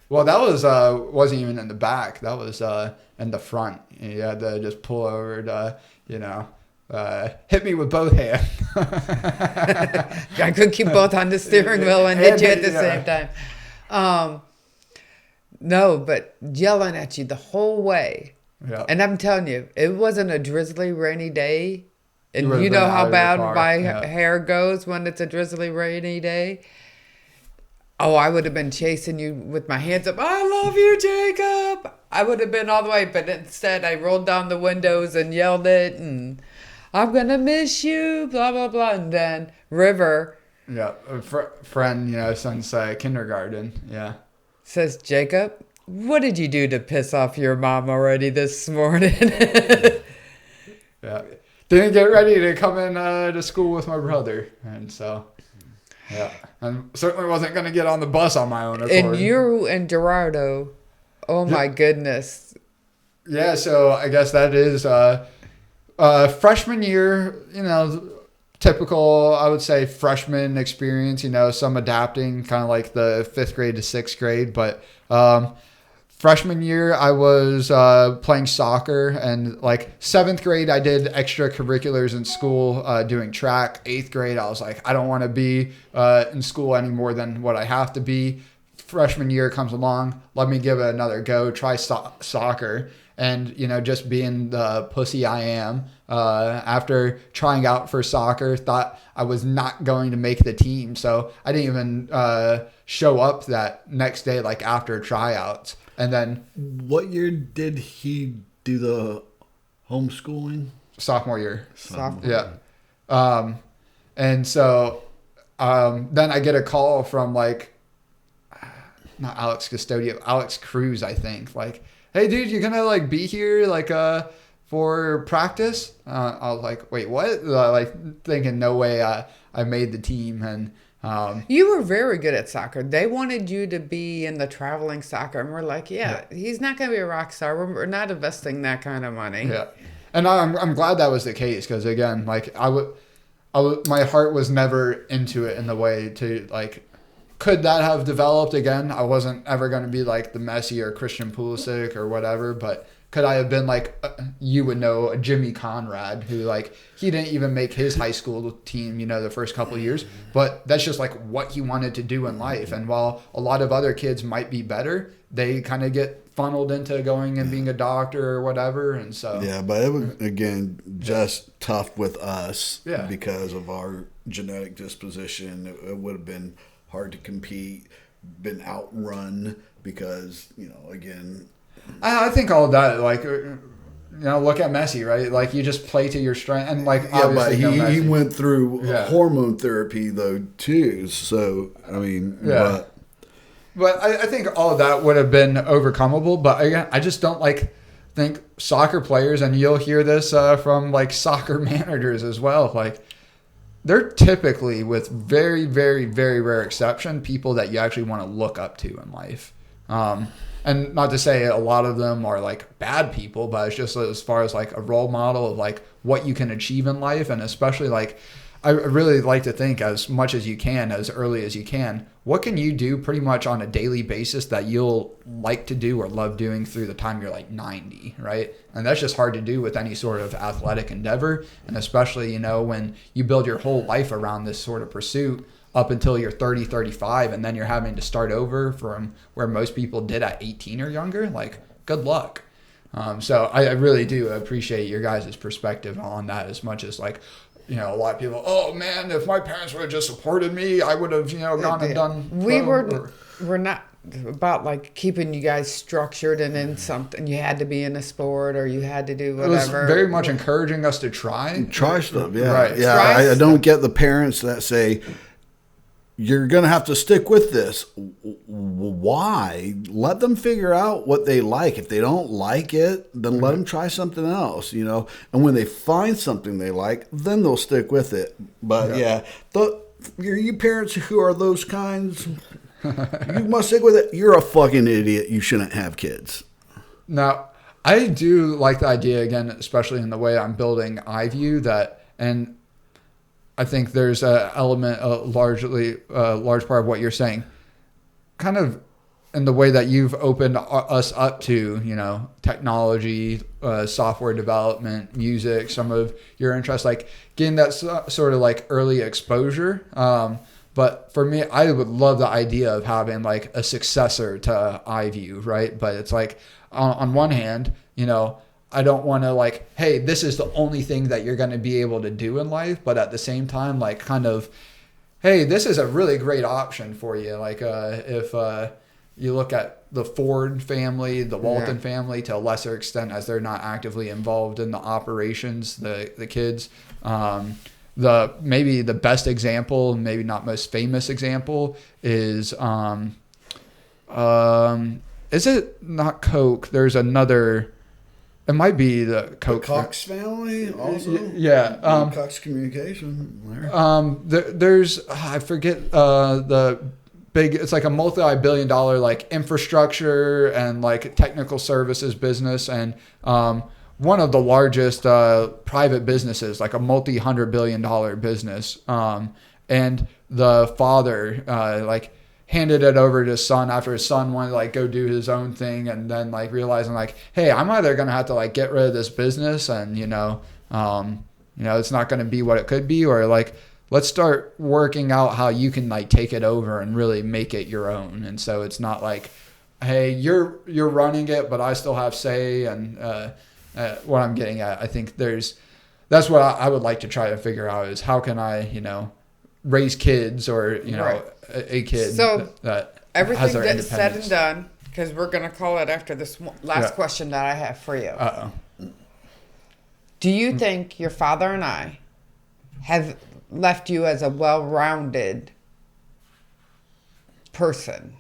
Well, that was wasn't even in the back. That was in the front. You had to just pull over to, hit me with both hands. I could keep both on the steering wheel and hit you at the same time. No, but yelling at you the whole way. Yeah. And I'm telling you, it wasn't a drizzly, rainy day. And would've you been know out how of your bad car. my Yeah. hair goes when it's a drizzly, rainy day. Oh, I would have been chasing you with my hands up. I love you, Jacob. I would have been all the way, but instead I rolled down the windows and yelled it, and I'm going to miss you, blah, blah, blah. And then River Yeah, a friend, since kindergarten. Yeah. says, Jacob, what did you do to piss off your mom already this morning? Yeah. Didn't get ready to come in to school with my brother. And so, yeah. And certainly wasn't going to get on the bus on my own accord. And you and Gerardo, oh my goodness. Yeah, so I guess that is freshman year, typical, I would say, freshman experience, some adapting, kind of like the 5th grade to 6th grade. But freshman year, I was playing soccer, and like 7th grade, I did extracurriculars in school, doing track. 8th grade, I was like, I don't want to be in school any more than what I have to be. Freshman year comes along, let me give it another go, try soccer. And, just being the pussy I am, after trying out for soccer, thought I was not going to make the team. So I didn't even show up that next day, like after tryouts. And then What year did he do the homeschooling? sophomore year. Sophomore. Yeah. And so then I get a call from like, not Alex Custodio, Alex Cruz, I think. Like, hey, dude, you gonna like be here like for practice? I was like, wait, what? Like thinking, no way I made the team. And You were very good at soccer. They wanted you to be in the traveling soccer. And we're like, yeah, he's not going to be a rock star. We're not investing that kind of money. yeah, and I'm glad that was the case, because again, like my heart was never into it in the way to like. Could that have developed again? I wasn't ever going to be like the Messi or Christian Pulisic or whatever, but could I have been like, you would know, a Jimmy Conrad, who like, he didn't even make his high school team, the first couple of years, but that's just like what he wanted to do in life. And while a lot of other kids might be better, they kind of get funneled into going and being a doctor or whatever. And so, Yeah, but it was, again, just tough with us Yeah. because of our genetic disposition. It would have been hard to compete, been outrun because, again... I think all of that, like, look at Messi, right? Like, you just play to your strength. And, like, Yeah, but obviously, he went through Yeah. hormone therapy, though, too. So, I mean... But I think all of that would have been overcomable. But again, I just don't like think soccer players, and you'll hear this from like soccer managers as well, like they're typically, with very, very, very rare exception, people that you actually want to look up to in life. And not to say a lot of them are like bad people, but it's just as far as like a role model of like what you can achieve in life. And especially like, I really like to think as much as you can, as early as you can, what can you do pretty much on a daily basis that you'll like to do or love doing through the time you're like 90, right? And that's just hard to do with any sort of athletic endeavor. And especially, you know, when you build your whole life around this sort of pursuit up until you're 30, 35, and then you're having to start over from where most people did at 18 or younger, like good luck. So I really do appreciate your guys' perspective on that, as much as like, you know, a lot of people, oh man, if my parents would have just supported me, I would have, you know, gone and done. We're not about like keeping you guys structured and in something. You had to be in a sport or you had to do whatever. It was very much encouraging us to try stuff. Yeah, right. Yeah, I don't get the parents that say, you're going to have to stick with this. Why? Let them figure out what they like. If they don't like it, then let them try something else, you know. And when they find something they like, then they'll stick with it. But you parents who are those kinds, you must stick with it. You're a fucking idiot. You shouldn't have kids. Now, I do like the idea, again, especially in the way I'm building AuHu, that, and I think there's an element, large part of what you're saying, kind of in the way that you've opened us up to, you know, technology, software development, music, some of your interests, like getting that sort of like early exposure. But for me, I would love the idea of having like a successor to AuHu, right? But it's like, on one hand, you know, I don't want to like, hey, this is the only thing that you're going to be able to do in life. But at the same time, like kind of, hey, this is a really great option for you. Like if you look at the Ford family, the Walton family, to a lesser extent, as they're not actively involved in the operations, the kids, maybe the best example, maybe not most famous example is it not Coke? There's another. It might be the Coke. The Cox family also? Yeah. Cox Communication. There's, I forget the big, it's like a multi-billion-dollar like infrastructure and like technical services business. And one of the largest private businesses, like a multi-hundred-billion-dollar business. And the father like handed it over to his son after his son wanted to like go do his own thing, and then like realizing like, hey, I'm either gonna have to like get rid of this business and you know it's not gonna be what it could be, or like let's start working out how you can like take it over and really make it your own. And so it's not like, hey, you're running it, but I still have say. And what I'm getting at, I think that's what I would like to try to figure out is how can I, you know, raise kids, or you know, a kid that everything has their that's said and independence. done, because we're gonna call it after this last question that I have for you. Do you think your father and I have left you as a well-rounded person?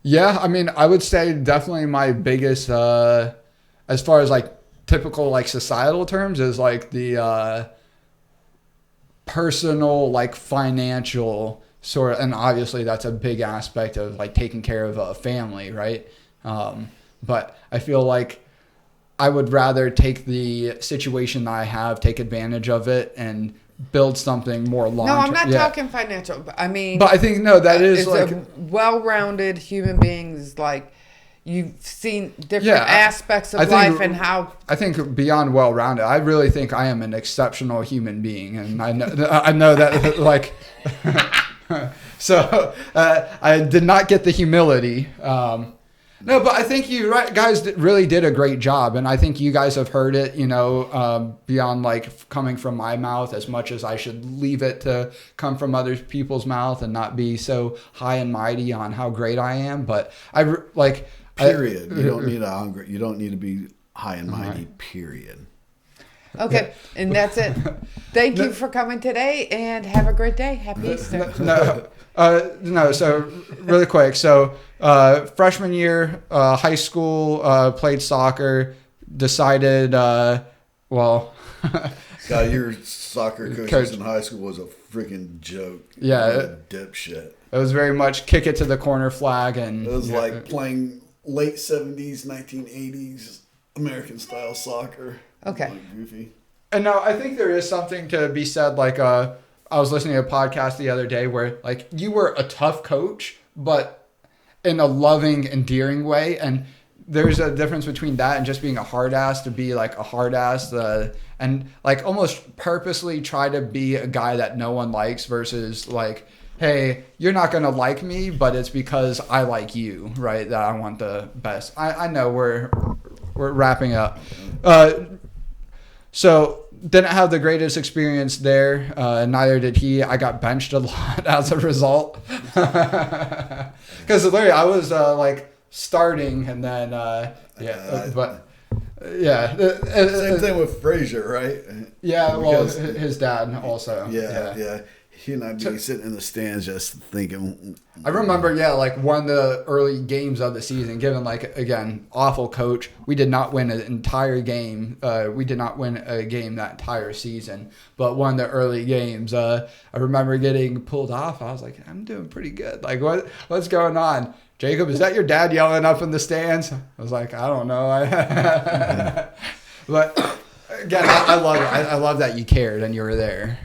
Yeah, I mean, I would say definitely my biggest, as far as like typical like societal terms, is like the personal, like financial sort of, and obviously that's a big aspect of like taking care of a family, right? But I feel like I would rather take the situation that I have, take advantage of it, and build something more long term. No, I'm not talking financial. I mean, but I think that is like a well-rounded human beings. Like you've seen different aspects of life and how. I think beyond well-rounded, I really think I am an exceptional human being, and I know that like. So I did not get the humility. No, but I think you guys really did a great job, and I think you guys have heard it, you know, beyond like coming from my mouth, as much as I should leave it to come from other people's mouth and not be so high and mighty on how great I am. But Period. You don't need to be high and mighty. Period. Okay, and that's it. Thank you for coming today, and have a great day. Happy Easter. No. So really quick. So freshman year, high school, played soccer. decided, well, God, your soccer Coach. coaches in high school was a freaking joke. Yeah. What a dipshit. it was very much kick it to the corner flag. And It was like playing late 70s, 1980s American style soccer. Okay. Like goofy. And no, I think there is something to be said. Like, I was listening to a podcast the other day where, like, you were a tough coach, but in a loving, endearing way. And there's a difference between that and just being a hard ass to be like a hard ass, and like almost purposely try to be a guy that no one likes versus like, hey, you're not going to like me, but it's because I like you, right? That I want the best. I know we're wrapping up. So didn't have the greatest experience there. Neither did he. I got benched a lot as a result. Because literally I was like starting and then, Same thing with Frazier, right? Yeah, well, Because- his dad also. Yeah. He and I'd be sitting in the stands just thinking. I remember, like one of the early games of the season, given like, again, awful coach. We did not win an entire game. We did not win a game that entire season. But one of the early games, I remember getting pulled off. I was like, I'm doing pretty good. Like, what's going on? Jacob, is that your dad yelling up in the stands? I was like, I don't know. But again, I love it. I love that you cared and you were there.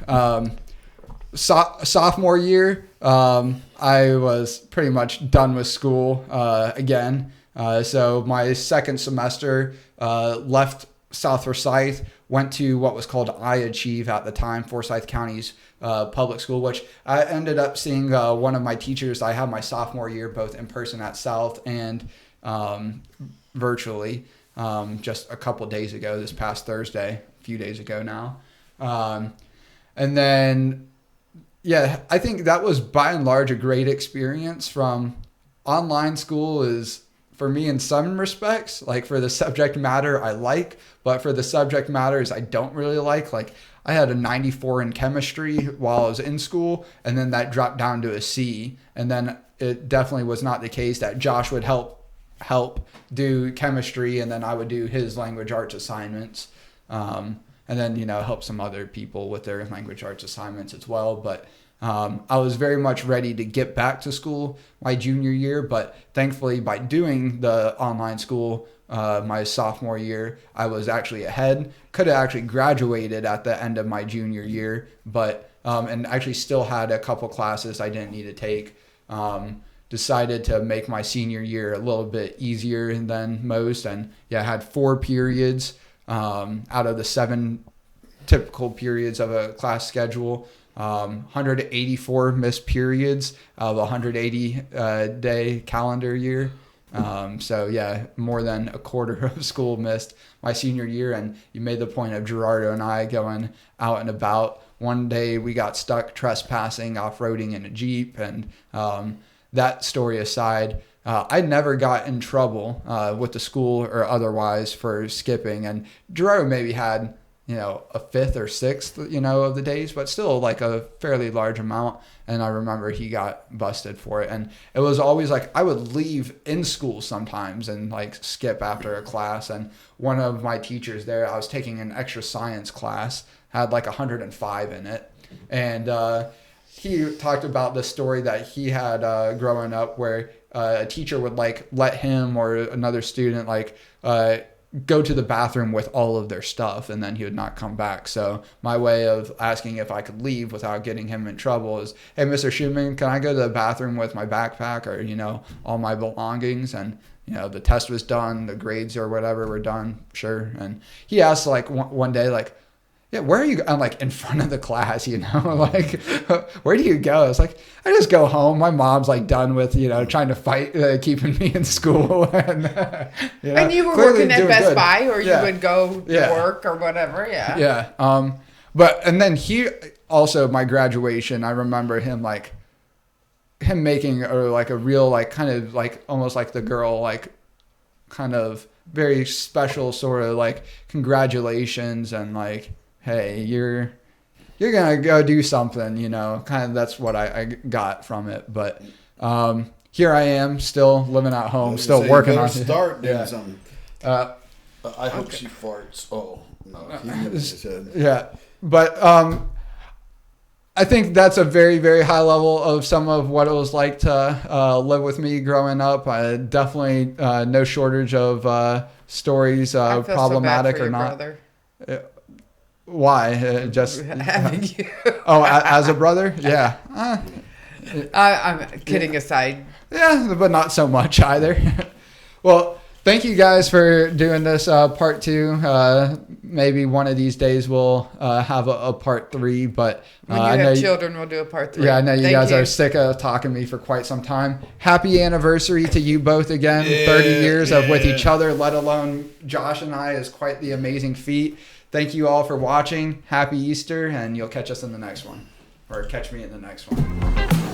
Sophomore year, I was pretty much done with school again. So my second semester, left South Forsyth, went to what was called iAchieve at the time, Forsyth County's public school, which I ended up seeing one of my teachers I had my sophomore year, both in person at South and virtually, just a couple days ago, this past Thursday, a few days ago now. And then, yeah, I think that was by and large a great experience. From online school is, for me, in some respects, like for the subject matter I like, but for the subject matters I don't really like. Like I had a 94 in chemistry while I was in school, and then that dropped down to a C. And then it definitely was not the case that Josh would help do chemistry, and then I would do his language arts assignments. And then, help some other people with their language arts assignments as well. But I was very much ready to get back to school my junior year. But thankfully, by doing the online school my sophomore year, I was actually ahead. Could have actually graduated at the end of my junior year, but and actually still had a couple classes I didn't need to take. Decided to make my senior year a little bit easier than most. And I had 4 periods out of the 7 typical periods of a class schedule, 184 missed periods of a 180 day calendar year. So more than a quarter of school missed my senior year. And you made the point of Gerardo and I going out and about. One day we got stuck trespassing, off-roading in a Jeep. And that story aside, I never got in trouble with the school or otherwise for skipping. And Gerardo maybe had, a 5th or 6th, of the days, but still like a fairly large amount. And I remember he got busted for it. And it was always like I would leave in school sometimes and like skip after a class. And one of my teachers there, I was taking an extra science class, had like 105 in it. And he talked about the story that he had growing up where a teacher would like let him or another student like go to the bathroom with all of their stuff, and then he would not come back. So my way of asking if I could leave without getting him in trouble is, hey, Mr. Schumann, can I go to the bathroom with my backpack or, all my belongings? And, the test was done, the grades or whatever were done. Sure. And he asked like one day, like, yeah, where are you? I'm like in front of the class, like, where do you go? It's like, I just go home. My mom's like done with, trying to fight, keeping me in school. And, and you were clearly working at doing Best good. Buy, or Yeah. you would go to Yeah. work or whatever. Yeah. Yeah. But, and then he also, my graduation, I remember him making a real, like, kind of like, almost like the girl, like, kind of very special sort of like, congratulations and like, hey, you're gonna go do something, kind of. That's what I got from it. But here I am, still living at home, still working on it. Start doing something. I hope she farts. Oh, no. He never said. Yeah. But I think that's a very, very high level of some of what it was like to live with me growing up. Definitely no shortage of stories, I feel problematic so bad for or your not. brother. Why? Just Having you. oh, as a brother? Yeah. I'm kidding aside. Yeah, but not so much either. Well, thank you guys for doing this part 2. Maybe one of these days we'll have a part 3. But When you I know have children, we'll do a part 3. Yeah, I know you Thank guys are sick of talking to me for quite some time. Happy anniversary to you both again. 30 years of with each other, let alone Josh and I, is quite the amazing feat. Thank you all for watching. Happy Easter, and you'll catch us in the next one. Or catch me in the next one.